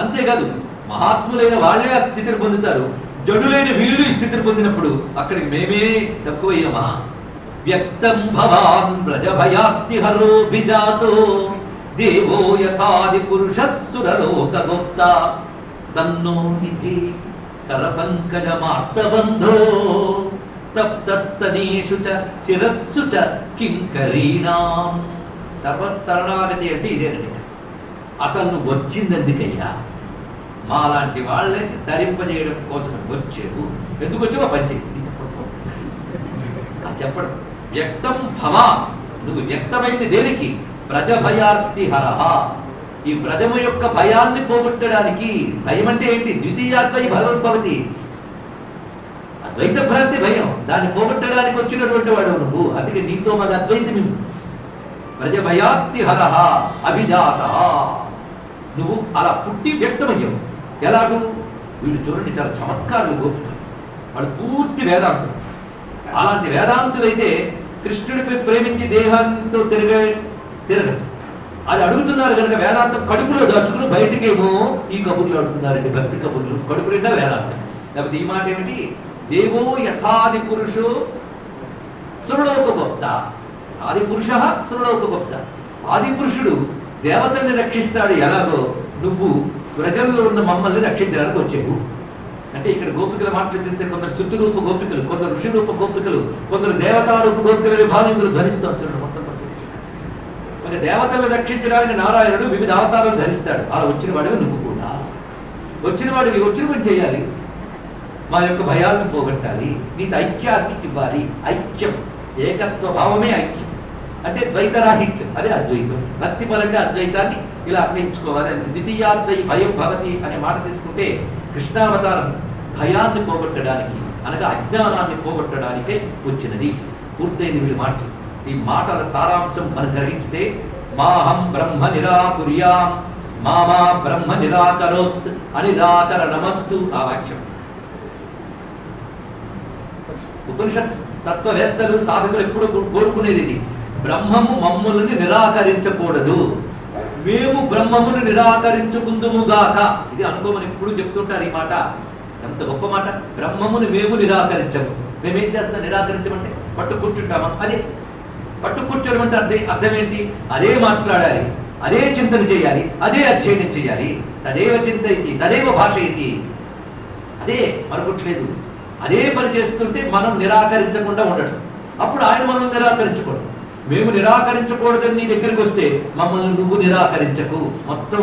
అంతేకాదు మహాత్ములైన వాళ్ళే ఆ స్థితిని పొందుతారు. జడులైన వీళ్ళు ఈ స్థితిని పొందినప్పుడు అక్కడికి మేమే తక్కువయ్యామా? వ్యక్తం భవాన్ వ్రజభయార్తిహరోభిజాతో దేవో యథాది పురుషస్సురలోకగుప్త తన్నో నిధి కరపంకజమార్తబంధో తప్తస్తనేషు చ శిరస్సు చ కింకరీణాం. సర్వశరణాగతి అంటే ఇదేనండి. అసలు నువ్వు వచ్చిందెందుకయ్యా? మాలాంటి వాళ్ళని ధరింపజేయడం కోసం వచ్చేవు. ఎందుకు వచ్చావో పంచేది చెప్పడం. వ్యక్తం భవా, నువ్వు వ్యక్తమైంది దేనికి? ప్రజభయార్తి హరహ, ఈ ప్రజము యొక్క భయాన్ని పోగొట్టడానికి. భయం అంటే ఏంటి? ద్వితీయాద్వై భగవద్భవతి, అద్వైత భ్రాంతి భయం. దాన్ని పోగొట్టడానికి వచ్చినటువంటి వాడు నువ్వు. అందుకే నీతో మాకు అద్వైతం. ప్రజభయార్తి హరహ అభిజాత. నువ్వు అలా పుట్టి వ్యక్తమయ్యావు. ఎలాగూ? వీళ్ళు చూడండి, చాలా చమత్కారులు గోపికలు. వాళ్ళు పూర్తి వేదాంతులు. అలాంటి వేదాంతులైతే కృష్ణుడిపై ప్రేమించి దేహాంతో తిరగదు. అది అడుగుతున్నారు కనుక వేదాంతం కడుపులో దాచుకుని బయటికేమో ఈ కబుర్లు అడుగుతున్నారండి. భక్తి కబుర్లు కడుపు నిండా వేదాంతం. లేకపోతే ఈ మాట ఏమిటి? దేవో యథాది పురుషో సురలోకగుప్త. ఆది పురుష సురలోకగుప్త. ఆది పురుషుడు దేవతల్ని రక్షిస్తాడు. ఎలాగో నువ్వు ప్రజల్లో ఉన్న మమ్మల్ని రక్షించడానికి వచ్చేవు. అంటే ఇక్కడ గోపికల మాటలు చేస్తే కొందరు శృతిరూప గోపికలు, కొందరు ఋషిరూప గోపికలు, కొందరు దేవతారూప గోపికలు భావిందులు ధరిస్తారు. మొత్తం ఒక దేవతలను రక్షించడానికి నారాయణుడు వివిధ అవతారాలు ధరిస్తాడు. అలా వచ్చిన వాడివి నువ్వు కూడా. వచ్చిన వాడివి వచ్చిన పని చేయాలి. మా యొక్క భయాలను పోగొట్టాలి, నీకు ఐక్యాన్ని ఇవ్వాలి. ఐక్యం, ఏకత్వ భావమే ఐక్యం. అంటే ద్వైతరాహిత్యం, అదే అద్వైతం. భక్తి పరంగా అద్వైతాన్ని ఇలా అన్వయించుకోవాలి. ద్వితీయాద్వై భయం భవతి అనే మాట తీసుకుంటే కృష్ణావతారం భయాన్ని పోగొట్టడానికి, అనగా అజ్ఞానాన్ని పోగొట్టడానికే వచ్చినది. పూర్తయిన వీళ్ళ మాటలు. ఈ మాటల సారాంశం మనం గ్రహించితే మాహం బ్రహ్మ నిరాకుర్యాం మామా బ్రహ్మ నిరాకరోత్ అనిరాకర నమస్తు. ఆ వాక్యం ఉపనిషత్ తత్వవేత్తలు సాధకులు ఎప్పుడు కోరుకునేది ఇది, బ్రహ్మము మమ్ములని నిరాకరించకూడదు, మేము బ్రహ్మమును నిరాకరించుకుందుముగాక. ఇది అనుకోమని ఎప్పుడు చెప్తుంటారు ఈ మాట. ఎంత గొప్ప మాట. బ్రహ్మమును మేము నిరాకరించము. మేమేం చేస్తాం నిరాకరించమంటే? పట్టు కూర్చుంటామా? అదే పట్టు కూర్చోడం అంటే అర్థం ఏంటి? అదే మాట్లాడాలి, అదే చింతన చేయాలి, అదే అధ్యయనం చేయాలి. తదేవ చింతయితి తదేవ భాషయితి. అదే మరొకట్లేదు. అదే పని చేస్తుంటే మనం నిరాకరించకుండా ఉండడం. అప్పుడు ఆయన మనం నిరాకరించకూడదు. మేము నిరాకరించకూడదని నీ దగ్గరికి వస్తే మమ్మల్ని నువ్వు నిరాకరించకు. మొత్తం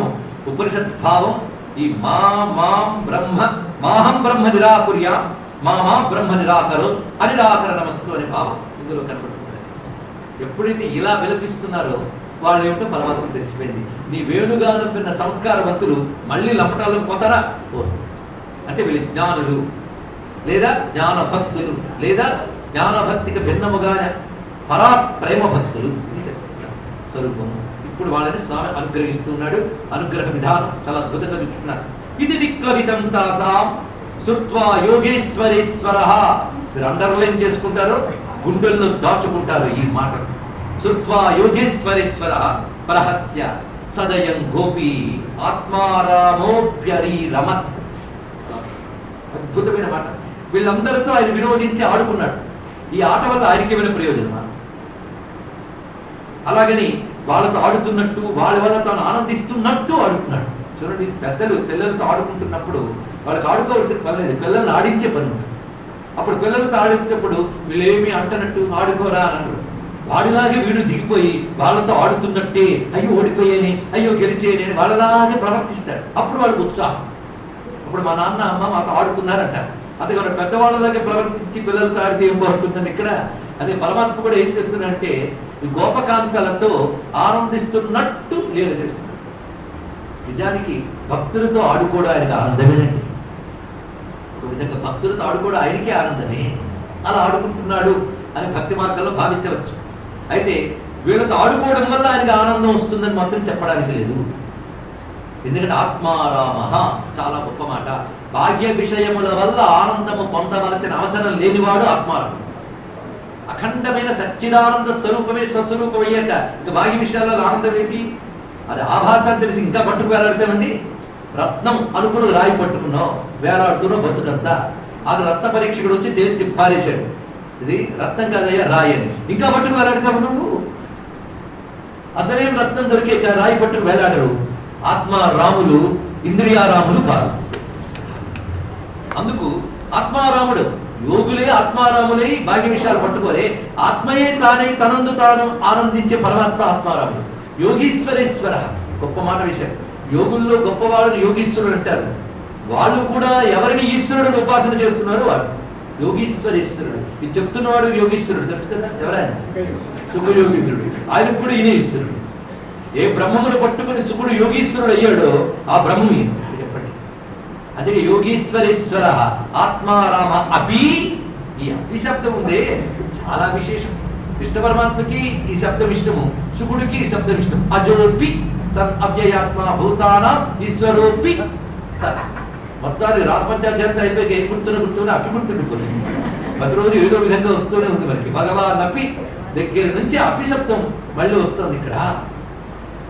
ఉపనిషత్ భావం ఈ మాహం బ్రహ్మ నిరాకుర్యా మా బ్రహ్మ నిరాకరు అనిరాకర నమస్తు అనే భావం ఇందులో కనపడుతుంది. ఎప్పుడైతే ఇలా విలపిస్తున్నారో వాళ్ళు ఏమిటో పరమాత్మ తెలిసిపోయింది. నీ వేణుగానం విన్న సంస్కారవంతులు మళ్ళీ లంపటాలకు పోతారా? అంటే వీళ్ళు జ్ఞానులు లేదా జ్ఞాన భక్తులు లేదా జ్ఞానభక్తికి భిన్నముగా పరా ప్రేమ భక్తులు స్వరూపము. ఇప్పుడు వాళ్ళని స్వామి అనుగ్రహిస్తున్నాడు. అనుగ్రహ విధానం చాలా అద్భుతంగా చూస్తున్నారు. ఇది విక్లవితం తాసాం శృత్వా యోగేశ్వరేశ్వర. మీరు అండర్లైన్ చేసుకుంటారు, గుండెల్లో దాచుకుంటారు ఈ మాట. శృత్వా యోగేశ్వరేశ్వర పరహస్య సదయం గోపి ఆత్మారామోప్యరీ రమత్. అద్భుతమైన మాట. వీళ్ళందరితో ఆయన విరోధించి ఆడుకున్నాడు. ఈ ఆట వల్ల ఆయనకి ఏమైనా ప్రయోజనమా? అలాగని వాళ్ళతో ఆడుతున్నట్టు వాళ్ళ వల్ల తాను ఆనందిస్తున్నట్టు ఆడుతున్నాడు. చూడండి, పెద్దలు పిల్లలతో ఆడుకుంటున్నప్పుడు వాళ్ళకి ఆడుకోవాల్సిన పని లేదు, పిల్లల్ని ఆడించే పని ఉంటుంది. అప్పుడు పిల్లలతో ఆడించేటప్పుడు వీళ్ళేమి అంటనట్టు ఆడుకోరా అని అంటారు. వాడిలాగే వీడు దిగిపోయి వాళ్ళతో ఆడుతున్నట్టే అయ్యో ఓడిపోయేని అయ్యో గెలిచేయని వాళ్ళలాగే ప్రవర్తిస్తాడు. అప్పుడు వాళ్ళకి ఉత్సాహం. అప్పుడు మా నాన్న అమ్మ మాకు ఆడుతున్నారంట. అందుకని పెద్దవాళ్ళలాగే ప్రవర్తించి పిల్లలతో ఆడితే ఏం బాగుంటుందని ఇక్కడ అదే పరమాత్మ కూడా ఏం చేస్తున్నాడంటే ఈ గోపకాంతలతో ఆనందిస్తున్నట్టు లీల చేస్తున్నాడు. నిజానికి భక్తులతో ఆడుకోవడం ఆయనకి ఆనందమేనండి. ఒక విధంగా భక్తులతో ఆడుకోవడం ఆయనకే ఆనందమే. అలా ఆడుకుంటున్నాడు అని భక్తి మార్గంలో భావించవచ్చు. అయితే వీళ్ళతో ఆడుకోవడం వల్ల ఆయనకి ఆనందం వస్తుందని మాత్రం చెప్పడానికి లేదు. ఎందుకంటే ఆత్మారామ చాలా గొప్ప మాట. భాగ్య విషయముల వల్ల ఆనందము పొందవలసిన అవసరం లేనివాడు ఆత్మారాముడు. అఖండమైన సచ్చిదానంద స్వరూపమే స్వస్వరూపమయ్యాక ఇంకా భాగ్య విషయాలలో ఆనందం ఏంటి? అది ఆభాసాన్ని తెలిసి ఇంకా పట్టుకు వేలాడితేమండి. రత్నం అనుకుని రాయి పట్టుకున్నావు, వేలాడుతున్నావు బతుకంతా. ఆ రత్న పరీక్షకుడు వచ్చి తేల్చి పారేశాడు, ఇది రత్నం కాదయ్యా రాయి అని. ఇంకా పట్టుకు వేలాడితే నువ్వు అసలేం రత్నం దొరికే రాయి పట్టుకు వేలాడరు. ఆత్మారాములు ఇంద్రియారాములు కాదు. అందుకు ఆత్మారాముడు. యోగులే ఆత్మారాములై భాగ్య విషయాలు పట్టుకోరే. ఆత్మయే తానే తనందు తాను ఆనందించే పరమాత్మ ఆత్మారాముడు. యోగీశ్వరేశ్వర గొప్ప మాట విషయం. యోగుల్లో గొప్పవాళ్ళని యోగీశ్వరుడు అంటారు. వాళ్ళు కూడా ఎవరిని ఈశ్వరుడిని ఉపాసన చేస్తున్నారు వాడు యోగీశ్వరేశ్వరుడు. ఇది చెప్తున్నవాడు యోగీశ్వరుడు తెలుసు కదా. ఎవరైనా సుఖయోగీశ్వరుడు, ఆయనకు కూడా ఈయన ఈశ్వరుడు. ఏ బ్రహ్మమును పట్టుకుని సుఖుడు యోగీశ్వరుడు అయ్యాడో ఆ బ్రహ్మము చెప్పండి. అందుకే యోగీశ్వరేశ్వర ఆత్మారామ అపి. ఈ అపి శబ్దం ఉందే చాలా విశేషం. కృష్ణ పరమాత్మకి ఈ శబ్దం ఇష్టము, శుకుడికి ఈ శబ్దం ఇష్టం. అజోపి సన్ అవ్యయాత్మ భూతానాం ఈశ్వరోపి సన్. మొత్తాన్ని రాసపంచాధ్యాయంతో అయిపోయి ఏ గుర్తున్న అపి గుర్తుంటుంది. ప్రతి రోజు ఏదో విధంగా వస్తూనే ఉంది మనకి. భగవాన్ అపి దగ్గర నుంచి అపి శబ్దం మళ్ళీ వస్తుంది ఇక్కడ.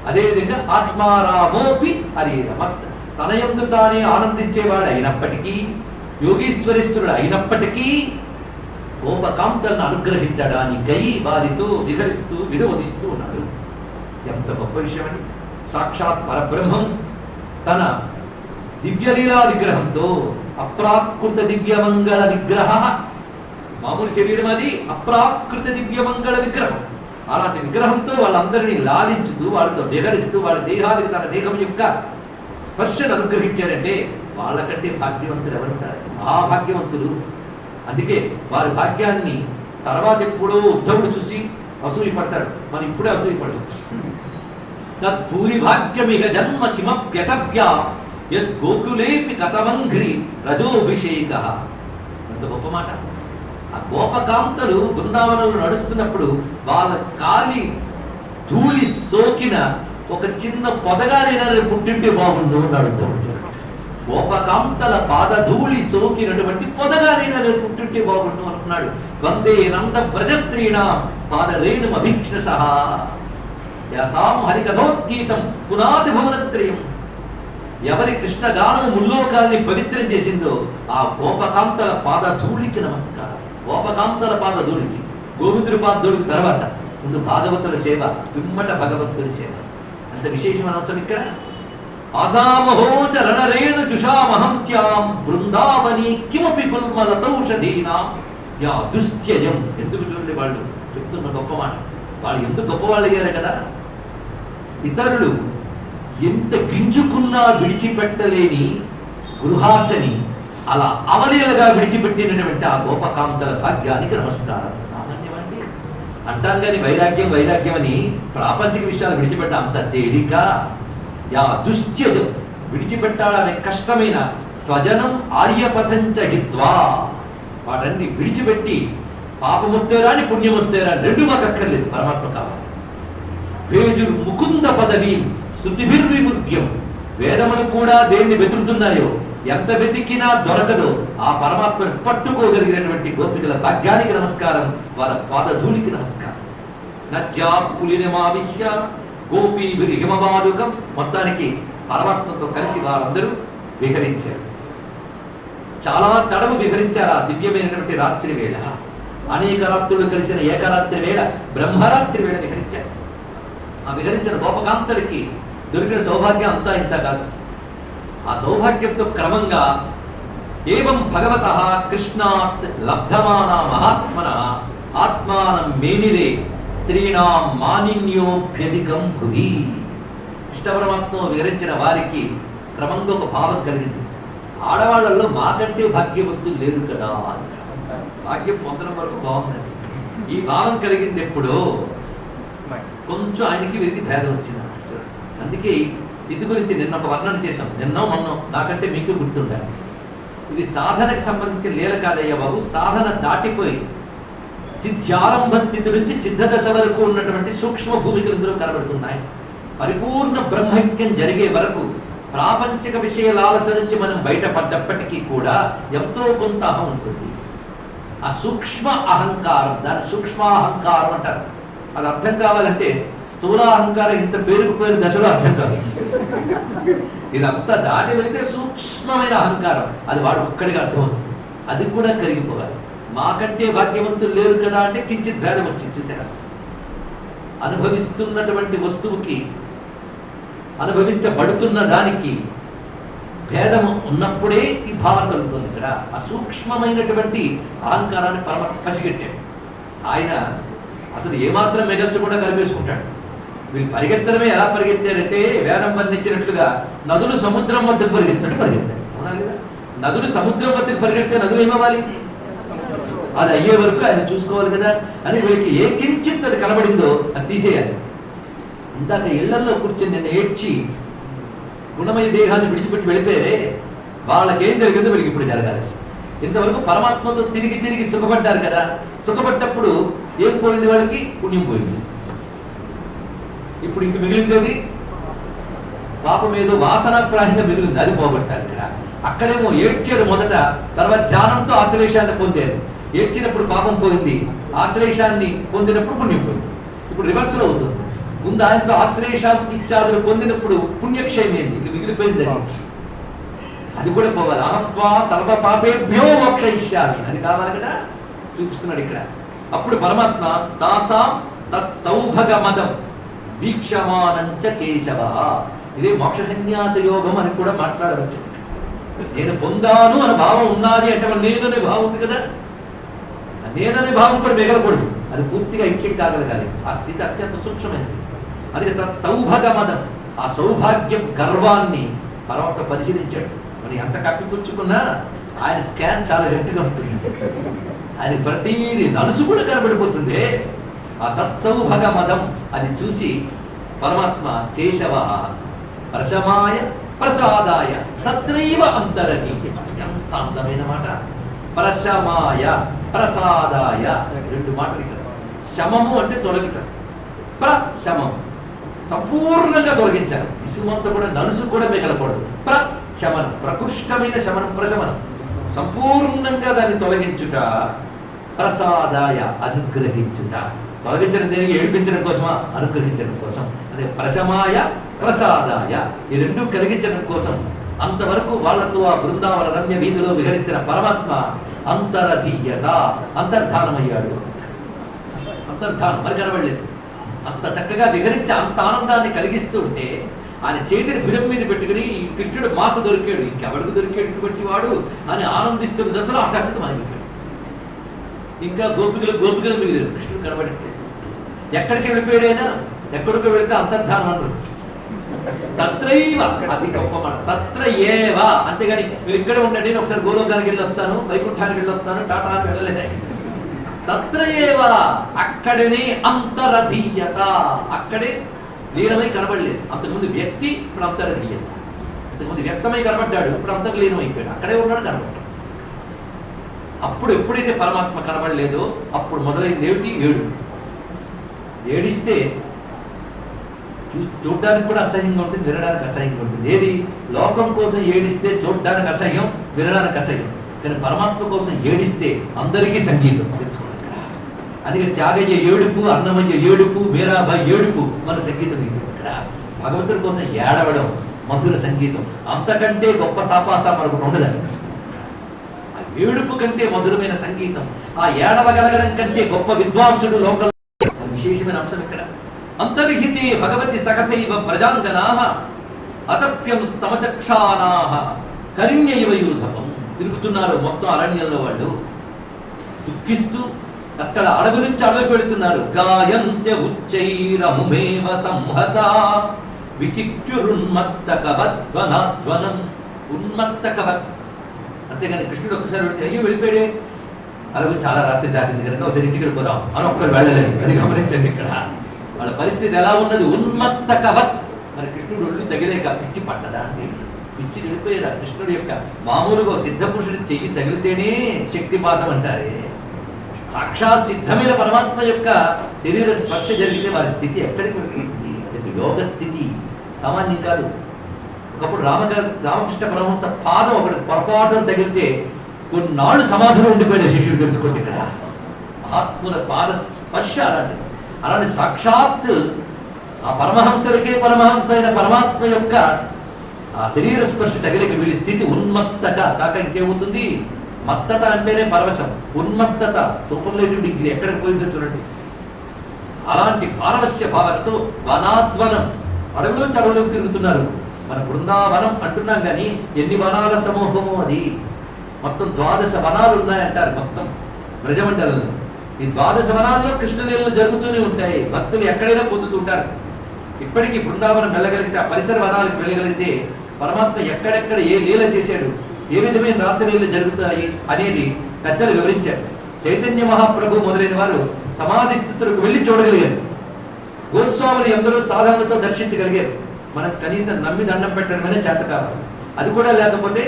అదేవిధంగా ఆత్మారామోపి హరిరమత్. తన యందు తానే ఆనందించేవాడు అయినప్పటికీ, యోగీశ్వరేశ్వరుడు అయినప్పటికీ గోపకాంతలను అనుగ్రహించడానికై వారితో విహరిస్తూ విరోధిస్తూ ఉన్నాడు. ఎంత గొప్ప విషయం అండి. సాక్షాత్ పరబ్రహ్మం తన దివ్యలీలా విగ్రహంతో, అప్రాకృత దివ్యమంగళ విగ్రహ, మామూలు శరీరం అది అప్రాకృత దివ్యమంగళ విగ్రహం. అలాంటి విగ్రహంతో వాళ్ళందరినీ లాలించుతూ వాళ్ళతో విహరిస్తూ వాళ్ళ దేహాలకు తన దేహం యొక్క స్పర్శను అనుగ్రహించాడంటే వాళ్ళకంటే భాగ్యవంతులు ఎవరుంటారు? మహాభాగ్యవంతులు. అందుకే వారి భాగ్యాన్ని తర్వాత ఎప్పుడో ఉద్ధవుడు చూసి అసూయ పడతాడు, మనం ఇప్పుడే అసూయ పడతాం. తద్భూరి భాగ్యమిగ జన్మ కిమప్యటవ్య యద్ గోకులేపి కథమంఘ్రి రజోభిషేక. అంత గొప్ప మాట. ఆ గోపకాంతలు బృందావనంలో నడుస్తున్నప్పుడు వాళ్ళ కాలి ధూళి సోకిన ఒక చిన్న పొదగానైనా పుట్టింటే బాగుండు అన్నాడు. గోపకాంతల పాదధూళి సోకినటువంటి పొదగానే నేను పుట్టుంటే బాగుండు అంటున్నాడు. వందే నంద వ్రజస్త్రీణ పాదరేణుం అభీక్షసః యాసాం హరికథోద్గీతం పునాది భువనత్రయం. ఎవరి కృష్ణగానము ముల్లోకాల్ని పవిత్రం చేసిందో ఆ గోపకాంతల పాదధూళికి నమస్కారం. గోపకాంతల పాదధూళికి, గోవిందుడి పాదధూళికి తర్వాత ముందు భాగవతుల సేవ, పిమ్మట భగవంతుడి సేవ. అంత విశేషమైన అంశం ఇక్కడ. ఆసామహోచ రణరేణు జుషామహంస్యాం బృందావని కిమపి కుల్మలతౌషధీనాం యా దుశ్త్యజం. ఎందుకు చూడండి వాళ్ళు చెప్తున్న గొప్ప మాట. వాళ్ళు ఎందుకు గొప్పవాళ్ళు అయ్యారు కదా. ఇతరులు ఎంత గింజుకున్నా విడిచిపెట్టలేని గృహాసని అలా అవలీలగా విడిచిపెట్టినటువంటి ఆ గోపకాంతల భాగ్యానికి నమస్కారం. సామాన్యమండి అంటాం కానీ వైరాగ్యం వైరాగ్యం అని ప్రాపంచిక విషయాలు విడిచిపెట్ట అంత తేలిక. యా దుశ్త్యజం, విడిచిపెట్టాలనే కష్టమైన స్వజనం ఆర్యపథంచ హిత్వా, వాటన్ని విడిచిపెట్టి పాపం వస్తే రాని పుణ్యం వస్తే రాని రెండు మాకు అక్కర్లేదు, పరమాత్మ కావాలి. భేజుర్ ముకుంద పదవీం శృతిభిర్విముర్గ్యం. వేదములు కూడా దేన్ని వెతుకుతున్నాయో, ఎంత వెతికినా దొరకదో ఆ పరమాత్మను పట్టుకోగలిగినటువంటి గోపికల భాగ్యానికి నమస్కారం, వాళ్ళ పాదధూళికి నమస్కారం. నద్యా పులినమావిశ్య గోపీభిర్హిమవాదుకం. మొత్తానికి పరమాత్మతో కలిసి వారందరూ విహరించారు. చాలా తడవు విహరించారు ఆ దివ్యమైనటువంటి రాత్రి వేళ. అనేక రాత్రులు కలిసిన ఏకరాత్రి వేళ, బ్రహ్మరాత్రి వేళ విహరించారు. ఆ విహరించిన గోపకాంతలకి దొరికిన సౌభాగ్యం అంతా ఇంత కాదు. ఆ సౌభాగ్యంతో క్రమంగా ఏవం భగవతః కృష్ణాత్ లబ్ధమాన మహాత్మన ఆత్మానం మేనిరే స్త్రీణాం మానిన్యోభ్యధికం భృగి. కృష్ణ పరమాత్మ విహరించిన వారికి క్రమంగా ఒక భావం కలిగింది. ఆడవాళ్లలో మాకంటే భాగ్యవంతులు లేరు కదా. భాగ్యం పొందడం వరకు బాగుందండి. ఈ భావం కలిగింది ఎప్పుడో కొంచెం ఆయనకి వీరికి భేదం వచ్చింది. అందుకే స్థితి గురించి నిన్న ఒక వర్ణన చేశాం. నిన్నో మొన్నో నాకంటే మీకు గుర్తుండాలి. ఇది సాధనకు సంబంధించిన లీల కాదయ్యా బాబు. సాధన దాటిపోయి సిద్ధ్యారంభ స్థితి నుంచి సిద్ధ దశ వరకు ఉన్నటువంటి సూక్ష్మ భూమికలు ఇందులో కనబడుతున్నాయి. పరిపూర్ణ బ్రహ్మైక్యం జరిగే వరకు ప్రాపంచిక విషయాల ఆలస నుంచి మనం బయటపడ్డప్పటికీ కూడా ఎంతో కొంత అహం ఉంటుంది. ఆ సూక్ష్మ అహంకారం, దాని సూక్ష్మాహంకారం అంటారు. అది అర్థం కావాలంటే స్థూలాహంకారం ఇంత పేరుకుపోయిన దశలో అర్థం కాదు. ఇదంతా దాటి వెళితే సూక్ష్మమైన అహంకారం, అది వాడు ఒక్కడిగా అర్థమవుతుంది. అది కూడా కరిగిపోవాలి. మాకంటే భాగ్యవంతులు లేరు కదా అంటే కించిత్ భేదం వచ్చింది. చూసారా, అనుభవిస్తున్నటువంటి వస్తువుకి అనుభవించబడుతున్న దానికి భేదం ఉన్నప్పుడే ఈ భావన కలుగుతుంది. ఇక్కడ ఆ సూక్ష్మమైనటువంటి అహంకారాన్ని పసిగట్టాడు ఆయన. అసలు ఏమాత్రం మిగల్చకుండా కలిపేసుకుంటాడు. వీళ్ళు పరిగెత్తడమే ఎలా పరిగెత్తారంటే వేదం వర్ణించినట్లుగా నదులు సముద్రం వద్దకు పరిగెత్తినట్టు పరిగెత్తారు. అవునా లేదా? నదులు సముద్రం వద్దకు పరిగెడితే నదులు ఏమవ్వాలి? అది అయ్యే వరకు ఆయన చూసుకోవాలి కదా. అది వీళ్ళకి ఏ కించిత్ అది కనబడిందో అది తీసేయాలి. ఇందాక ఇళ్లల్లో కూర్చొని నిన్న ఏడ్చి గుణమయ దేహాన్ని విడిచిపెట్టి వెళ్ళిపోయారే, వాళ్ళకేం జరిగిందో వీళ్ళకి ఇప్పుడు జరగాలి. ఇంతవరకు పరమాత్మతో తిరిగి తిరిగి సుఖపడ్డారు కదా. సుఖపడ్డప్పుడు ఏం పోయింది? వాళ్ళకి పుణ్యం పోయింది. ఇప్పుడు ఇంక మిగిలింది పాపం, ఏదో వాసనాప్రాయంగా మిగిలింది, అది పోగొట్టారు. ఇక్కడ అక్కడేమో ఏడ్చారు మొదట, తర్వాత ధ్యానంతో ఆశ్లేషాన్ని పొందారు. ఏడ్చినప్పుడు పాపం పోయింది, ఆశ్లేషాన్ని పొందినప్పుడు పుణ్యం పోయింది. ఇప్పుడు రివర్సల్ అవుతుంది. ముందు ఆయనతో ఆశ్లేషం ఇత్యాదులు పొందినప్పుడు పుణ్యక్షయమైంది, ఇంక మిగిలిపోయింది. అది కూడా పోవాలి. అహంత్వా సర్వ పాపేభ్యో మోక్షయిష్యామి అది కావాలి కదా, చూపిస్తున్నాడు ఇక్కడ. అప్పుడు పరమాత్మ దాసా తత్ సౌభగ మదం వీక్షమానంచ కేశవ. ఇదే మోక్ష సన్యాస యోగం అని కూడా మాట్లాడవచ్చు. నేను పొందాను అనే భావం ఉన్నది అంటే నేననే భావం ఉంది కదా. నేననే భావం కూడా మిగలకూడదు, అది పూర్తిగా ఐక్యం కాగలగాలి. ఆ స్థితి అత్యంత సూక్ష్మమైనది. అది తత్ సౌభగ మదం, ఆ సౌభాగ్యం గర్వాన్ని పరమాత్మ పరిశీలించాడు. మరి ఎంత కప్పిపుచ్చుకున్నా ఆయన స్కాన్ చాలా గట్టిగా ఉంటుంది. ఆయన ప్రతిదీ నలుసు కూడా కనబడిపోతుంది. ఆ తత్సౌభగ మదం అది చూసి పరమాత్మ కేశవ ప్రశమాయ ప్రసాదాయ తత్రైవ అంతరనీయ. ఎంత అందమైన మాట. ప్రశమాయ ప్రసాదాయ రెండు మాటలు ఇక్కడ. శమము అంటే తొలగితం, ప్రశమం సంపూర్ణంగా తొలగించారు. ఇసుమంతా కూడా నలుసు కూడా మిగలకూడదు. శమనం, ప్రకృష్టమైన శమనం, ప్రశమనం, సంపూర్ణంగా దాన్ని తొలగించుట. ప్రసాదాయ, అనుగ్రహించుట. తొలగించడం దేనికి? ఏడిపించడం కోసమా? అనుగ్రహించడం కోసం. అదే ప్రశమాయ ప్రసాదాయ, ఈ రెండు కలిగించడం కోసం. అంతవరకు వాళ్ళతో ఆ బృందావన రమ్య వీధిలో విహరించిన పరమాత్మ అంతరధీయత, అంతర్ధానమయ్యాడు. అంతర్ధానం మరి కనబడలేదు. అంత చక్కగా విహరించి అంత ఆనందాన్ని కలిగిస్తూ ఉంటే ఆయన చేతిని భుజం మీద పెట్టుకుని కృష్ణుడు మాకు దొరికాడు, ఇంకెవడికి దొరికేటటువంటి వాడు అని ఆనందిస్తున్న దశలో హఠాత్తుగా మారిపోయాడు. ఇంకా గోపికలు మిగిలేదు, కృష్ణుడు కనబడట్లేదు. ఎక్కడికి వెళ్ళిపోయాడైనా? ఎక్కడికి వెళితే అంతర్ధానం అన్నాడు. తత్రైవ, అది గొప్ప మాట. తత్ర ఏవ, అంతేగాని మీరు ఇక్కడే ఉండండి, నేను ఒకసారి గోలోకానికి వెళ్ళి వస్తాను, వైకుంఠానికి వెళ్ళి వస్తాను, టాటాకి వెళ్ళలేదు. తత్ర ఏవ, అక్కడనే అంతరధీయత, అక్కడే లీనమై కనబడలేదు. అంతకుముందు వ్యక్తి, ఇప్పుడు అంతరధీయత. అంతకుముందు వ్యక్తమై కనబడ్డాడు, ఇప్పుడు అంతర్లీనమైపోయాడు. అక్కడే ఉన్నాడు, కనబడ్డాడు. అప్పుడు ఎప్పుడైతే పరమాత్మ కనబడలేదో అప్పుడు మొదలైంది ఏమిటి? ఏడిస్తే చూడ్డానికి కూడా అసహ్యంగా ఉంటుంది, వినడానికి అసహ్యంగా ఉంటుంది. ఏది? లోకం కోసం ఏడిస్తే చూడ్డానికి అసహ్యం, వినడానికి అసహ్యం. కానీ పరమాత్మ కోసం ఏడిస్తే అందరికీ సంగీతం తెలుసుకోండి. అందుకే త్యాగయ్య ఏడుపు, అన్నమయ్య ఏడుపు, మీరాబాయి ఏడుపు మన సంగీతం ఇక్కడ. భగవంతుడి కోసం ఏడవడం మధుర సంగీతం. అంతకంటే గొప్ప సాపాసా మరొకటి ఉండదు. ఆ ఏడుపు కంటే మధురమైన సంగీతం, ఆ ఏడవగలగడం కంటే గొప్ప విద్వాంసుడు లోకంలో. విశేషమైన అంశం ఇక్కడ. అంతర్హితే భగవతి సహసైవ ప్రజాంగనాః అతప్యం స్తమచక్షానాః కరిణ్యైవ యూధపం. తిరుగుతున్నారు మొత్తం అరణ్యంలో వాళ్ళు, దుఃఖిస్తూ. అక్కడ అడవి నుంచి అడవి పెడుతున్నారు. గాయంత్య ఉచ్చైరముమేవ సంహత విచిక్యురున్మత్తకవద్వనాధ్వనం. ఉన్మత్తకవత్, అంతేగాని కృష్ణుడు ఒక్కసారి పెడితే అయ్యో వెళ్ళిపోయాడే, అలాగే చాలా రాత్రి దాటింది కనుక ఒకసారి ఇంటికి వెళ్ళిపోదాం అని ఒక్కరు వెళ్ళలేదు. అది గమనించండి. ఇక్కడ వాళ్ళ పరిస్థితి ఎలా ఉన్నది? ఉన్మత్తకవత్. మరి కృష్ణుడు ఒళ్ళు తగిలేక పిచ్చి పట్టదా అండి? పిచ్చి వెళ్ళిపోయారా? కృష్ణుడు యొక్క మామూలుగా సిద్ధ పురుషుడి చెయ్యి తగిలితేనే శక్తిపాతం అంటారే. సాక్షాత్ సిద్ధమైన పరమాత్మ యొక్క శరీర స్పర్శ జరిగితే వారి స్థితి ఎక్కడికి వెళ్తుంది? అది యోగ స్థితి, సామాన్యం కాదు. ఒకప్పుడు రామకృష్ణ పరమహంస పాదం ఒకటి పొరపాటును తగిలితే కొన్నాళ్ళు సమాధిలో ఉండిపోయిన శిష్యుడు తెలుసుకోండి. ఇక్కడ మహాత్ముల పాద స్పర్శ అలాంటిది. అలాంటి సాక్షాత్ ఆ పరమహంసలకే పరమహంస అయిన పరమాత్మ యొక్క ఆ శరీర స్పర్శ తగిలికి వీడి స్థితి ఉన్మత్తత కాక ఇంకేముంటుంది? మత్తత అంటేనే పరవశం, ఉన్మత్తత స్థూపంలో డిగ్రీ ఎక్కడికి పోయిందో చూడండి. అలాంటి పారవశ్య భావనతో వనాద్వనం, అడవిలోంచి అడవిలోకి తిరుగుతున్నారు. మన బృందావనం అంటున్నాం కానీ ఎన్ని వనాల సమూహమో అది. మొత్తం 12 వనాలు ఉన్నాయంటారు మొత్తం బ్రజమండలంలో. ఈ 12 వనాల్లో కృష్ణలీలలు జరుగుతూనే ఉంటాయి. భక్తులు ఎక్కడైనా పొందుతుంటారు. ఇప్పటికీ బృందావనం వెళ్ళగలిగితే, ఆ పరిసర వనాలకు వెళ్ళగలిగితే పరమాత్మ ఎక్కడెక్కడ ఏ లీల చేశాడు, ఏ విధమైన రాసలీలలు జరుగుతాయి అనేది పెద్దలు వివరించారు. చైతన్య మహాప్రభు మొదలైన వారు సమాధి స్థితులకు వెళ్ళి చూడగలిగారు. గోస్వాములు ఎందరో సాధనలతో దర్శించగలిగారు. మనం కనీసం నమ్మి దండం పెట్టడమనే చేత కావాలి. అది కూడా లేకపోతే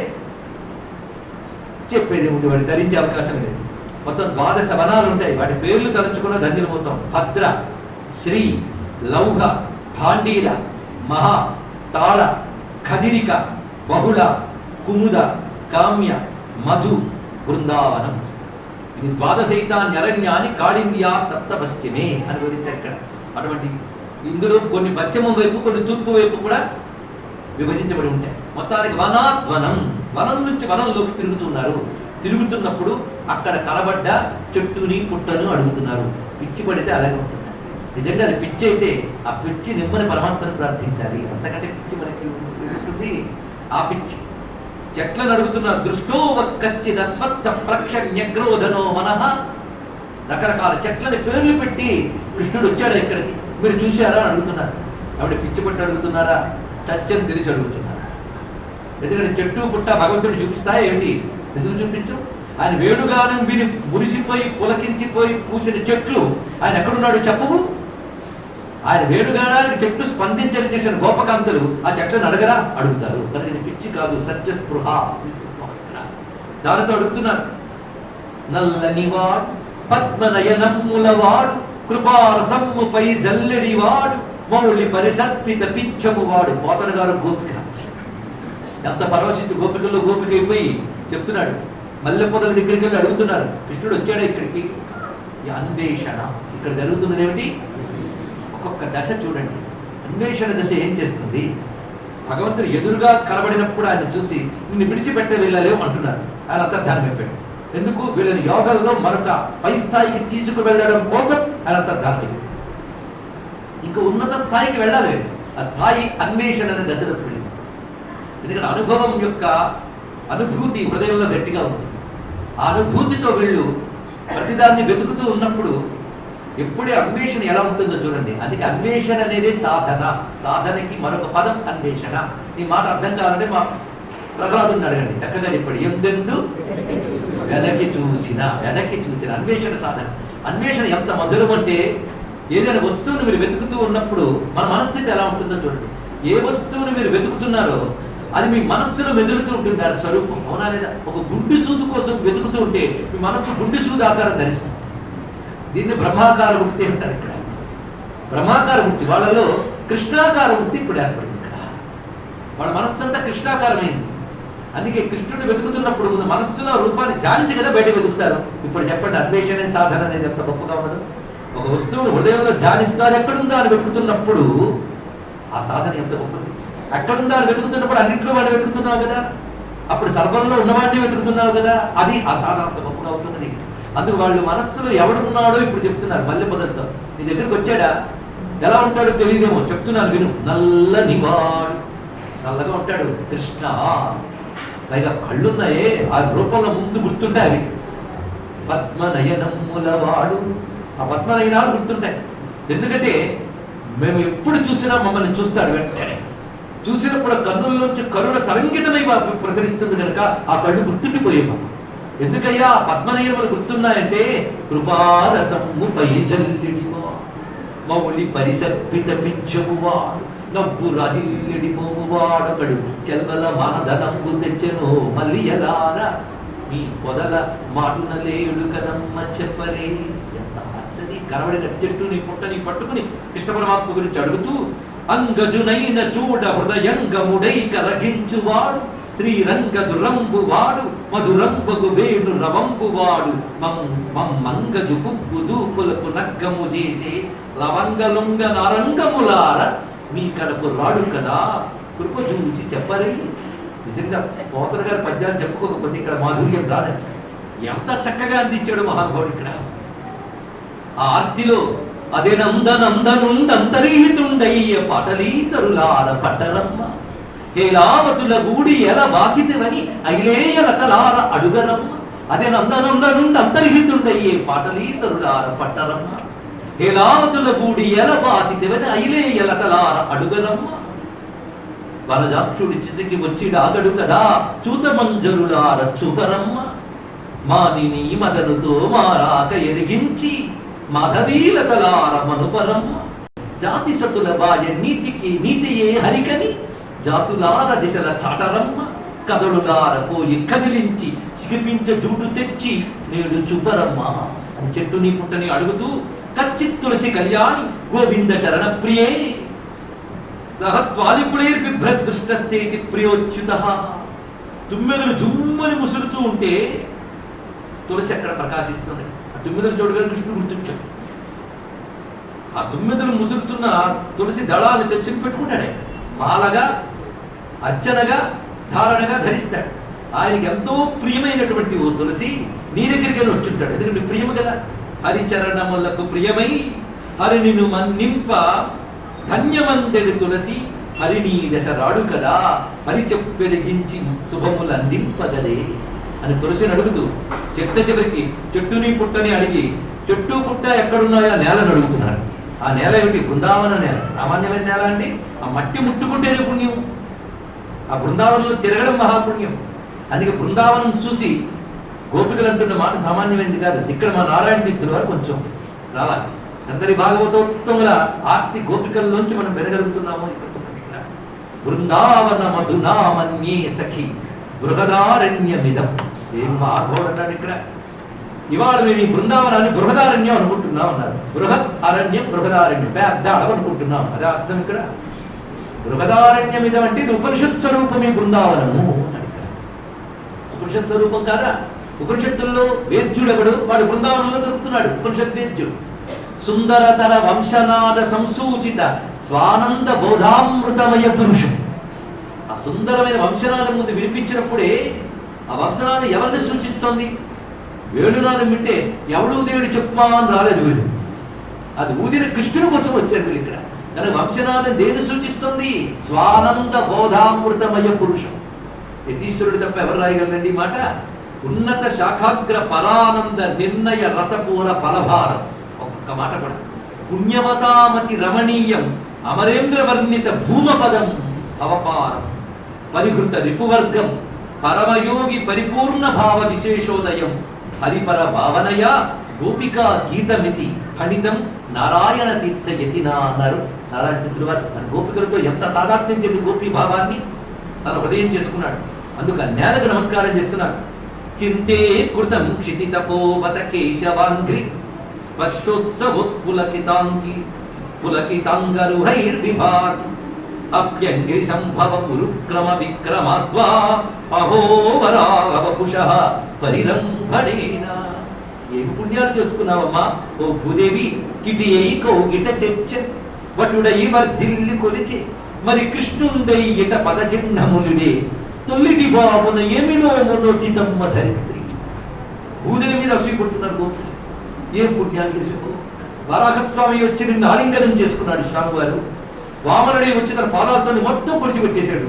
చెప్పేది ఉంది, వాడు ధరించే అవకాశం లేదు. మొత్తం 12 వనాలు ఉంటాయి. వాటి పేర్లు తలుచుకున్న ధన్యులు మొత్తం. భద్ర, శ్రీ, లౌహ, భాండీర, మహా, తాళ, ఖదిరిక, బహుళ, కుముద, కామ్య, మధు, బృందావనం. ఇది 12 అరణ్యాన్ని కాళిందియా సప్త పశ్చిమే అని వివరించారు ఇక్కడ. అటువంటి ఇందులో కొన్ని పశ్చిమం వైపు, కొన్ని తూర్పు వైపు కూడా విభజించబడి ఉంటాయి. మొత్తానికి వనాధ్వనం, వనం నుంచి వనంలోకి తిరుగుతున్నారు. తిరుగుతున్నప్పుడు అక్కడ కలబడ్డ చెట్టుని పుట్టను అడుగుతున్నారు. పిచ్చి పడితే అలాగే ఉంటుంది. నిజంగా అది పిచ్చి అయితే ఆ పిచ్చి నిమ్మని పరమాత్మను ప్రార్థించాలి. అంతకంటే పిచ్చి మనకి ఉంటుంది. ఆ పిచ్చి చెట్లను అడుగుతున్నారు. దృష్టో కశ్చిద్ అశ్వత్థ ప్రక్షణ్యగ్రోధనో మనః. రకరకాల చెట్లని పేర్లు పెట్టి కృష్ణుడు వచ్చాడు ఇక్కడికి, మీరు చూశారా అని అడుగుతున్నారు. ఆవిడ పిచ్చి పట్టి అడుగుతున్నారా? సత్యం తెలిసి అడుగుతున్నారు. ఎందుకంటే చెట్టు పుట్ట భగవంతుడిని చూపిస్తాయా ఏమిటి? ఎందుకు చూపించు? ఆయన వేణుగానం విని మురిసిపోయి పులకించిపోయి పూసిన చెట్లు ఆయన ఎక్కడున్నాడు చెప్పవు? ఆయన వేణుగానానికి చెట్లు స్పందించని చేసిన గోపకాంతలు ఆ చెట్లను అడగరా? అడుగుతారు. కానీ ఇది పిచ్చి కాదు, సత్యస్పృహ. దానితో అడుగుతున్నారు. నల్లనివాడు పద్మనయనమ్ములవాడు కృపారసమ్ముపై జల్లెడివాడు మౌళి పరిసర్పిత పిచ్చము వాడు. పోతన గారు గోపిక ఎంత పరవశించి గోపికల్లో గోపిక అయిపోయి చెప్తున్నాడు. మల్లె పొదల దగ్గరికి వెళ్ళి అడుగుతున్నారు, కృష్ణుడు వచ్చాడా ఇక్కడికి? ఈ అన్వేషణ ఇక్కడ జరుగుతున్నది ఏమిటి? ఒక్కొక్క దశ చూడండి. అన్వేషణ దశ ఏం చేస్తుంది? భగవంతుడు ఎదురుగా కనబడినప్పుడు ఆయన చూసి నిన్ను విడిచిపెట్టే వెళ్ళలేవు అంటున్నారు. ఆయన అంతర్ధానం అయిపోయాడు. ఎందుకు? వీళ్ళని యోగంలో మరొక పై స్థాయికి తీసుకువెళ్ళడం కోసం ఆయన అంతర్ధానం అయిపోయాడు. ఇంకా ఉన్నత స్థాయికి వెళ్ళాలి. ఆ స్థాయి అన్వేషణ అనే దశలోకి వెళ్ళింది. ఎందుకంటే అనుభవం యొక్క అనుభూతి హృదయంలో గట్టిగా ఉంది. ఆ అనుభూతితో వీళ్ళు ప్రతిదాన్ని వెతుకుతూ ఉన్నప్పుడు ఎప్పుడే అన్వేషణ ఎలా ఉంటుందో చూడండి. అందుకే అన్వేషణ అనేది సాధన. సాధనకి మరొక పదం అన్వేషణ. ఈ మాట అర్థం కావాలంటే మా ప్రహ్లాదుని అడగండి, చక్కగా చెప్పాడు. ఎందెందు వెదకి చూచిన అన్వేషణ సాధన. అన్వేషణ ఎంత మధురం అంటే, ఏదైనా వస్తువును మీరు వెతుకుతూ ఉన్నప్పుడు మన మనస్థితి ఎలా ఉంటుందో చూడండి. ఏ వస్తువును మీరు వెతుకుతున్నారో అది మీ మనస్సులో మెదులుతూ ఉంటుంది దాని స్వరూపం. అవునా లేదా? ఒక గుండు సూదు కోసం వెతుకుతూ ఉంటే మీ మనస్సు గుండు సూదు ఆకారం ధరిస్తుంది. దీన్ని బ్రహ్మాకార వృత్తి అంటారు. ఇక్కడ బ్రహ్మాకార వృత్తి, వాళ్ళలో కృష్ణాకార వృత్తి ఇప్పుడు ఏర్పడింది. ఇక్కడ వాళ్ళ మనస్సు అంతా కృష్ణాకారమైంది. అందుకే కృష్ణుడు వెతుకుతున్నప్పుడు ముందు మనస్సులో రూపాన్ని ధ్యానించి కదా బయట వెతుకుతారు. ఇప్పుడు చెప్పండి, అన్వేషణ సాధన అనేది ఎంత గొప్పగా ఉన్నదో. ఒక వస్తువును హృదయంలో ధ్యానిస్తూ అది ఎక్కడుందో అని వెతుకుతున్నప్పుడు ఆ సాధన ఎంత గొప్పది. ఎక్కడుందో అని వెతుకుతున్నప్పుడు అన్నింటిలో వాడిని వెతుకుతున్నావు కదా, అప్పుడు సర్వంలో ఉన్నవాడిని వెతుకుతున్నావు కదా, అది ఆ సాధన అంత గొప్పగా అవుతున్నది. అందుకు వాళ్ళు మనస్సులో ఎవడున్నాడో ఇప్పుడు చెప్తున్నారు. మల్లె పొదలతో నీ దగ్గరికి వచ్చాడా? ఎలా ఉంటాడో తెలియదేమో, చెప్తున్నాను విను. నల్లనివాడు, నల్లగా ఉంటాడు కృష్ణ. పైగా కళ్ళున్నాయే, ఆ రూపంలో ముందు గుర్తుంటాయి అవి. పద్మనయనములవాడు, ఆ పద్మనయనాలు గుర్తుంటాయి. ఎందుకంటే మేము ఎప్పుడు చూసినా మమ్మల్ని చూస్తాడు వెంటనే. చూసినప్పుడు కన్నుల్లోంచి కరుణ తరంగితమై ప్రసరిస్తుంది కనుక ఆ కళ్ళు గుర్తుండిపోయేమా. ఎందుకయ్యా పద్మనయనములు గుర్తున్నాయంటే, కృపారసము పై జల్లిడివా మౌళి పరిసర్పిత పిచ్చమువాడు నవ్వు రాజిల్లిడిపోవాడొకడు చెల్వల మానధనంబు తెచ్చెను మళ్ళీ ఎలారా మీ పొదల మాటున లేడు కదమ్మ చెప్పరే. ఎంత అర్థది కనబడిన చెట్టుని పుట్టని పట్టుకుని కృష్ణ పరమాత్మ గురించి అడుగుతూ, అంగజునైన చూడ హృదయంగముడై కరగించువాడు శ్రీరంగ దురంబువాడు మధురంబగు వేణు రవంబువాడు మంగజు పువ్వు దూపులకు నగ్గము చేసే లవంగలుంగ నారంగములార మీ కడపు రాడు కదా కృప చూచి చెప్పరే. నిజంగా పోతన గారి పద్యాలు చెప్పుకోకపోతే ఇక్కడ మాధుర్యం రాదండి. ఎంత చక్కగా అందించాడు మహానుభావుడు ఇక్కడ. ఆ ఆర్తిలో అదే నందనందనుండంతరీహితుండయ్య పాటలీతరులార పట్టరమ్మ హేలావతుల గూడి ఎల వాసితవని ఐలేయలతలార అడుగరమ్మ. అదే నందనందనుండంతర్హితుండయ్యే పాటలీతరులార పట్టరమ్మ హేలావతుల గూడి ఎల వాసితవని ఐలేయలతలార అడుగరమ్మ. వరజాక్షుడి చితికి వచ్చిడాగడు కదా చూతమంజరులార చూపరమ్మ. మానిని మదనుతో మారాక ఎరిగించి మాధవీలతలార మనుపరమ్మ. జాతి సతుల బాయ నీతికి నీతియే హరికని జాతులార దిశల చాటరమ్మ. కదడులార పోయి కదిలించి సిగిపించ జూటు తెచ్చి నేడు చూపరమ్మ అని చెట్టుని పుట్టని అడుగుతూ, కచ్చిత్ తులసి కళ్యాణి గోవింద చరణ ప్రియే సహత్వాలిపుళైర్ బిభ్రదృష్టస్థేతి ప్రియోచ్యుత. తుమ్మెదలు జుమ్మని ముసురుతూ ఉంటే తులసి అక్కడ ప్రకాశిస్తుంది. ఆ తుమ్మెదలు చూడగల కృష్ణుడు గుర్తించాడు. ఆ తుమ్మెదలు ముసురుతున్న తులసి దళాన్ని తెచ్చుని పెట్టుకుంటాడే. మాలగా అర్చనగా ధారణగా ధరిస్తాడు. ఆయనకి ఎంతో ప్రియమైనటువంటి ఓ తులసి నీ దగ్గరికి వచ్చుంటాడు. ఎందుకంటే ప్రియము కదా. హరిచరణములకు ప్రియమై హరినిను మన్నింప ధన్యమందెడి తులసి హరిని దశ రాడు కదా హరి చెప్పెరిగించి శుభములు అందింపదలే అని తులసిని అడుగుతూ చివరికి చెట్టుని పుట్టని అడిగి చెట్టు పుట్ట ఎక్కడున్నాయో నేలను అడుగుతున్నాడు. ఆ నేల ఏమిటి? బృందావన నేల. సామాన్యమైన నేల అండి. ఆ మట్టి ముట్టుకుంటేనే పుణ్యం. ఆ బృందావనంలో తిరగడం మహాపుణ్యం. అందుకే బృందావనం చూసి గోపికలు అంటున్న మాట సామాన్యమైనది కాదు. ఇక్కడ మా నారాయణ తీర్థుల వారు కొంచెం రావాలి. అందరి భాగవతోత్తముల ఆర్తి గోపికల్లోంచి మనం పెరగలుగుతున్నాము. ఇక్కడ బృందావన మధునామన్యే సఖి బృహదారణ్యమిదం. ఏం మాధవుడు అన్నాడు ఇక్కడ. ఇవాళ మేము ఈ బృందావనాన్ని బృహదారణ్యం అనుకుంటున్నాం అన్నారు. బృహత్ అరణ్యం బృహదారణ్యం పెద్ద అడవి అనుకుంటున్నాం. అదే అర్థం ఇక్కడ. బృహదారణ్యమిదం అంటే ఇది ఉపనిషత్ స్వరూపమే బృందావనము. ఉపనిషత్ స్వరూపం కాదా? ఉపనిషత్తుల్లో వేద్యుడెవడు? వాడు బృందావనంలో దొరుకుతున్నాడు, ఉపనిషత్ వేద్యుడు. సుందరతర వంశనాద సంసూచిత స్వానంద బోధామృతమయ పురుషం. ఆ సుందరమైన వంశనాదం ముందు వినిపించినప్పుడే ఆ వంశనాదం ఎవరిని సూచిస్తోంది? వేణునాదం వింటే ఎవడు దేవుడు చెప్పుమా అని రాలేదు వీడు, అది ఊదిన కృష్ణుని కోసం వచ్చారు వీళ్ళు ఇక్కడ. కానీ వంశనాదం దేన్ని సూచిస్తుంది? స్వానంద బోధామృతమయ పురుషం. యతీశ్వరుడు తప్ప ఎవరు రాయగలరండి ఈ మాట? ఉన్నత శాఖాగ్ర పరానంద నిర్ణయ రసపూర ఫలభారం. ఒక్కొక్క మాట పడ. పుణ్యవతామతి రమణీయం అమరేంద్ర వర్ణిత భూమపదం అవపారం పరిహృత రిపువర్గం పరమయోగి పరిపూర్ణ భావ విశేషోదయం హరిపర భావనయ గోపికా గీతమితి ఫణితం నారాయణ తీర్థ యతినా అన్నారు నారాయణ తీర్థుడు వారు. గోపికలతో ఎంత తాదాత్మ్యం చెంది గోపీ భావాన్ని తన హృదయం చేసుకున్నాడు. అందుకు ఆ నేలకు నమస్కారం చేస్తున్నాడు. కింతే కృతం క్షితితపోవత కేశవాంగ్రి స్పర్శోత్సవోత్పులకితాంగి పులకితాంగరుహైర్విభాసి అభ్యంగిరి సంభవ పురుక్రమ విక్రమాద్వా అహోవరావపుషః పరిరంభణేన. ఏమి పుణ్యాలు చేసుకున్నావమ్మా ఓ భూదేవి? కిటి అయి కౌగిట చెచ్చ వటుడై వర్ధిల్లి కొలిచి మరి కృష్ణుండై ఇట పద చిహ్నములుడే తొల్లిటి బాబున ఏమినో మనోచితమ్మ ధరిత్రి. భూదేవి మీద అసూయపడుతున్నారు గోపులు. ఏం పుణ్యాలు చేసుకో? వరాహస్వామి వచ్చి నిన్ను ఆలింగనం చేసుకున్నాడు స్వామివారు. వామనుడే వచ్చి తన పాదాలతో మొత్తం పొడిచిపెట్టేశాడు.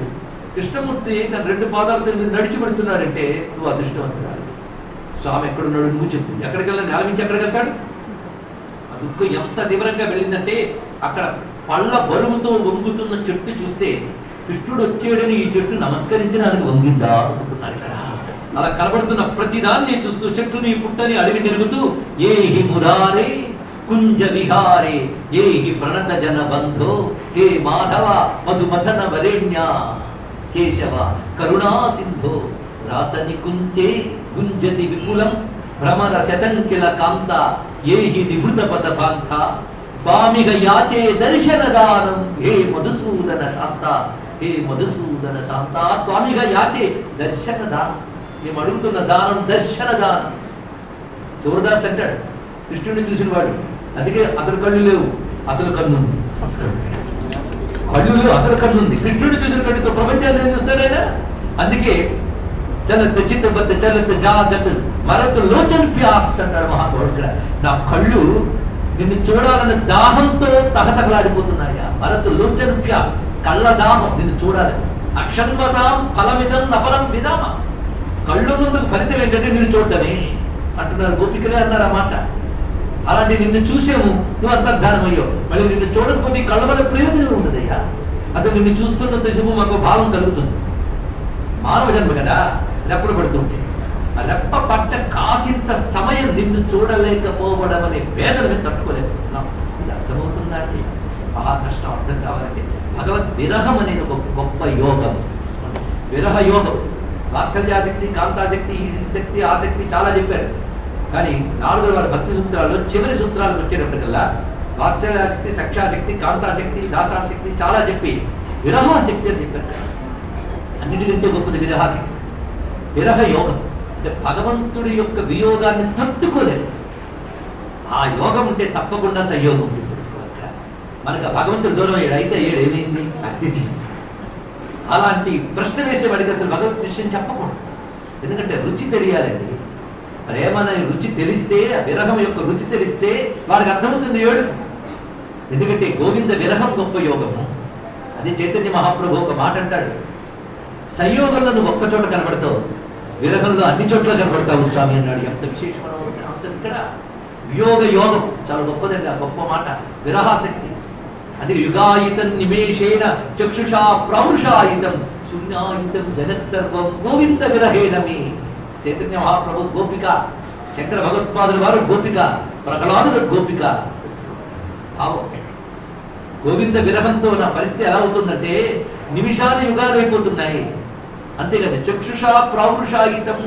కృష్ణమూర్తి తన రెండు పాదాలతో మీరు నడిచి పెడుతున్నాడంటే నువ్వు అదృష్టవంతురాలు. స్వామి ఎక్కడున్నాడు నువ్వు చెప్పు. ఎక్కడికి వెళ్ళా? నేల నుంచి ఎక్కడికి వెళ్తాడు? ఆ దుఃఖం ఎంత తీవ్రంగా వెళ్ళిందంటే అక్కడ పళ్ళ బరువుతో వంగుతున్న చెట్టు చూస్తే కృష్ణుడు వచ్చాడని ఈ చెట్టు నమస్కరించడానికి వంగిందా అనుకుంటున్నాడు. ఇక్కడ అలా కనబడుతున్న ప్రతిదాన్ని చూస్తూ చెట్టుని పుట్టని అడిగి తిరుగుతూ ఏహి మురారే కుంజ విహారే ఏహి ప్రణత జన బంధో హే మాధవ మధుమథన వరేణ్య కేశవ కరుణా సింధో రాసని కుంచే గుంజతి విపులం భ్రమర శతంకిల కాంత ఏహి నిభృత పద పాంథ స్వామిగ యాచే దర్శన దానం హే మధుసూదన శాంత హే మధుసూదన శాంత. స్వామిగ యాచే దర్శన దానం. మేము అడుగుతున్న దానం దర్శన దానం. సూరదాస్ అంటాడు కృష్ణుడిని చూసిన వాడు, అందుకే అసలు కళ్ళు లేవు అసలు కన్నుంది. కళ్ళు లేవు అసలు కన్నుంది. కృష్ణుడిని చూసిన కళ్ళుతో ప్రపంచాన్ని ఏం చూస్తాడైనా? అందుకే చలత చిత్తబద్ధ చలత జాగత్ మరత లోచన్ ప్యాస్ అంటాడు మహానుభావుడు. ఇక్కడ నా కళ్ళు నిన్ను చూడాలన్న దాహంతో తహతహలాడిపోతున్నాయా? మరత లోచన్ ప్యాస్, కళ్ళ దాహం నిన్ను చూడాలని. అక్షన్మతాం ఫలమిదం నపరం విధామ. కళ్ళు ముందుకు ఫలితం ఏంటంటే నిన్ను చూడటమే అంటున్నారు గోపికలే అన్నారు ఆ మాట. అలాంటి నిన్ను చూసాము నువ్వు అంతర్ధానం అయ్యో. మళ్ళీ నిన్ను చూడకపోతే కళ్ళ వల్ల ప్రయోజనం ఉండదయ్యా. అసలు నిన్ను చూస్తున్నంత శుభం మాకు భావం కలుగుతుంది. మానవ జన్మ కదా, రెప్పలు పడుతుంటే ఆ రెప్ప పట్ట కాసింత సమయం నిన్ను చూడలేకపోవడం అనే వేదన మేము తట్టుకోలేకపోతున్నాం. ఇది అర్థమవుతుందా అండి? మహా కష్టం అర్థం కావాలంటే భగవద్ విరహం అనేది ఒక గొప్ప యోగం. విరహ యోగం. వాత్సల్యాశక్తి, కాంతాశక్తి, ఈ శక్తి, ఆ శక్తి చాలా చెప్పారు. కానీ నారదుల వారి భక్తి సూత్రాల్లో చివరి సూత్రాలకు వచ్చేటప్పటికల్లా వాత్సల్యాశక్తి, సఖ్యాశక్తి, కాంతాశక్తి, దాసాశక్తి చాలా చెప్పి విరహాశక్తి అని చెప్పారు. అన్నిటికంటే గొప్పది విరహాశక్తి, విరహ యోగం. అంటే భగవంతుడి యొక్క వియోగాన్ని తట్టుకోలేదు. ఆ యోగం ఉంటే తప్పకుండా సంయోగం తెలుసుకోవాలి. మనకు భగవంతుడు దూరం అయ్యాడు, అయితే అయ్యాడు, ఏమైంది ఆ స్థితి? అలాంటి ప్రశ్న వేసేవాడికి అసలు భగవత్ విషయం చెప్పకూడదు. ఎందుకంటే రుచి తెలియాలండి. ప్రేమ అనే రుచి తెలిస్తే, ఆ విరహం యొక్క రుచి తెలిస్తే వాడికి అర్థమవుతుంది ఏడు. ఎందుకంటే గోవింద విరహం గొప్ప యోగము. అదే చైతన్య మహాప్రభు ఒక మాట అంటాడు, సంయోగంలో నువ్వు ఒక్క చోట కనబడతావు, విరహంలో అన్ని చోట్ల కనబడతావు స్వామి అన్నాడు. ఎంత విశేషమైన అంశం ఇక్కడ. వియోగ యోగం చాలా గొప్పదండి. ఆ గొప్ప మాట విరహాశక్తి. అది యుగాయుతం నిమేషేణ చక్షుషా ప్రౌషాయుతం శూన్యాయుతం జగత్ సర్వం గోవింద విరహేణమే. చైతన్య మహాప్రభు గోపిక, శంకర భగవత్పాదుల వారు గోపిక, ప్రహ్లాదుడు గోపిక. భావం గోవింద విరహంతో నా పరిస్థితి ఎలా అవుతుందంటే నిమిషాలు యుగాలు అయిపోతున్నాయి. అంతేకాదు చక్షుషా ప్రౌషాయుతం,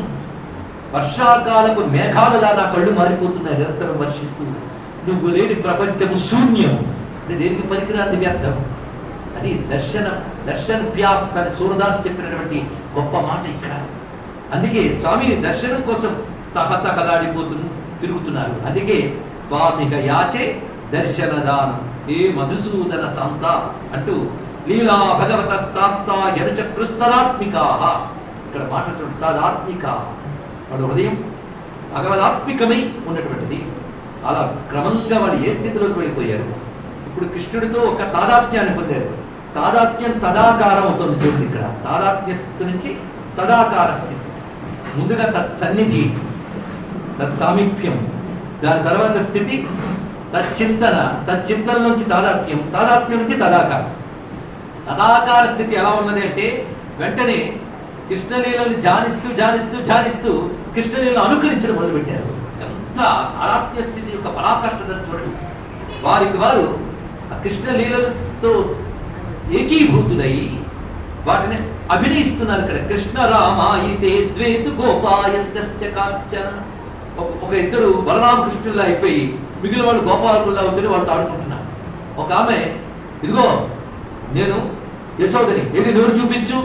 వర్షాకాలపు మేఘాలులా నా కళ్ళు మారిపోతున్నాయి నిరంతరం వర్షిస్తూ. నువ్వు లేని ప్రపంచము శూన్యం. అంటే దేనికి పనికిరాంది వ్యర్థం. అది దర్శన్ ప్యాస్ అని సూరదాస్ చెప్పినటువంటి గొప్ప మాట ఇక్కడ. అందుకే స్వామిని దర్శనం కోసం తిరుగుతున్నారు. అందుకే స్వామిక యాచే దర్శనదానం ఏ మధుసూదన శాంత అంటూ లీలా భగవతస్తాస్తా యనుచక్రుస్తరాత్మికా. ఇక్కడ మాట్లాడుతున్న తాదాత్మిక, వాడు హృదయం భగవదాత్మికమై ఉన్నటువంటిది. అలా క్రమంగా వాళ్ళు ఏ స్థితిలోకి వెళ్ళిపోయారు. ఇప్పుడు కృష్ణుడితో ఒక తాదాత్మ్యాన్ని పొందారు. తాదాత్మ్యం తదాకారం అవుతుంది చూడండి. ఇక్కడ తాదాత్మ్య స్థితి నుంచి తదాకార స్థితి. ముందుగా తత్సన్నిధి, తత్సామీప్యం, దాని తర్వాత స్థితి తచ్చింతన నుంచి తాదాత్మ్యం, తాదాత్మ్యం నుంచి తదాకారం. తదాకార స్థితి ఎలా ఉన్నది అంటే వెంటనే కృష్ణలీలను ధ్యానిస్తూ కృష్ణలీలను అనుకరించడం మొదలుపెట్టారు. ఎంత తాదాత్మ్య స్థితి యొక్క పరాకాష్ఠత చూడండి. వారికి వారు ఆ కృష్ణలీలతో ఏకీభూతులై వాటిని అభినయిస్తున్నారు. ఇక్కడ కృష్ణ రామాయితే ద్వేతు గోపాయంచ కాశ్చన. ఒక ఇద్దరు బలరామకృష్ణుల్లా అయిపోయి మిగిలిన వాళ్ళు గోపాలకుల్లా ఉందని వాళ్ళు ఆడుకుంటున్నారు. ఒక ఆమె ఇదిగో నేను యశోదని, ఏది నోరు చూపించు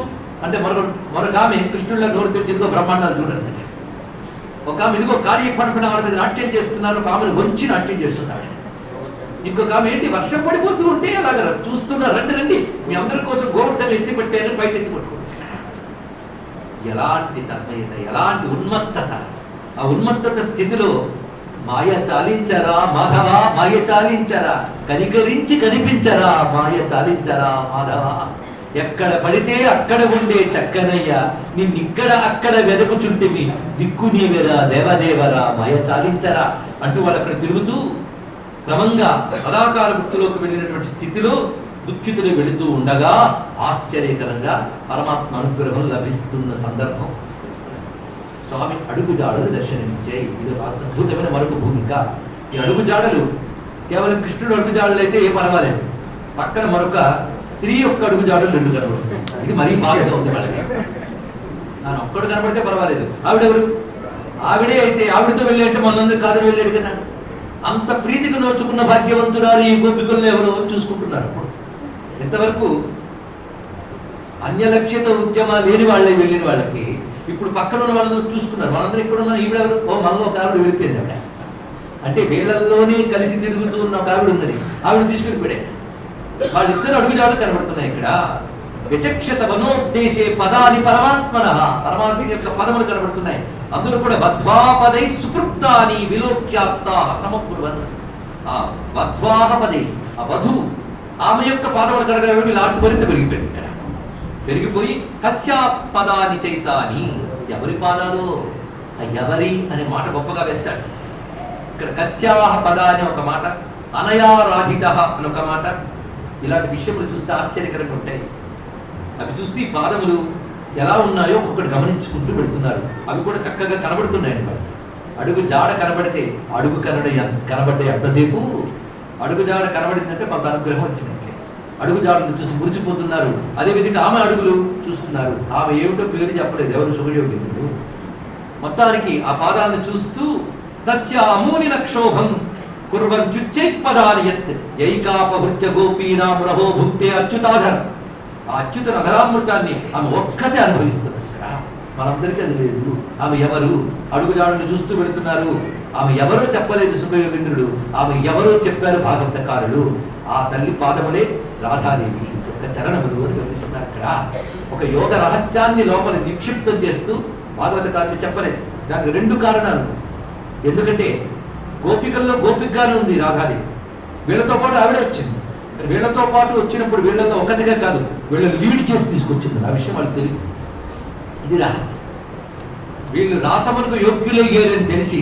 అంటే మరొక ఆమె కృష్ణుల్లా నోరు తెరిచి ఇదిగో బ్రహ్మాండాలు చూడండి. ఒక ఆమె ఇదిగో కార్యపడిన వాళ్ళ మీద నాట్యం చేస్తున్నారు, ఒక ఆమెను వంచి నాట్యం చేస్తున్నారు. ఇంకొక ఆమె ఏంటి వర్షం పడిపోతూ ఉంటే అలాగ చూస్తున్నారు, రండి మీ అందరి కోసం గోవర్ధనం ఎత్తి పెట్టారు, పైకి ఎత్తి పట్టుకుంటారు. ఎలాంటి తన్మయత, ఎలాంటి ఉన్మత్తత. ఆ ఉన్మత్తత స్థితిలో మాయ చాలించరా మాధవ, మాయ చాలించరా, కనికరించి కనిపించరా మాయ చాలించరా మాధవ. ఎక్కడ పడితే అక్కడ ఉండే చక్కనయ్య, నిన్నిక్కడ అక్కడ వెదకుచుంటివి, దిక్కు నీవెరా దేవదేవరా మాయ చాలించరా అంటూ వాళ్ళు అక్కడ తిరుగుతూ క్రమంగా సదాకార భక్తిలోకి వెళ్ళినటువంటి స్థితిలో దుఃఖితులు వెళుతూ ఉండగా ఆశ్చర్యకరంగా పరమాత్మ అనుగ్రహం లభిస్తున్న సందర్భం స్వామి అడుగుజాడలు దర్శనమిచ్చాయి. ఇది ఒక అద్భుతమైన మరొక భూమిక. ఈ అడుగుజాడలు కేవలం కృష్ణుడు అడుగుజాడలు అయితే ఏ పర్వాలేదు, పక్కన మరొక స్త్రీ యొక్క అడుగుజాడలు రెండు కనబడుతుంది. ఇది మరీ బాధగా ఉంది వాళ్ళకి. ఆయన ఒక్కడు కనబడితే పర్వాలేదు, ఆవిడెవరు? ఆవిడే అయితే ఆవిడతో వెళ్ళి అంటే మనందరూ కాదని వెళ్ళాడు కదా. అంత ప్రీతికి నోచుకున్న భాగ్యవంతురాలు ఈ గోపికలను ఎవరో చూసుకుంటున్నారు. ఎంతవరకు అన్యలక్ష్యత ఉద్యమ లేని వాళ్ళే వెళ్ళిన వాళ్ళకి ఇప్పుడు పక్కన ఉన్న వాళ్ళందరూ చూసుకున్నారు. వాళ్ళందరూ ఇక్కడ ఉన్న ఈవిడెవరు? ఓ మనలో ఒక ఆవిడ వెళ్ళిపోయింది అక్కడ. అంటే వీళ్ళల్లోనే కలిసి తిరుగుతూ ఉన్న ఒక ఆవిడ ఉన్నది, ఆవిడ తీసుకెళ్ళిపోయాడు. వాళ్ళిద్దరు అడుగుజాడలు కనబడుతున్నాయి ఇక్కడ. విచక్షత వనోద్దేశే పదాని పరమాత్మన, పరమాత్మ యొక్క పదములు కనబడుతున్నాయి. అందులో కూడా వధ్వాపదై సుపృక్తాని విలోక్యాప్తా సమకుర్వన్. ఆ వధ్వాహ పదై, ఆ వధువు ఆమె యొక్క పాదములు కనగడం ఇలాంటి మరింత పెరిగిపోయింది ఇక్కడ. పెరిగిపోయి కస్యా పదాని చైతాని, ఎవరి పాదాలు? ఎవరి అనే మాట గొప్పగా వేస్తాడు ఇక్కడ. కస్యాహ పద అనే ఒక మాట, అనయారాధిత అని ఒక మాట. ఇలాంటి విషయములు చూస్తే ఆశ్చర్యకరంగా ఉంటాయి. అవి చూస్తే ఈ పాదములు ఎలా ఉన్నాయో ఒక్కొక్కటి గమనించుకుంటూ పెడుతున్నారు. అవి కూడా చక్కగా కనబడుతున్నాయి అన్నమాట. అడుగు జాడ కనబడితే అడుగు కనబడ్డే ఎంతసేపు అడుగు జాడ కనబడిందంటే కొంత అనుగ్రహం వచ్చినట్లే. అడుగు జాడను చూసి మురిసిపోతున్నారు. అదేవిధంగా ఆమె అడుగులు చూస్తున్నారు. ఆమె ఏమిటో పేరు చెప్పలేదు, ఎవరు సుఖయోగితులు. మొత్తానికి ఆ పాదాలను చూస్తూ తస్య అమూనిన క్షోభం కుర్వన్ చుచ్చైపదాని యత్ యైకాపహృత్య గోపీనామురహో భుక్తే అచ్యుతాధర్. ఆ అచ్యుతన అధరామృతాన్ని ఆమె ఒక్కతే అనుభవిస్తున్నారు. మనందరికీ అది లేదు. ఆమె ఎవరు? అడుగుజాడను చూస్తూ పెడుతున్నారు. ఆమె ఎవరో చెప్పలేదు సుఖయోగేంద్రుడు, ఆమె ఎవరో చెప్పారు భాగవతకారులు. ఆ తల్లి పాదములే రాధాదేవి యొక్క చరణములు అని గమనిస్తున్నారు. అక్కడ ఒక యోగ రహస్యాన్ని లోపల నిక్షిప్తం చేస్తూ భాగవతకారులు చెప్పలేదు. దానికి రెండు కారణాలు. ఎందుకంటే గోపికల్లో గోపికగానే ఉంది రాధాదేవి, వీళ్ళతో పాటు ఆవిడే వచ్చింది. వీళ్ళతో పాటు వచ్చినప్పుడు వీళ్ళల్లో ఒకటిగా కాదు, వీళ్ళని లీడ్ చేసి తీసుకొచ్చింది. ఆ విషయం వాళ్ళకి తెలియదు. ఇది రహస్యం. వీళ్ళు రాసమునకు యోగ్యులయ్యారని తెలిసి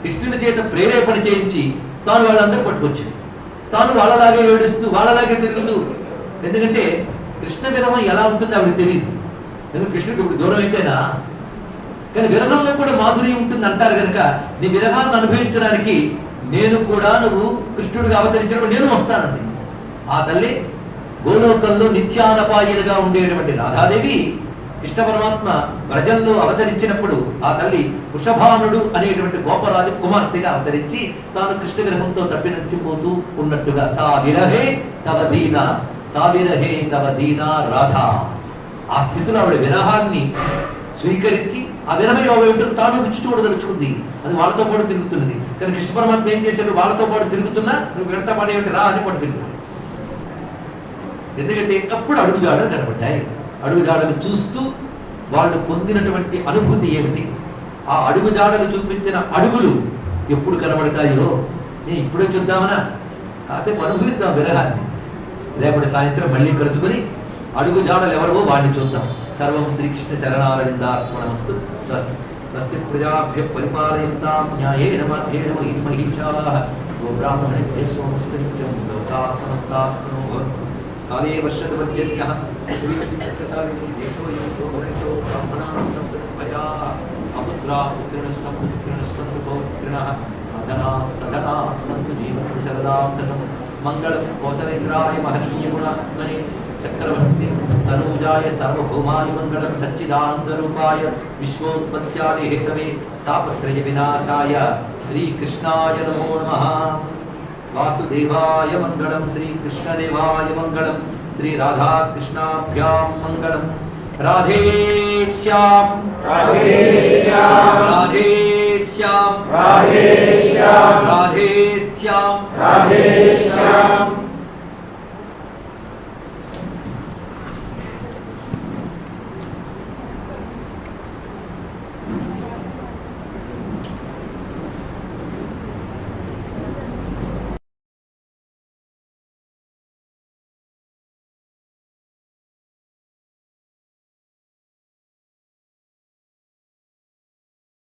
కృష్ణుడి చేత ప్రేరేపణ చేయించి తాను వాళ్ళందరూ పట్టుకొచ్చింది. తాను వాళ్ళలాగే ఏడుస్తూ వాళ్ళలాగే తిరుగుతూ. ఎందుకంటే కృష్ణ విరహం ఎలా ఉంటుందో ఆవిడకి తెలియదు. ఎందుకంటే కృష్ణుడికి ఇప్పుడు దూరం అయితేనా, కానీ విరహంలో కూడా మాధుర్యం ఉంటుంది అంటారు కనుక నీ విరహాన్ని అనుభవించడానికి నేను కూడా, నువ్వు కృష్ణుడిగా అవతరించినప్పుడు నేను వస్తానండి. ఆ తల్లి గోలోకంలో నిత్యానపాయలుగా ఉండేటువంటి రాధాదేవి కృష్ణ పరమాత్మ ప్రజల్లో అవతరించినప్పుడు ఆ తల్లి వృషభానుడు అనేటువంటి గోపరాజు కుమార్తెగా అవతరించి తాను కృష్ణ విరహంతో తప్పినచ్చిపోతూ ఉన్నట్టుగా సా విరహే తవ దీన సావిరహే తవ దీనా రాధ. ఆ స్థితిలో ఆవిడ విరహాన్ని స్వీకరించి ఆ విరహ యోగం ఏంటో తాను రుచి చూడదలుచుకుంది. అది వాళ్ళతో పాటు తిరుగుతున్నది. కానీ కృష్ణ పరమాత్మ ఏం చేశాడు? వాళ్ళతో పాటు తిరుగుతున్నా నువ్వు వెడతా పాడేమిటి రా అని పట్టుకెళ్ళి. ఎందుకంటే అప్పుడు అడుగుజాడలు కనబడ్డాయి. అడుగుజాడలు చూస్తూ వాళ్ళు పొందినటువంటి అనుభూతి ఏమిటి, ఆ అడుగుజాడలు చూపించిన అడుగులు ఎప్పుడు కనబడతాయో నేను ఇప్పుడే చూద్దామనా, కాసేపు అనుభవిద్దాం విరహాన్ని. రేపటి సాయంత్రం మళ్ళీ కలుసుకొని అడుగుజాడలు ఎవరో వాడిని చూద్దాం. సర్వం శ్రీకృష్ణ చరణారవిందార్పణమస్తు. స్వస్తి స్వస్తి ప్రజాభ్య పరిపాలయంతాం న్యాయేన మార్గేణ మహిషాః గోబ్రాహ్మణేభ్యः సోమస్తు నిత్యం లోకాः సమస్తాः సుఖినో భవంతు. కాలే వర్షతు పర్జన్యః శ్రీకృష్ణసారిణి దేశోऽయం శోభనతో బ్రాహ్మణాః సంతృప్తయాః అపుత్రాः పుత్రిణः సంతు పౌత్రిణः అధనాः సధనాः సంతు జీవంతు శరదాం శతం. మంగళం కోసలేంద్రాయ మహనీయ గుణాత్మనే చక్రవర్తి తనూజాయ సార్వభౌమాయ మంగళం సచ్చిదానందరూపాయ విశ్వోత్పత్యాది హేతవే తాపత్రయ వినాశాయ శ్రీకృష్ణాయ నమో నమః. వాసుదేవాయ మంగళం, శ్రీకృష్ణదేవాయ మంగళం, శ్రీ రాధాకృష్ణాభ్యాం మంగళం. రాధే శ్యాం రాధే శ్యాం రాధే శ్యాం రాధే శ్యాం రాధే శ్యాం రాధే శ్యాం